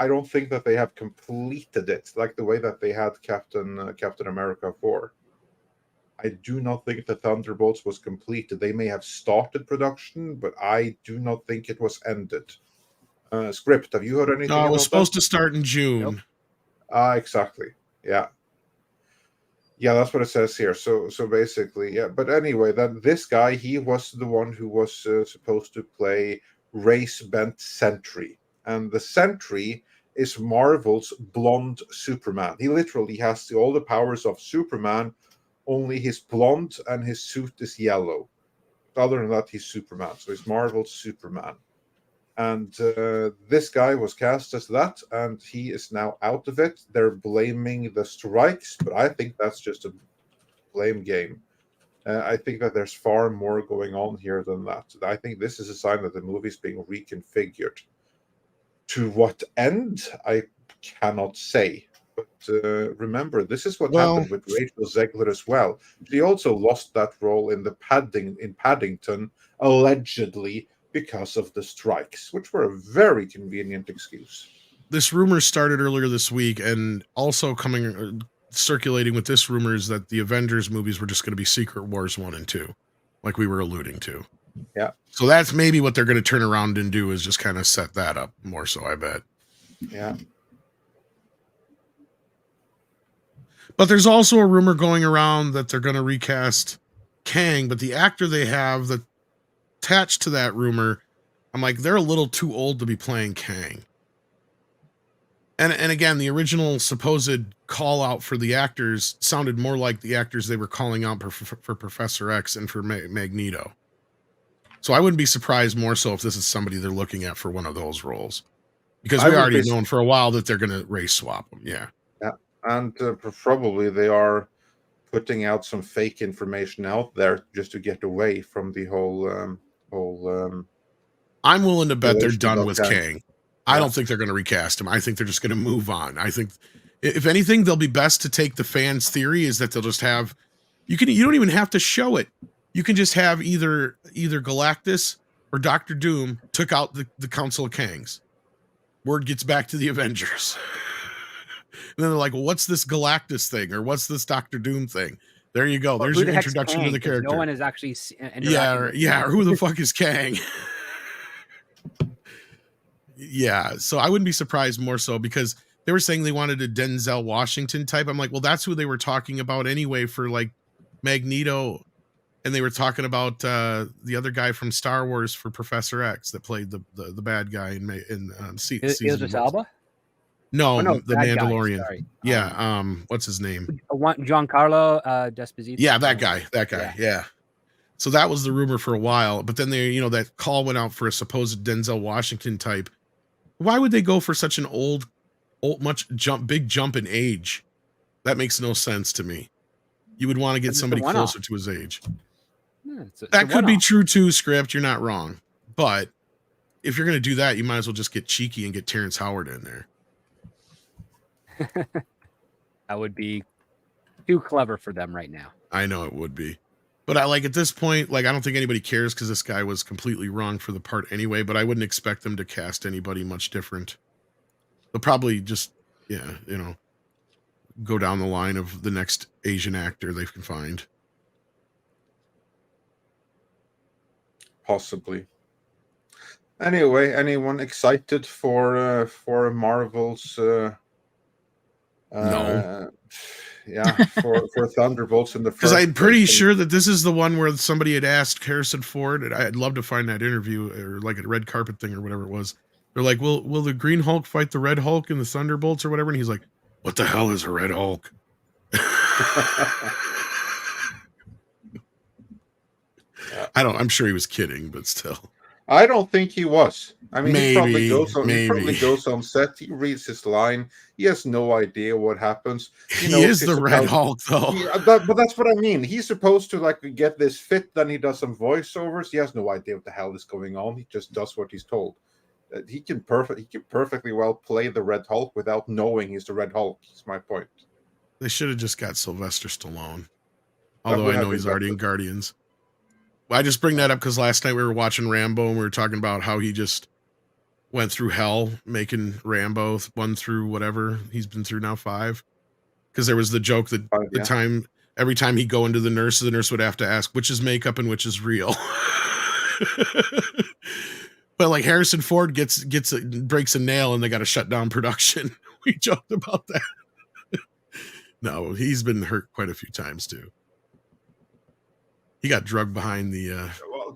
don't think that they have completed it like the way that they had Captain America 4. I do not think the Thunderbolts was completed. They may have started production, but I do not think it was ended. Script, have you heard anything? No, it was supposed to start in June. Nope. Exactly. Yeah. Yeah, that's what it says here. So basically, yeah. But anyway, then this guy, he was the one who was supposed to play race-bent Sentry. And the Sentry is Marvel's blonde Superman. He literally has all the powers of Superman, only he's blonde and his suit is yellow. Other than that, he's Superman. So he's Marvel's Superman. And this guy was cast as that, and he is now out of it. They're blaming the strikes, but I think that's just a blame game. I think that there's far more going on here than that. I think this is a sign that the movie's being reconfigured. To what end, I cannot say. But remember, this is what happened with Rachel Zegler as well. She also lost that role in Paddington, allegedly, because of the strikes, which were a very convenient excuse. This rumor started earlier this week, and also circulating with this rumor is that the Avengers movies were just going to be Secret Wars 1 and 2, like we were alluding to. Yeah. So that's maybe what they're going to turn around and do, is just kind of set that up more so, I bet. Yeah. But there's also a rumor going around that they're going to recast Kang, but the actor they have that attached to that rumor, I'm like, they're a little too old to be playing Kang. And again, the original supposed call out for the actors sounded more like the actors they were calling out for Professor X and for Magneto. So I wouldn't be surprised more so if this is somebody they're looking at for one of those roles, because we already known for a while that they're going to race swap them. Yeah. Yeah. And probably they are putting out some fake information out there just to get away from the whole I'm willing to bet they're done with Kang. Kang. I don't think they're going to recast him. I think they're just going to move on. I think, if anything, they'll be best to take the fans' theory is that they'll just have, you don't even have to show it. You can just have either Galactus or Doctor Doom took out the Council of Kangs. Word gets back to the Avengers. And then they're like, well, what's this Galactus thing? Or what's this Doctor Doom thing? There you go. There's your introduction to the character. No one is actually or who the fuck is Kang? Yeah, so I wouldn't be surprised more so, because they were saying they wanted a Denzel Washington type. I'm like, well, that's who they were talking about anyway for like Magneto, and they were talking about the other guy from Star Wars for Professor X that played the bad guy in season. Idris Elba? No, the Mandalorian. Guy, yeah, what's his name? Giancarlo Esposito. Yeah, that guy. Yeah. So that was the rumor for a while, but then that call went out for a supposed Denzel Washington type. Why would they go for such an big jump in age? That makes no sense to me. You would want to get somebody closer to his age. Yeah, that could be true too, Script. You're not wrong. But if you're going to do that, you might as well just get cheeky and get Terrence Howard in there. That would be too clever for them right now. I know it would be. But at this point, I don't think anybody cares, because this guy was completely wrong for the part anyway, but I wouldn't expect them to cast anybody much different. They'll probably just, go down the line of the next Asian actor they can find. Possibly. Anyway, anyone excited for Marvel's no. For Thunderbolts in the first? Because I'm pretty sure that this is the one where somebody had asked Harrison Ford, and I'd love to find that interview, or like a red carpet thing or whatever it was. They're like, will the Green Hulk fight the Red Hulk in the Thunderbolts or whatever? And he's like, what the hell is a Red Hulk? I'm sure he was kidding, but still. I don't think he was. I mean, he probably goes on set. He reads his line. He has no idea what happens. He is the Red Hulk, though. But that's what I mean. He's supposed to get this fit. Then he does some voiceovers. He has no idea what the hell is going on. He just does what he's told. He can perfectly well play the Red Hulk without knowing he's the Red Hulk. That's my point. They should have just got Sylvester Stallone. Although I know he's already in Guardians. I just bring that up because last night we were watching Rambo and we were talking about how he just went through hell making Rambo 1 through whatever he's been through now 5. Because there was the joke that every time he'd go into the nurse would have to ask which is makeup and which is real. But Harrison Ford breaks a nail and they got to shut down production. We joked about that. No, he's been hurt quite a few times too. He got drugged behind the.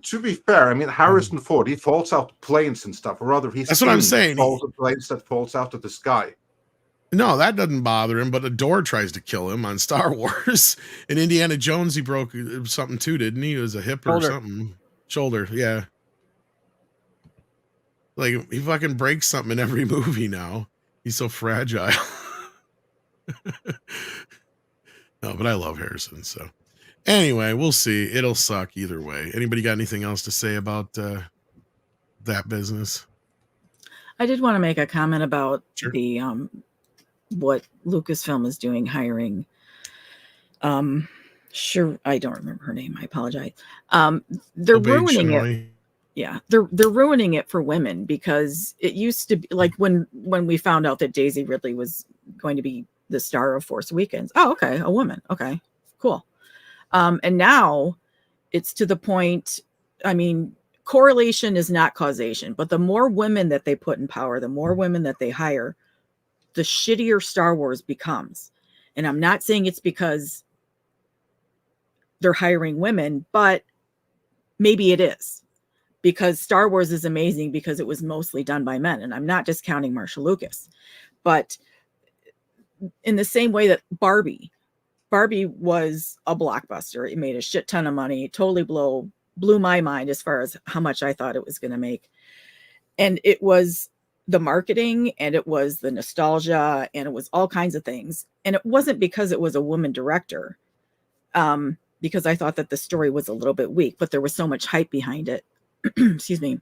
to be fair, I mean, Harrison Ford, he falls out of planes and stuff, or rather, That's what I'm saying. Falls of planes that falls out of the sky. No, that doesn't bother him, but a door tries to kill him on Star Wars. In Indiana Jones, he broke something too, didn't he? It was a hip or something. Shoulder, yeah. Like, he fucking breaks something in every movie now. He's so fragile. No, but I love Harrison, so. Anyway, we'll see. It'll suck either way. Anybody got anything else to say about that business? I did want to make a comment about Sure. the what Lucasfilm is doing, hiring. Sure, I don't remember her name. I apologize. They're ruining it. Yeah, they're ruining it for women, because it used to be like when we found out that Daisy Ridley was going to be the star of Force Awakens. Oh, okay, a woman. Okay, cool. And now it's to the point. I mean, correlation is not causation, but the more women that they put in power, the more women that they hire, the shittier Star Wars becomes. And I'm not saying it's because they're hiring women, but maybe it is, because Star Wars is amazing because it was mostly done by men. And I'm not discounting Marshall Lucas, but in the same way that Barbie was a blockbuster. It made a shit ton of money. It totally blew my mind as far as how much I thought it was going to make. And it was the marketing, and it was the nostalgia, and it was all kinds of things. And it wasn't because it was a woman director, because I thought that the story was a little bit weak, but there was so much hype behind it. Excuse me,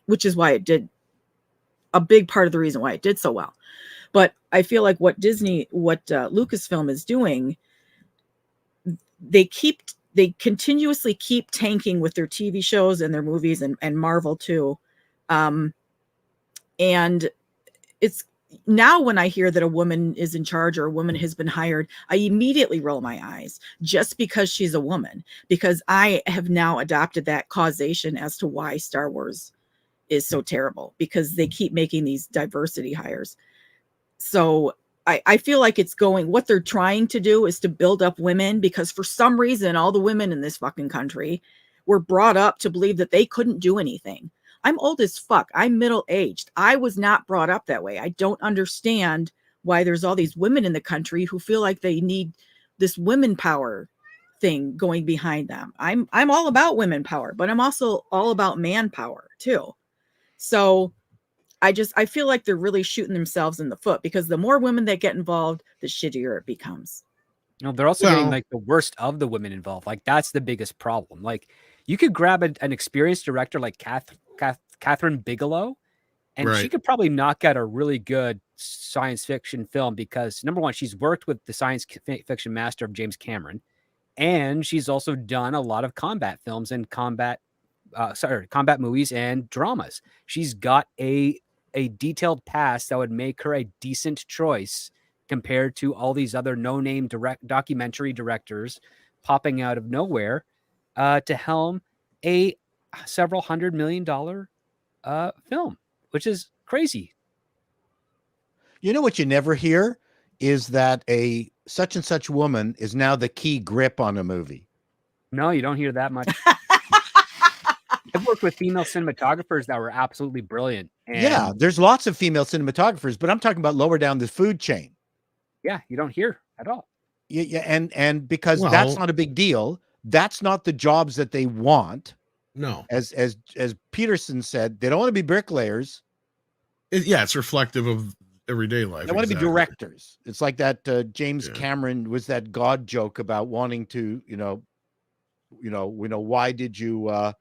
which is why it did, a big part of the reason why it did so well. But I feel like what Lucasfilm is doing, they continuously keep tanking with their TV shows and their movies, and Marvel too. And it's now, when I hear that a woman is in charge or a woman has been hired, I immediately roll my eyes, just because she's a woman, because I have now adopted that causation as to why Star Wars is so terrible, because they keep making these diversity hires. So I feel like what they're trying to do is to build up women, because for some reason, all the women in this fucking country were brought up to believe that they couldn't do anything. I'm old as fuck. I'm middle-aged. I was not brought up that way. I don't understand why there's all these women in the country who feel like they need this women power thing going behind them. I'm all about women power, but I'm also all about man power too. So I feel like they're really shooting themselves in the foot, because the more women that get involved, the shittier it becomes. No, they're also getting like the worst of the women involved. Like, that's the biggest problem. Like, you could grab an experienced director like Catherine Bigelow, and she could probably knock out a really good science fiction film, because number one, she's worked with the science fiction master of James Cameron, and she's also done a lot of combat films and combat movies and dramas. She's got a detailed past that would make her a decent choice compared to all these other no-name documentary directors popping out of nowhere to helm a several $100 million film, which is crazy. You know what you never hear is that a such and such woman is now the key grip on a movie. No, you don't hear that much. I've worked with female cinematographers that were absolutely brilliant. And yeah, there's lots of female cinematographers, but I'm talking about lower down the food chain. Yeah, you don't hear at all. Yeah, and because that's not a big deal. That's not the jobs that they want. No. As Peterson said, they don't want to be bricklayers. It's reflective of everyday life. They want to be directors. It's like that James Cameron was that God joke about wanting to, why did you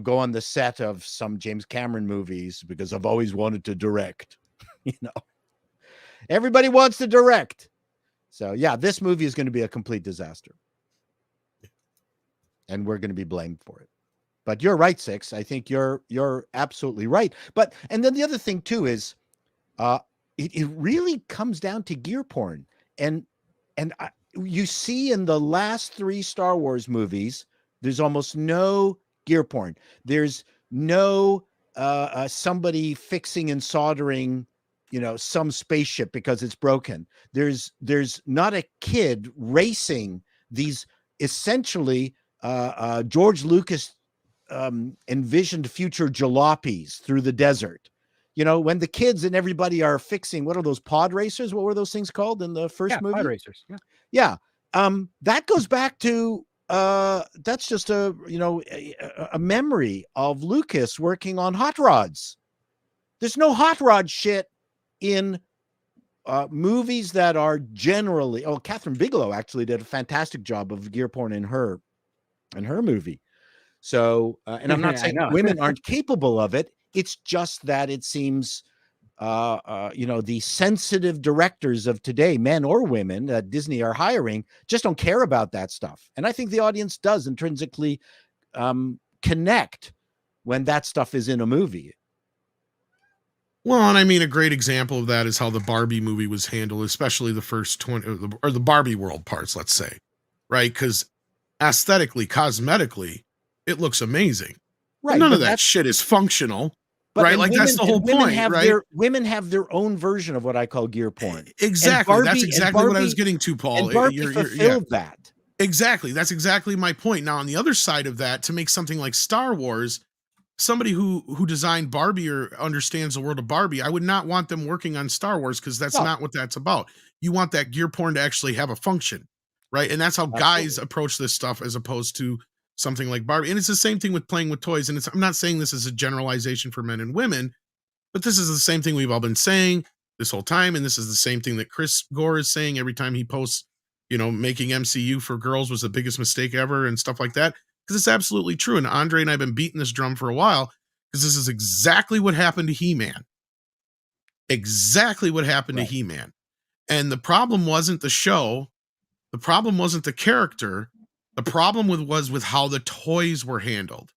go on the set of some James Cameron movies? Because I've always wanted to direct. Everybody wants to direct. So yeah, this movie is going to be a complete disaster, and we're going to be blamed for it. But you're right, Six. I think you're absolutely right. But and then the other thing too is, it really comes down to gear porn, and you see in the last 3 Star Wars movies, there's almost no gear porn. There's no somebody fixing and soldering, some spaceship because it's broken. There's not a kid racing these essentially George Lucas envisioned future jalopies through the desert. You know, when the kids and everybody are fixing, what are those pod racers? What were those things called in the first movie? Pod racers. Yeah. Yeah. That goes back to that's just a memory of Lucas working on hot rods. There's no hot rod shit in movies that are generally. Oh, Catherine Bigelow actually did a fantastic job of gear porn in her movie. So, and I'm not saying women aren't capable of it. It's just that it seems, the sensitive directors of today, men or women that Disney are hiring, just don't care about that stuff. And I think the audience does intrinsically connect when that stuff is in a movie. Well, and I mean, a great example of that is how the Barbie movie was handled, especially the first 20 or the Barbie world parts, let's say, right? Because aesthetically, cosmetically, it looks amazing. Right. But none of that shit is functional. Right, like that's the whole point, right? Women have their own version of what I call gear porn. Exactly, that's exactly what I was getting to, Paul. And Barbie fulfilled that. Exactly, that's exactly my point. Now, on the other side of that, to make something like Star Wars, somebody who designed Barbie or understands the world of Barbie, I would not want them working on Star Wars because that's not what that's about. You want that gear porn to actually have a function, right? And that's how guys approach this stuff as opposed to something like Barbie. And it's the same thing with playing with toys. And I'm not saying this is a generalization for men and women, but this is the same thing we've all been saying this whole time. And this is the same thing that Chris Gore is saying every time he posts, making MCU for girls was the biggest mistake ever and stuff like that. Because it's absolutely true. And Andre and I have been beating this drum for a while because this is exactly what happened to He-Man. Exactly what happened to He-Man. And the problem wasn't the show. The problem wasn't the character. The problem was with how the toys were handled.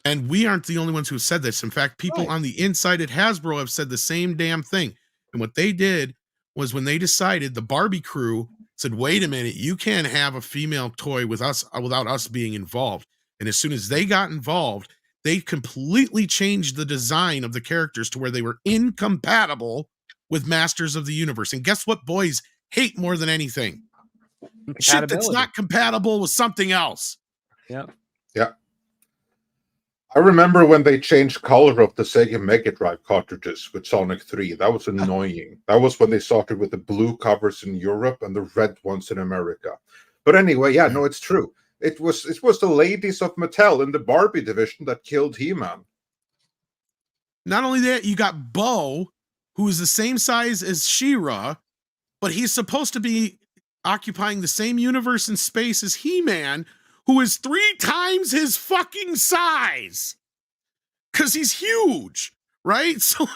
And we aren't the only ones who have said this. In fact, people on the inside at Hasbro have said the same damn thing. And what they did was when they decided, the Barbie crew said, wait a minute, you can't have a female toy without us being involved. And as soon as they got involved, they completely changed the design of the characters to where they were incompatible with Masters of the Universe. And guess what boys hate more than anything? Shit that's not compatible with something else. Yeah. I remember when they changed color of the Sega Mega Drive cartridges with Sonic 3. That was annoying. That was when they started with the blue covers in Europe and the red ones in America. But anyway, it's true. It was the ladies of Mattel in the Barbie division that killed He-Man. Not only that, you got Bo, who is the same size as She-Ra, but he's supposed to be occupying the same universe and space as He-Man, who is 3 times his fucking size. Because he's huge, right? So,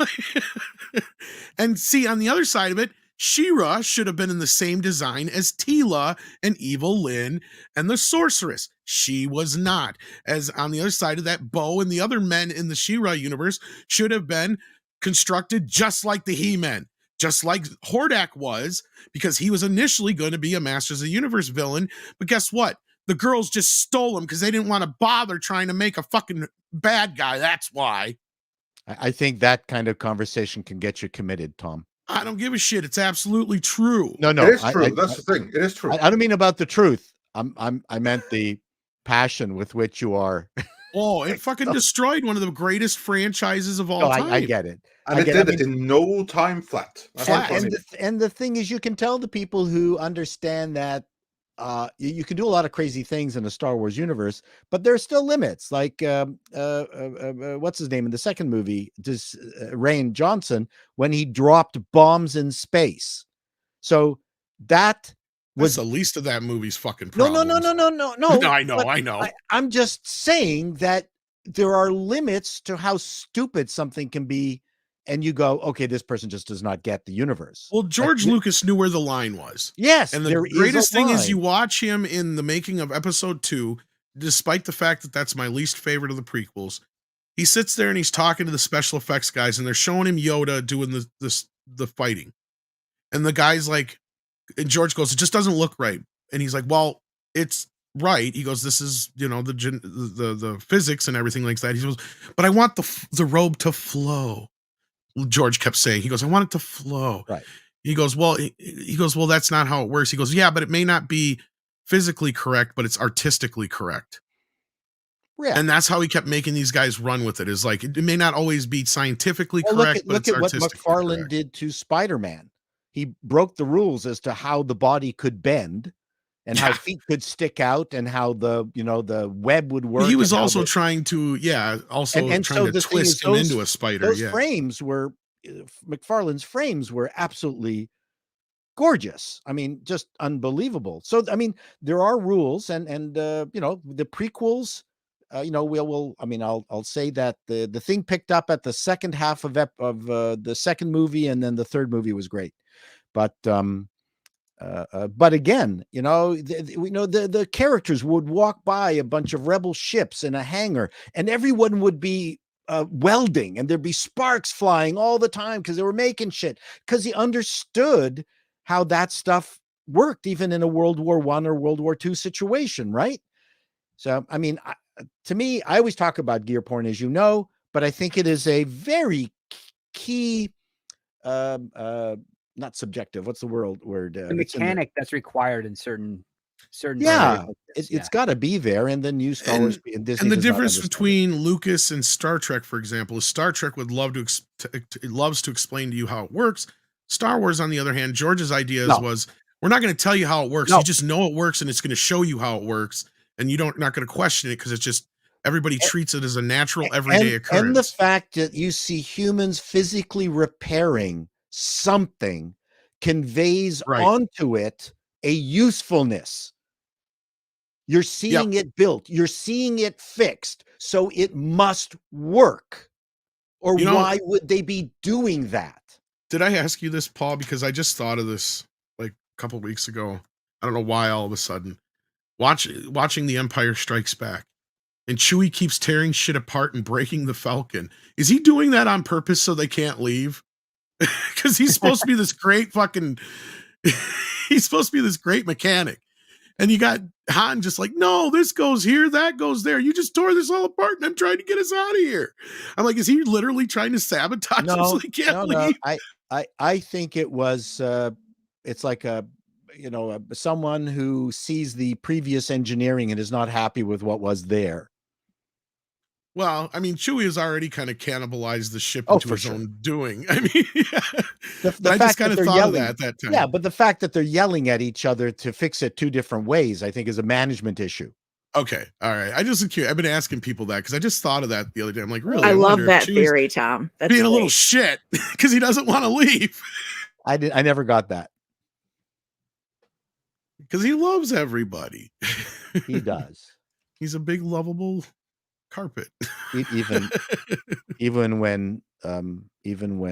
and see, on the other side of it, She-Ra should have been in the same design as Teela and Evil Lynn and the Sorceress. She was not. As on the other side of that, Bo and the other men in the She-Ra universe should have been constructed just like the He-Men. Just like Hordak was, because he was initially going to be a Masters of the Universe villain. But guess what? The girls just stole him because they didn't want to bother trying to make a fucking bad guy. That's why. I think that kind of conversation can get you committed, Tom. I don't give a shit. It's absolutely true. No. It is true. That's the thing. It is true. I don't mean about the truth. I meant the passion with which you are. Oh, it fucking destroyed one of the greatest franchises of all time. I get it. And it did it in no time flat. And the thing is, you can tell the people who understand that you can do a lot of crazy things in the Star Wars universe, but there are still limits. Like what's his name in the second movie, Rian Johnson, when he dropped bombs in space. So that was the least of that movie's fucking problems. No. I know. I'm just saying that there are limits to how stupid something can be. And you go, okay, this person just does not get the universe. Well, George Lucas knew where the line was. Yes. And the greatest thing is you watch him in the making of episode 2, despite the fact that that's my least favorite of the prequels. He sits there and he's talking to the special effects guys and they're showing him Yoda doing the fighting. And the guy's like, and George goes, it just doesn't look right. And he's like, well, it's right. He goes, this is, the physics and everything like that. He goes, but I want the robe to flow. George kept saying, he goes, I want it to flow. Right. He goes, well, that's not how it works. He goes, yeah, but it may not be physically correct, but it's artistically correct. Yeah. And that's how he kept making these guys run with it. Is like, it may not always be scientifically Well, correct, but look it's at what artistically McFarlane correct. did to Spider-Man. He broke the rules as to how the body could bend and how feet could stick out and how the web would work. He was and how also the- trying to, and trying so to the thing is, twist him into a spider. Those frames were McFarlane's frames were absolutely gorgeous. I mean, just unbelievable. So, I mean, there are rules, and the prequels. I'll say that the thing picked up at the second half of the second movie, and then the third movie was great. But again, the characters would walk by a bunch of rebel ships in a hangar, and everyone would be welding, and there'd be sparks flying all the time because they were making shit. Because he understood how that stuff worked, even in a World War I or World War II situation, right? So, I mean, to me, I always talk about gear porn, as you know, but I think it is a very key, not subjective. What's the word? The mechanic that's required in certain. Yeah, it's got to be there, and the new Star Wars and Disney. And the difference between Lucas and Star Trek, for example, is Star Trek would love to loves to explain to you how it works. Star Wars, on the other hand, George's ideas was, we're not going to tell you how it works. You just know it works, and it's going to show you how it works, and not going to question it because it's just everybody treats it as a natural everyday occurrence. And the fact that you see humans physically repairing something conveys onto it a usefulness. You're seeing it built. You're seeing it fixed. So it must work. Or why would they be doing that? Did I ask you this, Paul? Because I just thought of this like a couple of weeks ago. I don't know why all of a sudden. Watching The Empire Strikes Back. And Chewie keeps tearing shit apart and breaking the Falcon. Is he doing that on purpose so they can't leave? Because he's supposed to be this great fucking... he's supposed to be this great mechanic. And you got Han just like, no, this goes here, that goes there. You just tore this all apart, and I'm trying to get us out of here. I'm like, is he literally trying to sabotage them so they can't leave? I think it was, it's like someone who sees the previous engineering and is not happy with what was there. Well, I mean, Chewie has already kind of cannibalized the ship into his own doing. I mean, I just kind of thought of that at that time. Yeah, but the fact that they're yelling at each other to fix it two different ways, I think, is a management issue. Okay, all right. I've been asking people that because I just thought of that the other day. I'm like, really? I love that theory, Tom. That's being a little shit because he doesn't want to leave. I never got that. Because he loves everybody. He does. He's a big lovable carpet. even when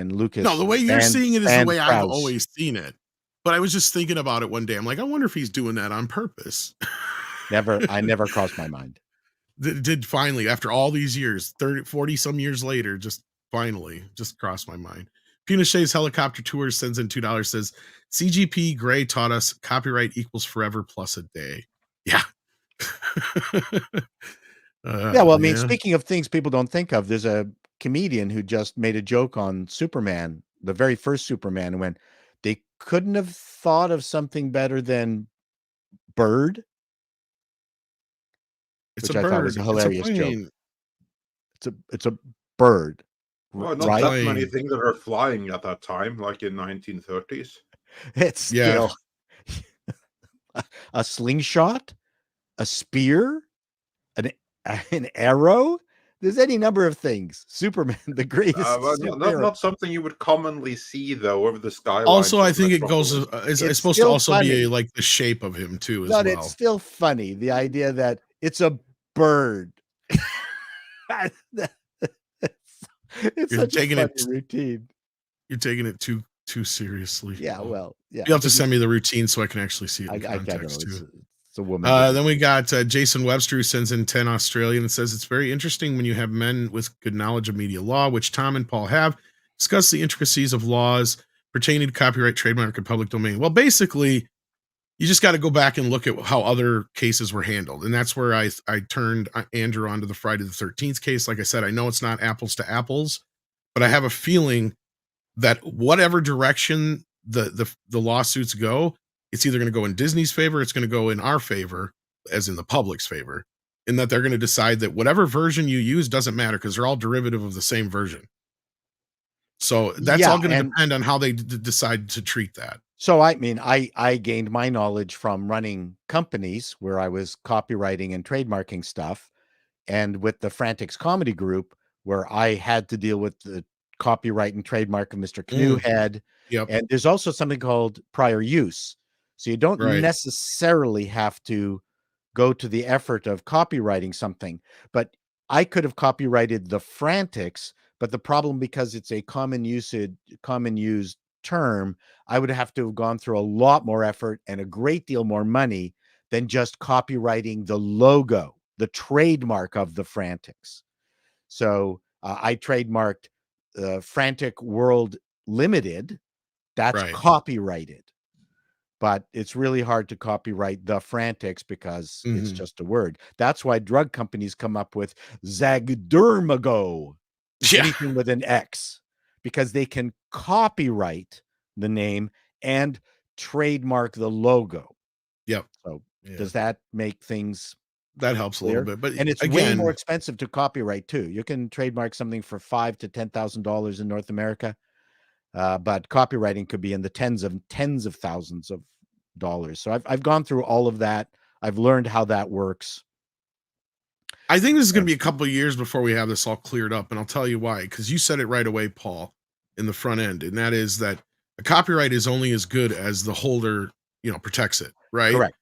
Lucas. No, the way you're seeing it is the way I've always seen it. But I was just thinking about it one day. I'm like, I wonder if he's doing that on purpose. I never crossed my mind. Did finally, after all these years, 30, 40 some years later, just finally crossed my mind. Pinochet's helicopter tour sends in $2, says CGP Gray taught us copyright equals forever plus a day. Yeah. Well, I mean, speaking of things people don't think of, there's a comedian who just made a joke on Superman, the very first Superman, when they couldn't have thought of something better than bird. Which I thought was a hilarious joke. It's a bird. Well, not that many things that are flying at that time, like in 1930s. It's a slingshot, a spear, an arrow. There's any number of things. Superman, the greatest. Not something you would commonly see though over the skyline. Also, I think it goes. It's supposed to also be like the shape of him too. But it's still funny. The idea that it's a bird. It's such a funny routine. You're taking it too seriously. Yeah, well, yeah. You have to send me the routine so I can actually see it in context too. It's a woman. Then we got Jason Webster, who sends in 10 Australian and says it's very interesting when you have men with good knowledge of media law, which Tom and Paul have, discuss the intricacies of laws pertaining to copyright, trademark, and public domain. Well, basically, you just got to go back and look at how other cases were handled. And that's where I turned Andrew onto the Friday the 13th case. Like I said, I know it's not apples to apples, but I have a feeling that whatever direction the lawsuits go, it's either going to go in Disney's favor, it's going to go in our favor, as in the public's favor. in that they're going to decide that whatever version you use doesn't matter because they're all derivative of the same version. So that's all going to depend on how they decide to treat that. So, I mean, I gained my knowledge from running companies where I was copywriting and trademarking stuff, and with the Frantics Comedy Group, where I had to deal with the copyright and trademark of Mr. Canoehead. Yep. And there's also something called prior use. So you don't Right. necessarily have to go to the effort of copywriting something, but I could have copyrighted the Frantics, but the problem, because it's a common used term, I would have to have gone through a lot more effort and a great deal more money than just copywriting the logo, the trademark of the Frantics. So I trademarked Frantic World Limited. That's Right. copyrighted, but it's really hard to copyright the Frantics because it's just a word. That's why drug companies come up with Zagdermago, anything with an X, because they can copyright the name and trademark the logo. Yep. So does that make things that helps clear? a little bit? But And it's again, way more expensive to copyright too. You can trademark something for $5,000 to $10,000 in North America, but copywriting could be in the tens of thousands of dollars. So I've gone through all of that. I've learned how that works. I think this is going to be a couple of years before we have this all cleared up, and I'll tell you why. Because you said it right away, Paul, in the front end, and that is that a copyright is only as good as the holder, protects it, right? Correct.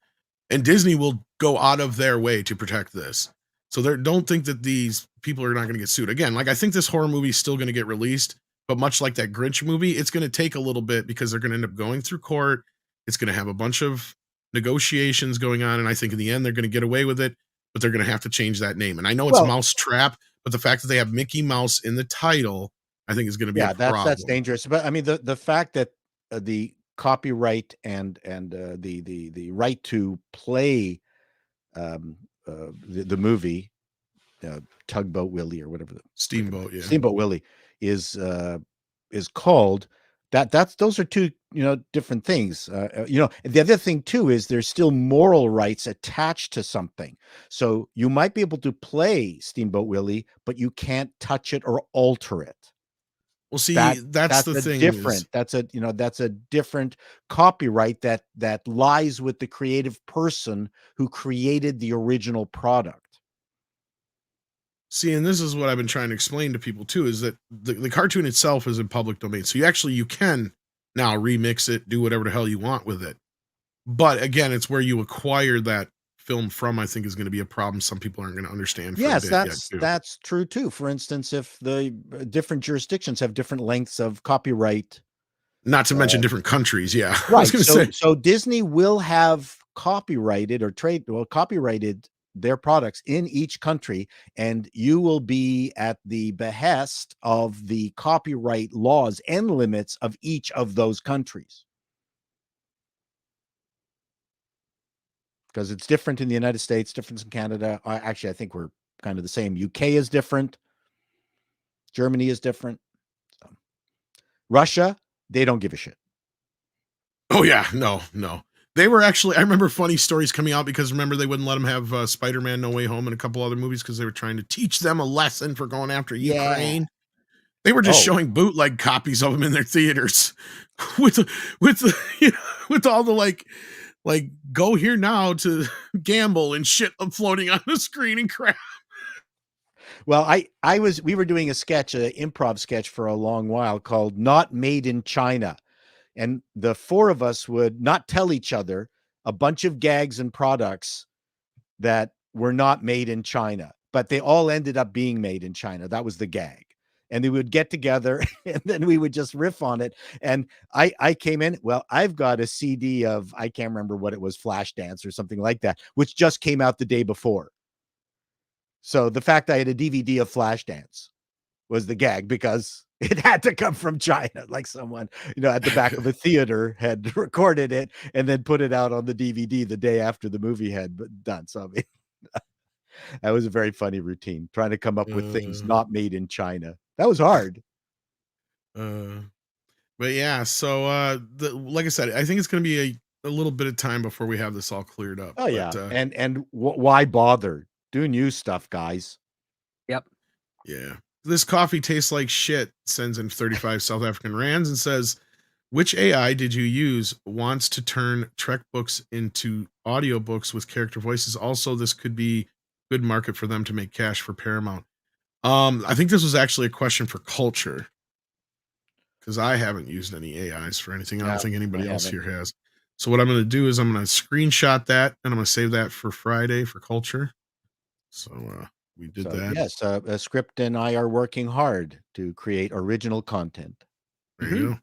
And Disney will go out of their way to protect this. So don't think that these people are not going to get sued. Again, like I think this horror movie is still going to get released, but much like that Grinch movie, it's going to take a little bit because they're going to end up going through court. It's going to have a bunch of negotiations going on, and I think in the end they're going to get away with it, but they're going to have to change that name. And I know it's Mouse Trap, but the fact that they have Mickey Mouse in the title, I think is going to be a problem. That's dangerous. But I mean, the fact that the copyright and the right to play the movie Tugboat Willie or whatever Steamboat Willie is called, those are two different things. The other thing too is there's still moral rights attached to something. So you might be able to play Steamboat Willie, but you can't touch it or alter it. Well, see, that's the thing. That's a different copyright that lies with the creative person who created the original product. See, and this is what I've been trying to explain to people too, is that the cartoon itself is in public domain. So you can now remix it, do whatever the hell you want with it. But again, it's where you acquire that film from, I think, is going to be a problem some people aren't going to understand. Yes, that's true too. For instance, if the different jurisdictions have different lengths of copyright, not to mention different countries. Yeah. Right. So Disney will have copyrighted copyrighted their products in each country, and you will be at the behest of the copyright laws and limits of each of those countries. Because it's different in the United States, different in Canada. Actually, I think we're kind of the same. UK is different. Germany is different. So. Russia, they don't give a shit. Oh yeah, no. They were actually, I remember funny stories coming out because remember they wouldn't let them have Spider-Man No Way Home and a couple other movies because they were trying to teach them a lesson for going after Ukraine. They were just showing bootleg copies of them in their theaters with all the like go here now to gamble and shit floating on the screen and crap. Well, we were doing a sketch, an improv sketch for a long while called Not Made in China. And the four of us would not tell each other a bunch of gags and products that were not made in China, but they all ended up being made in China. That was the gag. And they would get together and then we would just riff on it. And I came in, I've got a CD of, I can't remember what it was, Flashdance or something like that, which just came out the day before. So the fact I had a DVD of Flashdance was the gag because it had to come from China, like someone, at the back of a theater had recorded it and then put it out on the DVD the day after the movie had been done. So, I mean, that was a very funny routine, trying to come up with things not made in China. That was hard. But yeah, so like I said, I think it's going to be a little bit of time before we have this all cleared up. Oh, yeah. And why bother? Do new stuff, guys. Yep. Yeah. This coffee tastes like shit, sends in 35 South African rands and says, which AI did you use? Wants to turn Trek books into audiobooks with character voices. Also, this could be good market for them to make cash for Paramount. I think this was actually a question for culture, because I haven't used any AIs for anything. I don't think anybody else here has. So what I'm going to do is I'm going to screenshot that and I'm going to save that for Friday for culture. So we did that. Yes, a script and I are working hard to create original content. There you go.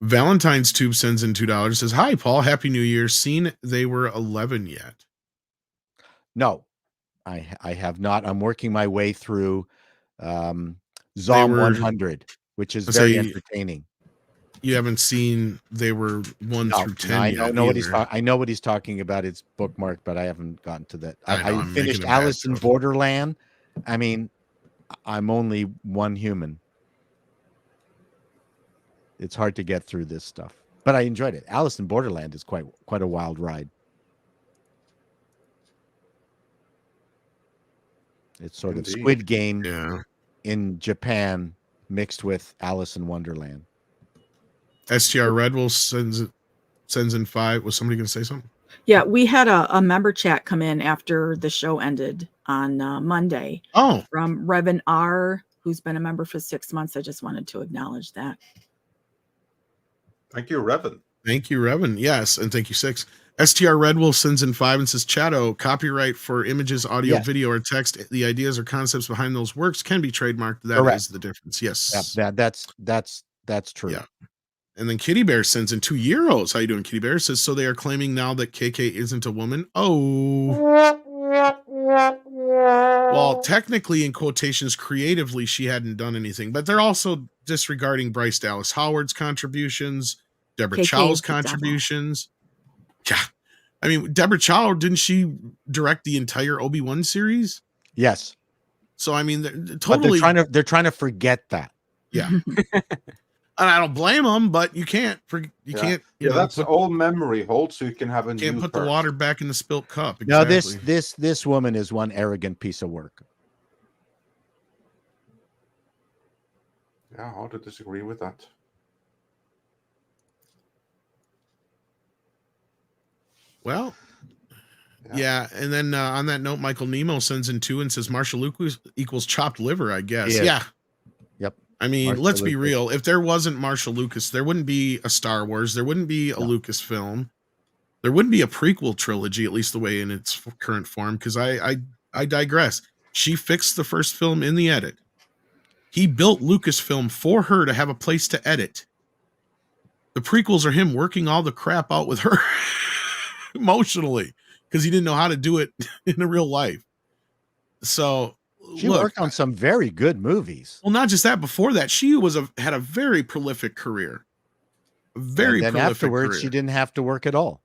Valentine's Tube sends in $2. Says, hi, Paul. Happy New Year. Seen they were 11 yet? No, I have not. I'm working my way through Zom 100, which is very entertaining. You haven't seen they were 1 through 10 I yet? know what I know what he's talking about. It's bookmarked, but I haven't gotten to that. I finished making a bad Alice in joke. Borderland. I mean, I'm only one human. It's hard to get through this stuff, but I enjoyed it. Alice in Borderland is quite a wild ride. It's sort of Squid Game in Japan mixed with Alice in Wonderland. STR Red Wolf sends in 5. Was somebody going to say something? Yeah, we had a member chat come in after the show ended on Monday. Oh, from Revan R, who's been a member for 6 months. I just wanted to acknowledge that. Thank you, Revan. Thank you, Revan. Yes, and thank you, 6. STR Red Wolf sends in 5 and says, Chato, copyright for images, audio, video, or text. The ideas or concepts behind those works can be trademarked. That is the difference. Yes. Yeah, that's true. Yeah. And then Kitty Bear sends in €2. How you doing, Kitty Bear? Says, so they are claiming now that KK isn't a woman. Oh. Well, technically, in quotations, creatively, she hadn't done anything, but they're also disregarding Bryce Dallas Howard's contributions, Deborah Chow's contributions. Yeah. I mean, Deborah Chow, didn't she direct the entire Obi-Wan series? Yes. So, I mean, totally. But they're trying to forget that. Yeah. And I don't blame them, but you can't. Can't. You know, that's an old memory hold, so you can have a new. Can't put the water back in the spilt cup. Exactly. Now this woman is one arrogant piece of work. Yeah, hard to disagree with that. Well, yeah. And then on that note, Michael Nemo sends in 2 and says Marshall Lucas equals chopped liver, I guess. Yeah. Yep. I mean, let's be real. If there wasn't Marshall Lucas, there wouldn't be a Star Wars. There wouldn't be a Lucasfilm. There wouldn't be a prequel trilogy, at least the way in its current form, because I digress. She fixed the first film in the edit. He built Lucasfilm for her to have a place to edit. The prequels are him working all the crap out with her emotionally because he didn't know how to do it in real life. So she worked on some very good movies. Well, not just that. Before that, she had a very prolific career. Very and then prolific afterwards, career. She didn't have to work at all.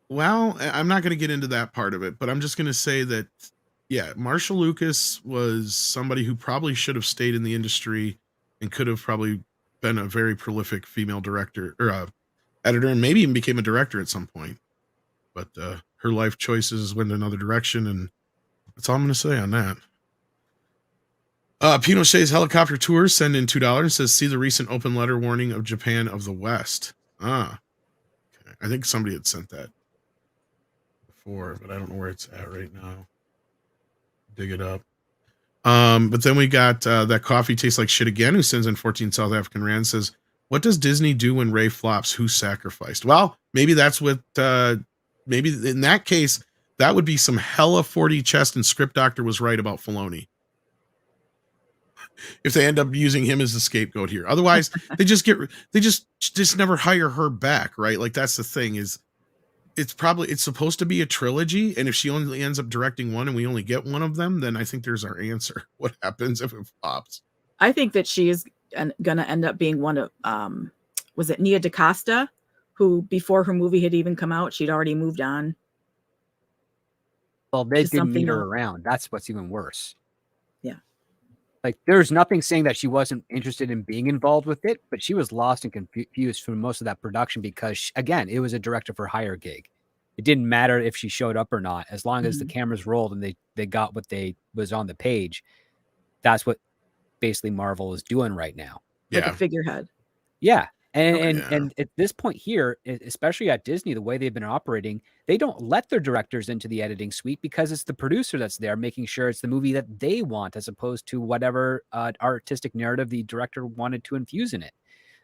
Well, I'm not going to get into that part of it, but I'm just going to say that, yeah, Marshall Lucas was somebody who probably should have stayed in the industry and could have probably been a very prolific female director or editor, and maybe even became a director at some point. But her life choices went another direction, and that's all I'm going to say on that. Pinochet's helicopter tour send in $2 says, see the recent open letter warning of Japan of the West. Okay. I think somebody had sent that before, but I don't know where it's at right now. Dig it up. But then we got that coffee tastes like shit again, who sends in 14 South African rand, says, what does Disney do when Rey flops? Who sacrificed? Well, maybe that's what maybe in that case, that would be some hella 40 chest, and Script Doctor was right about Filoni. If they end up using him as the scapegoat here. Otherwise, they just never hire her back, right? Like that's the thing is it's supposed to be a trilogy, and if she only ends up directing one and we only get one of them, then I think there's our answer. What happens if it flops? I think that she is going to end up being one of was it Nia DaCosta, who before her movie had even come out, she'd already moved on. Well, they didn't need her around. That's what's even worse. Yeah. Like, there's nothing saying that she wasn't interested in being involved with it, but she was lost and confused for most of that production because, again, it was a director for hire gig. It didn't matter if she showed up or not, as long as the Mhm. cameras rolled and they got what they was on the page. That's what basically Marvel is doing right now. Like a Yeah. figurehead. Yeah. And, Oh, and yeah. and at this point here, especially at Disney, the way they've been operating, they don't let their directors into the editing suite because it's the producer that's there making sure it's the movie that they want, as opposed to whatever artistic narrative the director wanted to infuse in it.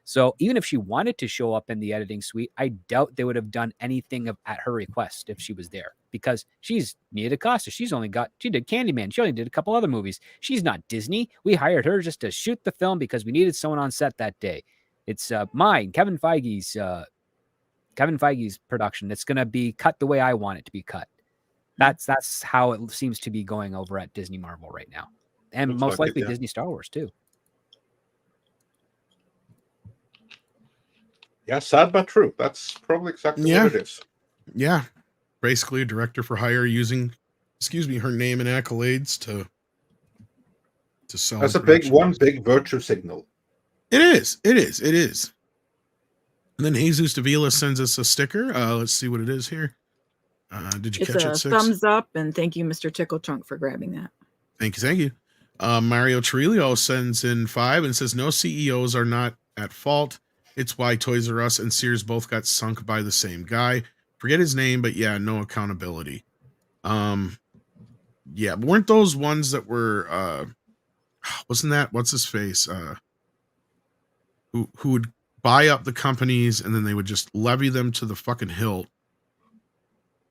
So even if she wanted to show up in the editing suite, I doubt they would have done anything at her request if she was there, because she's Nia DaCosta. She did Candyman. She only did a couple other movies. She's not Disney. We hired her just to shoot the film because we needed someone on set that day. It's Kevin Feige's production. It's going to be cut the way I want it to be cut. That's how it seems to be going over at Disney Marvel right now. And Looks most like it, likely yeah. Disney Star Wars too. Yeah, sad but true. That's probably exactly Yeah. what it is. Yeah. Basically a director for hire using, her name and accolades to sell. That's the a big production. big virtue signal. It is. And then Jesus Davila sends us a sticker. Let's see what it is here. Did you It's catch a it, Six? thumbs up, and thank you, Mr. Tickle Trunk, for grabbing that. Thank you. Mario Trillo sends in 5 and says, no CEOs are not at fault. It's why Toys R Us and Sears both got sunk by the same guy. Forget his name, but yeah, no accountability. Yeah, but weren't those ones that were wasn't that what's his face? Who would buy up the companies and then they would just levy them to the fucking hilt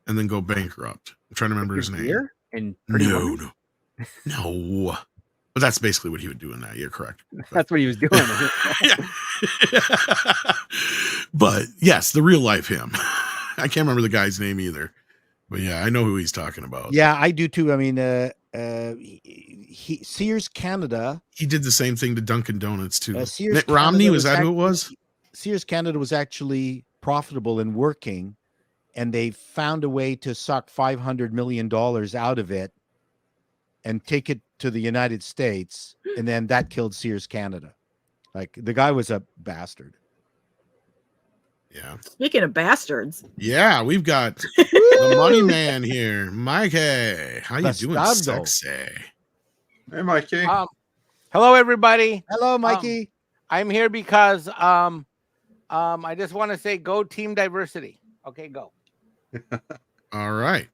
and then go bankrupt. I'm trying to remember his name. Here and Pretty Woman? No. But that's basically what he would do in that. You're correct. That's what he was doing. But yes, the real life him. I can't remember the guy's name either. But yeah, I know who he's talking about. Yeah, I do too. I mean, Sears Canada. He did the same thing to Dunkin' Donuts too. Sears Mitt Romney, Canada was that who it was? Sears Canada was actually profitable and working, and they found a way to suck $500 million out of it and take it to the United States, and then that killed Sears Canada. Like, the guy was a bastard. Yeah. Speaking of bastards. Yeah, we've got the money man here. Mikey. How you doing, Bastardo. sexy? Hey, Mikey. Hello, everybody. Hello, Mikey. I'm here because I just want to say go team diversity. Okay, go. All right.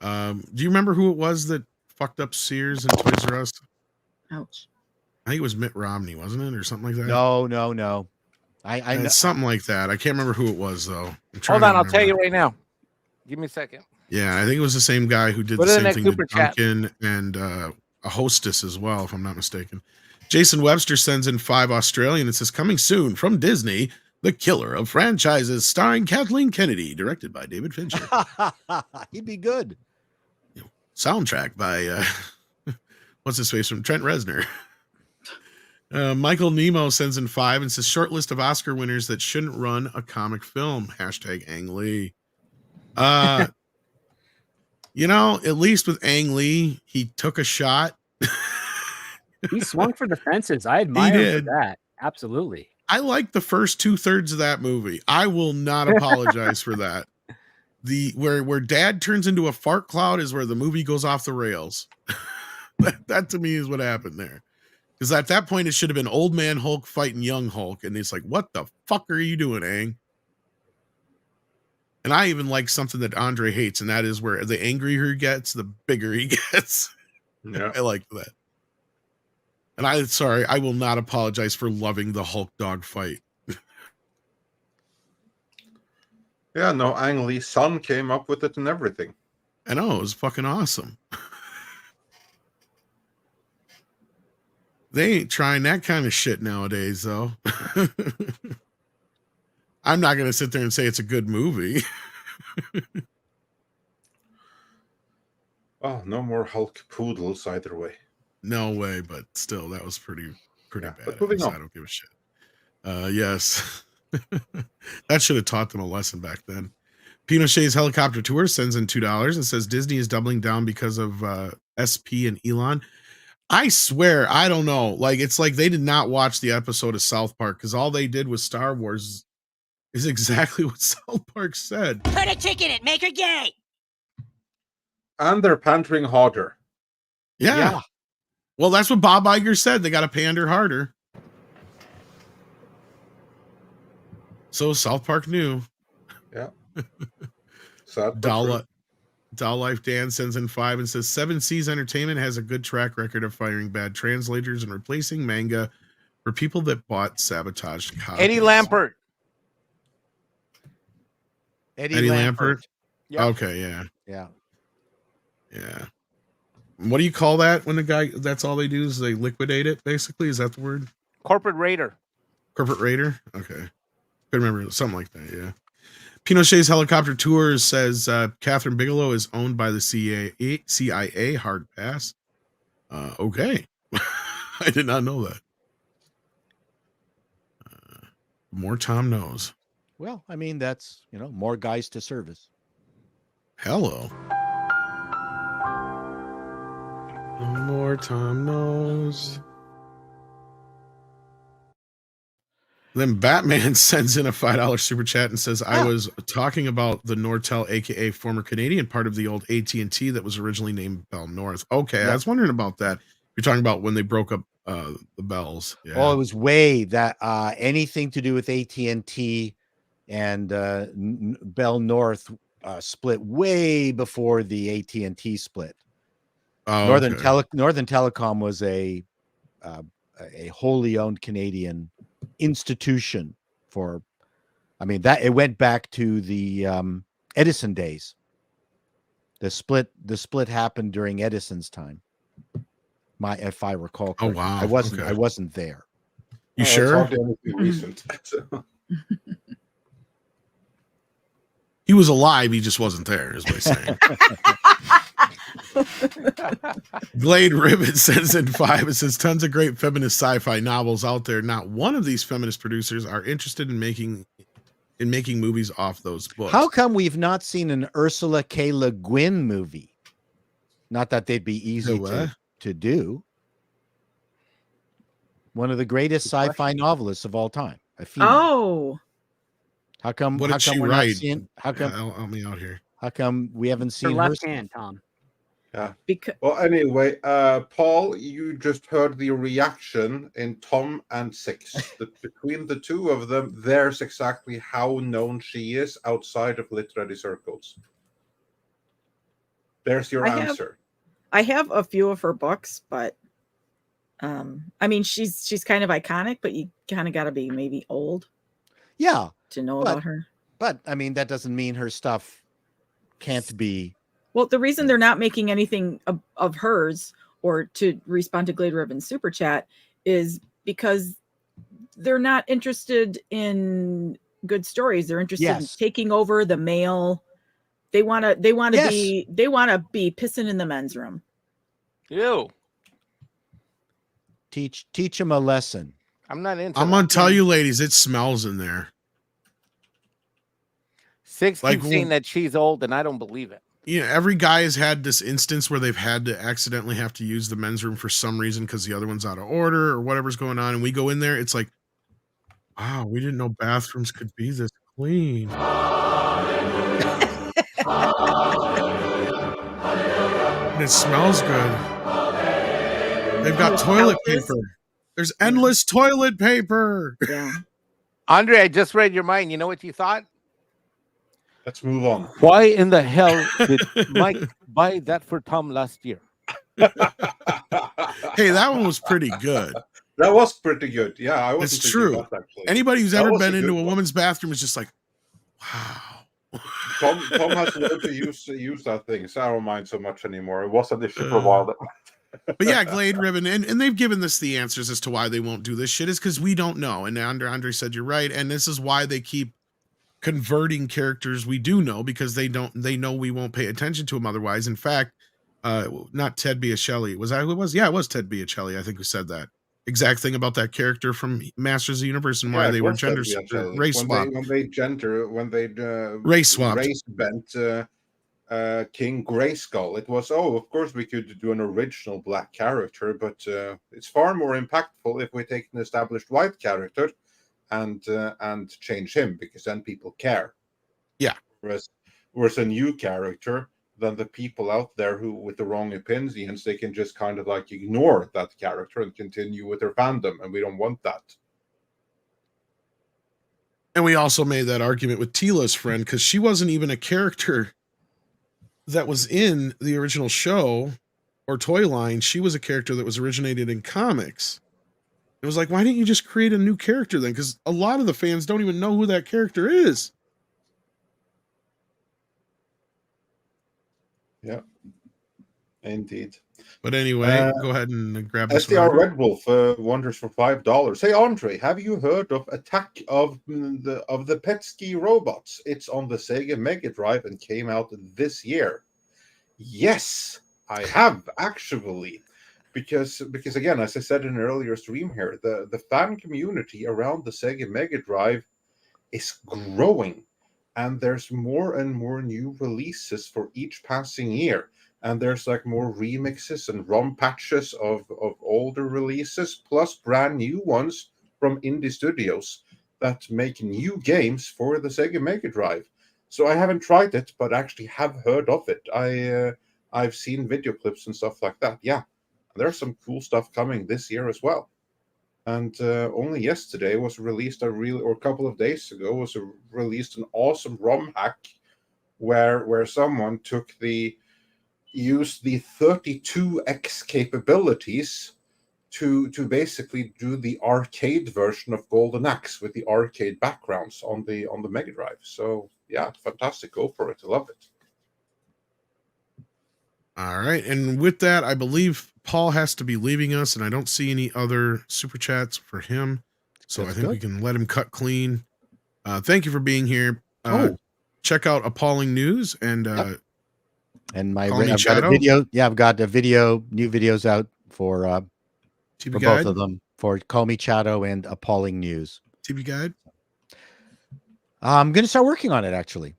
Do you remember who it was that fucked up Sears and Toys R Us? Ouch. I think it was Mitt Romney, wasn't it? Or something like that? No. I know. It's something like that. I can't remember who it was, though. Hold on, I'll tell you right now. Give me a second. Yeah, I think it was the same guy who did Put the it in same that thing to super chat. Duncan and a hostess as well, if I'm not mistaken. Jason Webster sends in 5 Australian and says, coming soon from Disney, The Killer of Franchises, starring Kathleen Kennedy, directed by David Fincher. He'd be good. Soundtrack by, what's his face, from Trent Reznor. Michael Nemo sends in 5 and says, short list of Oscar winners that shouldn't run a comic film. Hashtag Ang Lee. You know, at least with Ang Lee, he took a shot. He swung for the fences. I admire him for that. Absolutely. I like the first 2/3 of that movie. I will not apologize for that. Where Dad turns into a fart cloud is where the movie goes off the rails. that to me is what happened there. Because at that point, it should have been old man Hulk fighting young Hulk. And it's like, what the fuck are you doing, Ang? And I even like something that Andre hates, and that is where the angrier he gets, the bigger he gets. Yeah. I like that. And I will not apologize for loving the Hulk dog fight. Yeah, no, Ang Lee's son came up with it and everything. I know, it was fucking awesome. They ain't trying that kind of shit nowadays, though. I'm not going to sit there and say it's a good movie. Oh, no more Hulk poodles either way. No way, but still, that was pretty bad. But moving on. I don't give a shit. Yes. That should have taught them a lesson back then. Pinochet's helicopter tour sends in $2 and says Disney is doubling down because of SP and Elon. I swear, I don't know. Like, it's like they did not watch the episode of South Park because all they did was Star Wars is exactly what South Park said. Put a chick in it. Make her gay. And they're pandering harder. Yeah. Well, that's what Bob Iger said. They got to pander harder. So South Park knew. Yeah. Sad, Doll Life Dan sends in 5 and says 7 Seas Entertainment has a good track record of firing bad translators and replacing manga for people that bought sabotaged copies. Eddie Lampert. Eddie Lampert. Yep. Okay, yeah. Yeah. What do you call that when the guy, that's all they do is they liquidate it, basically? Is that the word? Corporate raider. Corporate raider? Okay. Couldn't remember. Something like that, yeah. Pinochet's Helicopter Tours says Catherine Bigelow is owned by the CIA. Hard pass. Okay. I did not know that. More Tom knows. Well, I mean, that's, more guys to service. Hello. More Tom knows. Then Batman sends in a $5 super chat and says, I was talking about the Nortel, aka former Canadian part of the old AT&T that was originally named Bell North. Okay, yeah. I was wondering about that. You're talking about when they broke up the Bells. Yeah. Oh, it was way that anything to do with AT&T and Bell North split way before the AT&T split. Oh, Northern Telecom was a wholly owned Canadian institution that it went back to the Edison days. The split happened during Edison's time. If I recall correctly. Oh wow. I wasn't there. You sure? Recent. He was alive, he just wasn't there, is what he's saying. Glade Ribbon sends in 5. It says tons of great feminist sci-fi novels out there. Not one of these feminist producers are interested in making movies off those books. How come we've not seen an Ursula K. Le Guin movie? Not that they'd be easy to do. One of the greatest sci-fi novelists of all time. Oh. How come? What how did come she we're write? Not seeing, how come? Help me out here. How come we haven't seen Her her left hand, Tom. Yeah. Well, anyway, Paul, you just heard the reaction in Tom and Six. Between the two of them, there's exactly how known she is outside of literary circles. There's your answer. I have a few of her books, but I mean, she's kind of iconic, but you kind of got to be maybe old. Yeah. To know about her. But I mean, that doesn't mean her stuff can't be. Well, the reason they're not making anything of hers, or to respond to Glade Ribbon Super Chat, is because they're not interested in good stories. They're interested in taking over the mail. They want to be pissing in the men's room. Ew. Teach them a lesson. I'm not into. I'm gonna tell you, ladies, it smells in there. Six keeps saying that she's old, and I don't believe it. Every guy has had this instance where they've had to accidentally have to use the men's room for some reason because the other one's out of order or whatever's going on, and we go in there. It's like, wow, we didn't know bathrooms could be this clean. And it smells good. They've got toilet paper. There's endless toilet paper. Yeah. Andre, I just read your mind. You know what you thought? Let's move on. Why in the hell did Mike buy that for Tom last year? Hey, that one was pretty good. That was pretty good. Yeah, I was. It's true. Anybody who's ever been into a woman's bathroom is just like, wow. Tom has learned to use that thing. So I don't mind so much anymore. It was an issue for a while. But yeah, Glade Ribbon, and they've given us the answers as to why they won't do this shit is because we don't know. And Andre said you're right, and this is why they keep converting characters we do know, because they know we won't pay attention to them otherwise. In fact, not Ted Biacelli. Was that who it was? Yeah, it was Ted Biacelli, I think, who said that exact thing about that character from Masters of the Universe and why they were gender race swapped. When they race swapped. Race bent King Grayskull. It was, of course we could do an original black character, but it's far more impactful if we take an established white character and change him, because then people care. Yeah. Whereas a new character, then the people out there who with the wrong opinions, they can just kind of like ignore that character and continue with their fandom, and we don't want that. And we also made that argument with Tila's friend, because she wasn't even a character that was in the original show or toy line. She was a character that was originated in comics. It was like, why didn't you just create a new character then? Because a lot of the fans don't even know who that character is. Yeah, indeed. But anyway, go ahead and grab this SDR one. Red Wolf wonders for $5. Hey Andre, have you heard of Attack of the Petsky Robots? It's on the Sega Mega Drive and came out this year. Yes, I have actually, because again, as I said in an earlier stream here, the fan community around the Sega Mega Drive is growing, and there's more and more new releases for each passing year. And there's like more remixes and ROM patches of older releases, plus brand new ones from indie studios that make new games for the Sega Mega Drive. So I haven't tried it, but actually have heard of it. I've seen video clips and stuff like that. Yeah, there's some cool stuff coming this year as well. And only yesterday was released or a couple of days ago was released an awesome ROM hack where someone used the 32x capabilities to basically do the arcade version of Golden Axe with the arcade backgrounds on the Mega Drive. So yeah, fantastic. Go for it. I love it. All right. And with that, I believe Paul has to be leaving us, and I don't see any other super chats for him. So That's I think we can let him cut clean. Thank you for being here. Check out Appalling News and and Call Me I've got a Chato. video. Yeah, I've got new videos out for TV for Guide. both of them, for Call Me Chato and Appalling News. TV Guide. I'm going to start working on it, actually.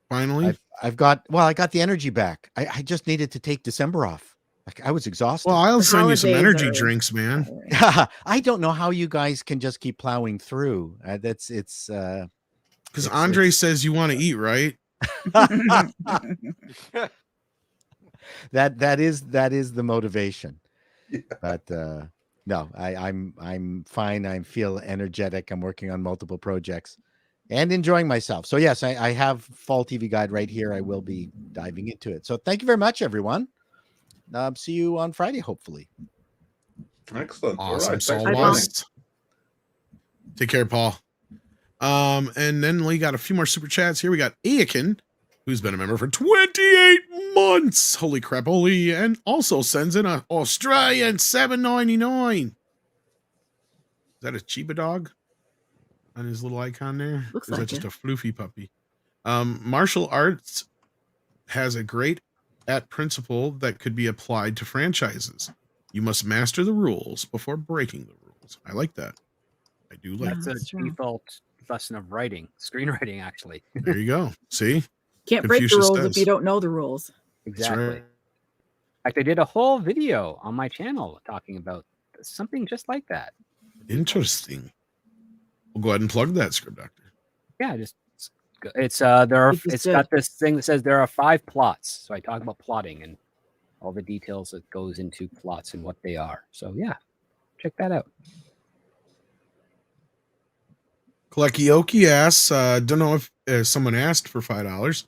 Finally. I got the energy back. I just needed to take December off. I was exhausted. Well, I'll send you some holidays energy are- drinks, man. I don't know how you guys can just keep plowing through. Because It's Andre says you want to eat, right? that is the motivation. Yeah. But no, I'm fine. I feel energetic. I'm working on multiple projects and enjoying myself. So yes, I have Fall TV Guide right here. I will be diving into it. So thank you very much, everyone. See you on Friday, hopefully. Excellent. Awesome. All right. So Thanks for lost. Take care, Paul. And then we got a few more super chats here. We got Aiken, who's been a member for 28 months. Holy crap, holy, and also sends in a Australian $7.99. Is that a Chiba dog on his little icon there? Looks or is like that just it. a floofy puppy? Martial arts has a great principle that could be applied to franchises. You must master the rules before breaking the rules. I like that. I do like That's that. a That's true. default lesson of writing, screenwriting, actually. There you go. See? Can't break the Confucius rules says. if you don't know the rules. Exactly. right. In fact, I did a whole video on my channel talking about something just like that. Interesting. We'll go ahead and plug that, Script Doctor. Yeah, it's there are You just it's did. got this thing that says there are 5 plots. So I talk about plotting and all the details that goes into plots and what they are. So yeah, check that out. Kalekioki asks, don't know if someone asked for $5.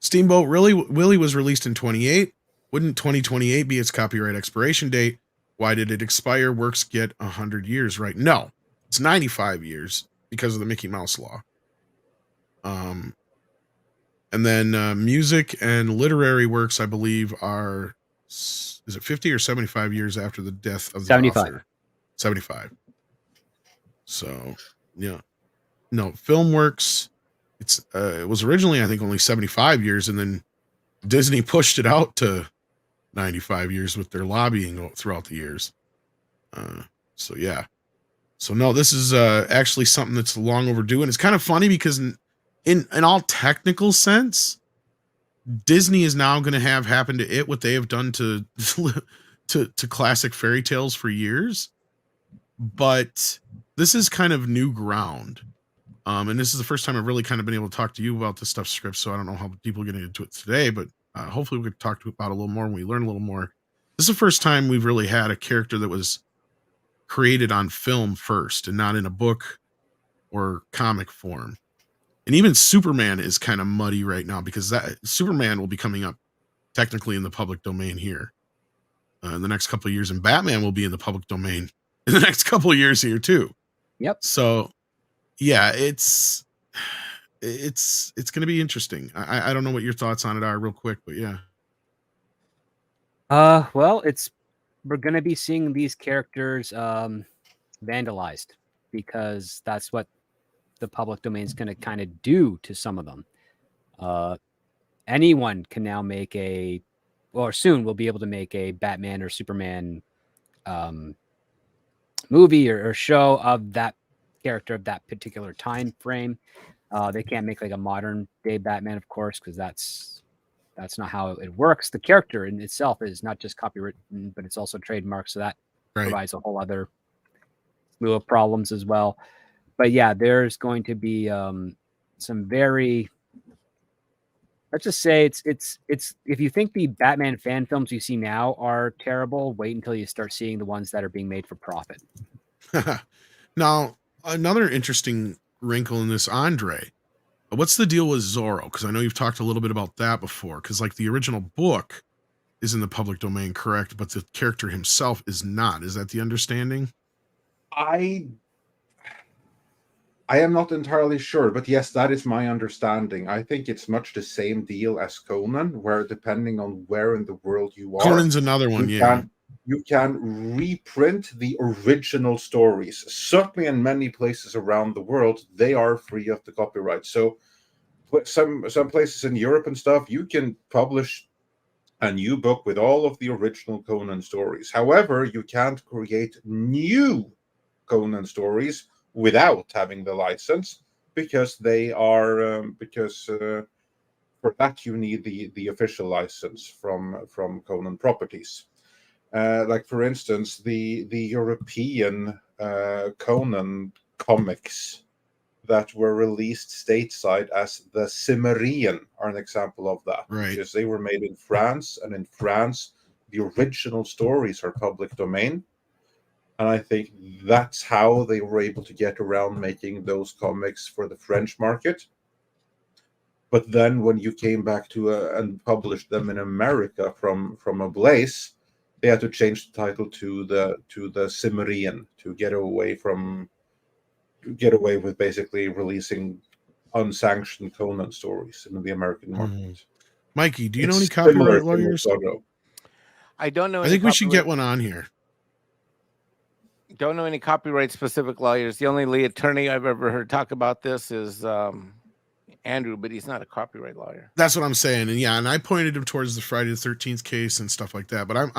Steamboat Willie was released in 28. Wouldn't 2028 be its copyright expiration date? Why did it expire? Works get 100 years, right? No, it's 95 years because of the Mickey Mouse law. And then music and literary works, I believe, are, is it 50 or 75 years after the death of the 75. author? 75. So, yeah. No, film works. It was originally, I think, only 75 years, and then Disney pushed it out to 95 years with their lobbying throughout the years. So yeah. So no, this is actually something that's long overdue, and it's kind of funny because in all technical sense, Disney is now going to have happen to it what they have done to classic fairy tales for years. but this is kind of new ground. And this is the first time I've really kind of been able to talk to you about this stuff, Scripps. So I don't know how people are getting into it today, but hopefully we could talk about it a little more when we learn a little more. This is the first time we've really had a character that was created on film first and not in a book or comic form. And even Superman is kind of muddy right now because that Superman will be coming up technically in the public domain here in the next couple of years, and Batman will be in the public domain in the next couple of years here too. Yep. So yeah, it's going to be interesting. I don't know what your thoughts on it are real quick, but yeah. Well, we're going to be seeing these characters vandalized because that's what the public domain is going to kind of do to some of them. Anyone can now make or soon will be able to make a Batman or Superman movie or show of that character of that particular time frame. They can't make like a modern day Batman, of course, because that's not how it works. The character in itself is not just copywritten, but it's also trademarked, so that provides a whole other slew of problems as well. But yeah, there's going to be some very, let's just say it's if you think the Batman fan films you see now are terrible, wait until you start seeing the ones that are being made for profit. Now, another interesting wrinkle in this, Andre, what's the deal with Zorro? Because I know you've talked a little bit about that before, because like the original book is in the public domain, correct? But the character himself is not. Is that the understanding? I am not entirely sure, but yes, that is my understanding. I think it's much the same deal as Conan, where depending on where in the world you are, Conan's another one, you can reprint the original stories. Certainly in many places around the world, they are free of the copyright. So some places in Europe and stuff, you can publish a new book with all of the original Conan stories. However, you can't create new Conan stories without having the license, because they are for that you need the official license from Conan Properties. Like for instance, the European Conan comics that were released stateside as the Cimmerian are an example of that, right? Because they were made in France, and in France the original stories are public domain. And I think that's how they were able to get around making those comics for the French market. But then when you came back to and published them in America from a Blaze, they had to change the title to the Cimmerian to get away with basically releasing unsanctioned Conan stories in the American market. Mikey, do you know any copyright lawyers? I don't know. I think we should get one on here. Don't know any copyright specific lawyers. The only attorney I've ever heard talk about this is Andrew, but he's not a copyright lawyer. That's what I'm saying. And I pointed him towards the Friday the 13th case and stuff like that. But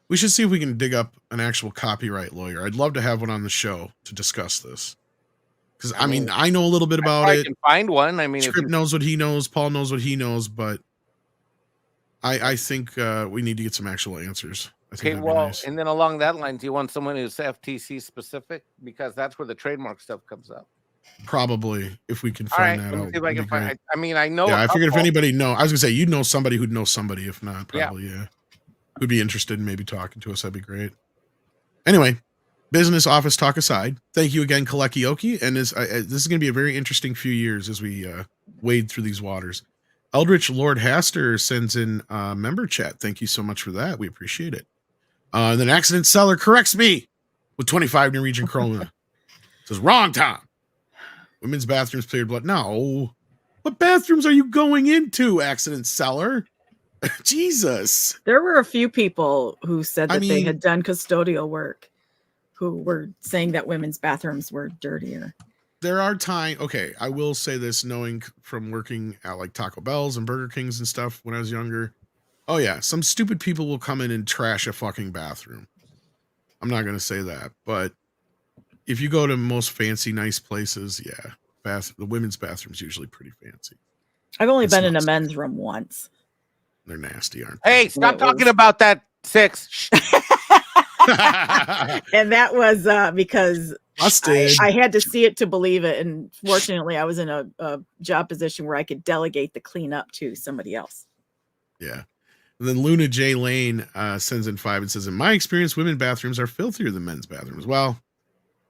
we should see if we can dig up an actual copyright lawyer. I'd love to have one on the show to discuss this. Because I mean, I know a little bit about it. I can find one. I mean, Script knows what he knows. Paul knows what he knows. But I think we need to get some actual answers. Okay, well, nice. And then along that line, do you want someone who's FTC specific? Because that's where the trademark stuff comes up. Probably, if we can find that out. See if I can find. I mean, I know. Yeah, I figured if anybody I was gonna say you'd know somebody who'd know somebody. If not, probably who'd be interested in maybe talking to us. That'd be great. Anyway, business office talk aside, thank you again, Kalekioki. And this is gonna be a very interesting few years as we wade through these waters. Eldritch Lord Haster sends in member chat. Thank you so much for that. We appreciate it. And then Accident Seller corrects me with 25 Norwegian krona. Says, wrong, Tom. Women's bathrooms cleared blood. No. What bathrooms are you going into, Accident Seller? Jesus. There were a few people who said that they had done custodial work who were saying that women's bathrooms were dirtier. There are times, okay, I will say this, knowing from working at like Taco Bell's and Burger King's and stuff when I was younger. Oh, yeah. Some stupid people will come in and trash a fucking bathroom. I'm not going to say that. But if you go to most fancy, nice places, the women's bathroom's usually pretty fancy. I've only been in a men's room once. They're nasty, aren't they? Hey, stop talking about that, Six. And that was because Busted. I had to see it to believe it. And fortunately, I was in a job position where I could delegate the cleanup to somebody else. Yeah. And then Luna J. Lane sends in 5 and says, in my experience, women bathrooms are filthier than men's bathrooms. Well,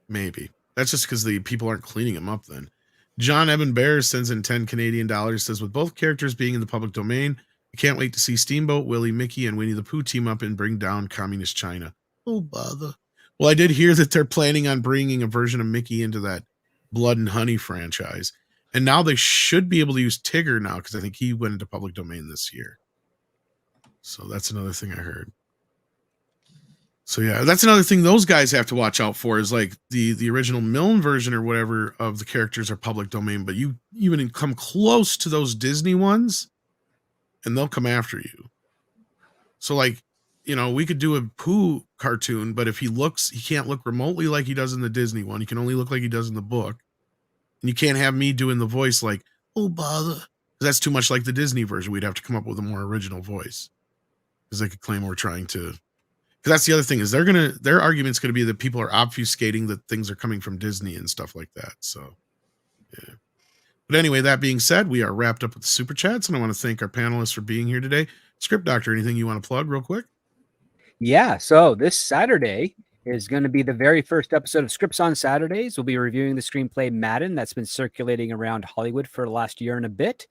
maybe. That's just because the people aren't cleaning them up then. John Evan Bear sends in 10 Canadian dollars, says, with both characters being in the public domain, I can't wait to see Steamboat Willie, Mickey, and Winnie the Pooh team up and bring down communist China. Oh, bother. Well, I did hear that they're planning on bringing a version of Mickey into that Blood and Honey franchise. And now they should be able to use Tigger now because I think he went into public domain this year. So that's another thing I heard. So yeah, that's another thing those guys have to watch out for is like the original Milne version or whatever of the characters are public domain, but you even come close to those Disney ones and they'll come after you. So like, we could do a Pooh cartoon, but if he can't look remotely like he does in the Disney one. He can only look like he does in the book. And you can't have me doing the voice like, oh, bother. That's too much like the Disney version. We'd have to come up with a more original voice. Because they could claim we're trying to. Because that's the other thing is their argument's going to be that people are obfuscating that things are coming from Disney and stuff like that. So, yeah. But anyway, that being said, we are wrapped up with the Super Chats, and I want to thank our panelists for being here today. Script Doctor, anything you want to plug real quick? Yeah, so this Saturday is going to be the very first episode of Scripts on Saturdays. We'll be reviewing the screenplay Madden that's been circulating around Hollywood for the last year and a bit.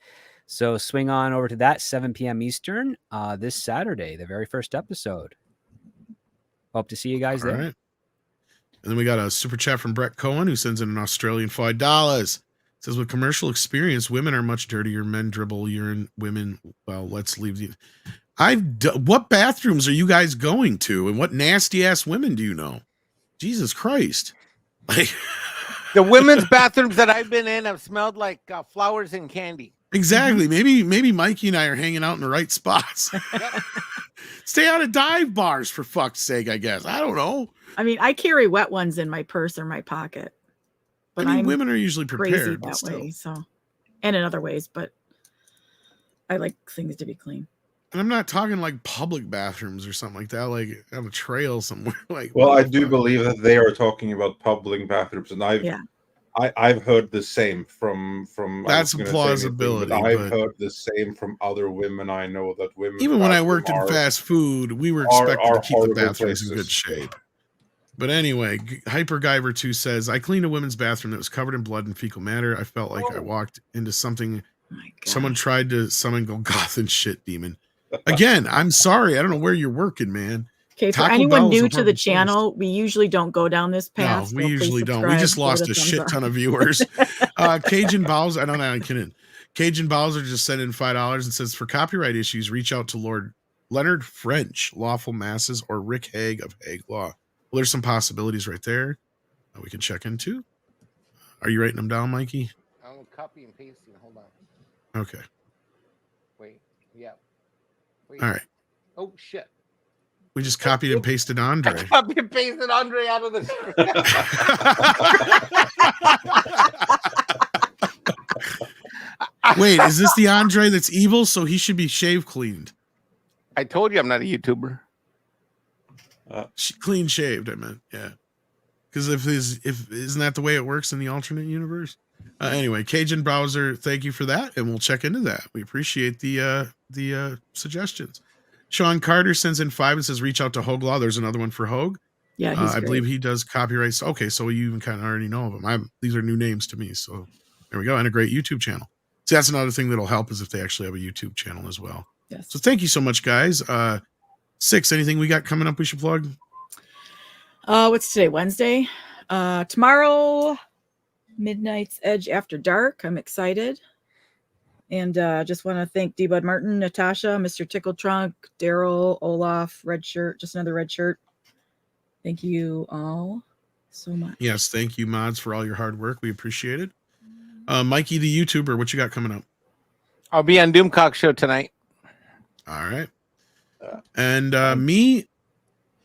So swing on over to that, 7 p.m. Eastern, this Saturday, the very first episode. Hope to see you guys there. All right. And then we got a super chat from Brett Cohen, who sends in an Australian $5. Says, with commercial experience, women are much dirtier. Men dribble urine. Women, well, let's leave the... what bathrooms are you guys going to? And what nasty ass women do you know? Jesus Christ. Like, the women's bathrooms that I've been in have smelled like flowers and candy. Exactly. Maybe Mikey and I are hanging out in the right spots. Stay out of dive bars, for fuck's sake, I guess. I don't know. I mean, I carry wet ones in my purse or my pocket. But I mean, women are usually prepared that way, so, and in other ways, but I like things to be clean. And I'm not talking like public bathrooms or something like that, like on a trail somewhere. Like, well, I do believe that they are talking about public bathrooms, and I've heard the same from that's a plausibility. I've heard the same from other women I know that women. Even when I worked in fast food, we were expected to keep the bathrooms in good shape. But anyway, Hyper Guyver 2 says, I cleaned a women's bathroom that was covered in blood and fecal matter. I felt like I walked into something. Someone tried to summon Golgotha and shit demon. Again, I'm sorry. I don't know where you're working, man. Okay, for anyone new to the channel, we usually don't go down this path. No, we usually don't. We just lost a shit ton of viewers. Cajun Bowser, I don't know. I'm kidding. Cajun Bowser just sent in $5 and says, for copyright issues, reach out to Lord Leonard French, Lawful Masses, or Rick Hague of Hague Law. Well, there's some possibilities right there that we can check into. Are you writing them down, Mikey? I'm copy and pasting. Hold on. Okay. Wait. Yeah. Wait. All right. Oh, shit. We just copied and pasted Andre. I copy and pasted Andre out of the Wait, is this the Andre that's evil? So he should be shave cleaned. I told you I'm not a YouTuber. Clean shaved, I meant. Yeah. Because if isn't that the way it works in the alternate universe? Anyway, Cajun Browser, thank you for that, and we'll check into that. We appreciate the suggestions. Sean Carter sends in 5 and says, reach out to Hogue Law. There's another one for Hogue. Yeah, I believe he does copyrights. Okay, so you even kind of already know of him. These are new names to me, so there we go. And a great YouTube channel. So that's another thing that'll help is if they actually have a YouTube channel as well. Yes. So thank you so much, guys. 6, anything we got coming up we should plug? What's today? Wednesday. Tomorrow, Midnight's Edge After Dark. I'm excited. And just want to thank D. Bud Martin, Natasha, Mr. Tickle Trunk, Daryl, Olaf, Red Shirt, just another red shirt. Thank you all so much. Yes, thank you, mods, for all your hard work. We appreciate it. Mikey, the YouTuber, what you got coming up? I'll be on Doomcock Show tonight. All right. And me,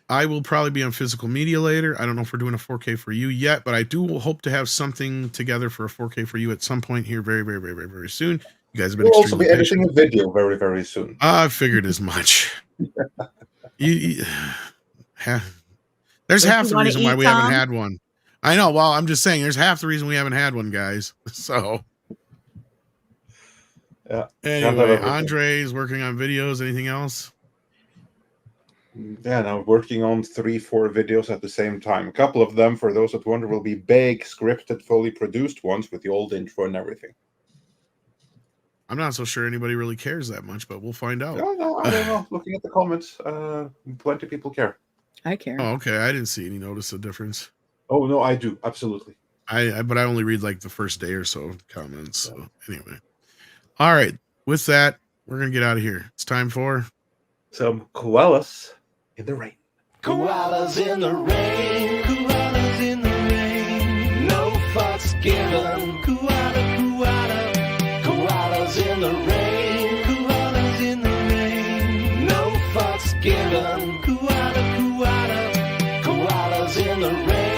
I will probably be on Physical Media later. I don't know if we're doing a 4K for you yet, but I do hope to have something together for a 4K for you at some point here very, very, very, very, very soon. You guys have been We'll also be patient. editing a video very, very soon. I figured as much. There's Don't half you the wanna reason why eat we haven't some? had one. I know. Well, I'm just saying there's half the reason we haven't had one, guys. So Yeah. anyway, Andre's working on videos. Anything else? Yeah, and I'm working on 3-4 videos at the same time. A couple of them, for those that wonder, will be big, scripted, fully produced ones with the old intro and everything. I'm not so sure anybody really cares that much, but we'll find out. No, I don't know. Looking at the comments, plenty of people care. I care. Oh, okay. I didn't see any notice of difference. Oh no, I do, absolutely. But I only read like the first day or so of comments. So anyway, all right. With that, we're gonna get out of here. It's time for some koalas in the rain. Koalas in the rain, koalas in the rain, no fucks given. Koala, koala, koalas in the rain, koalas in the rain, no fucks given. Koala, koala, koalas in the rain.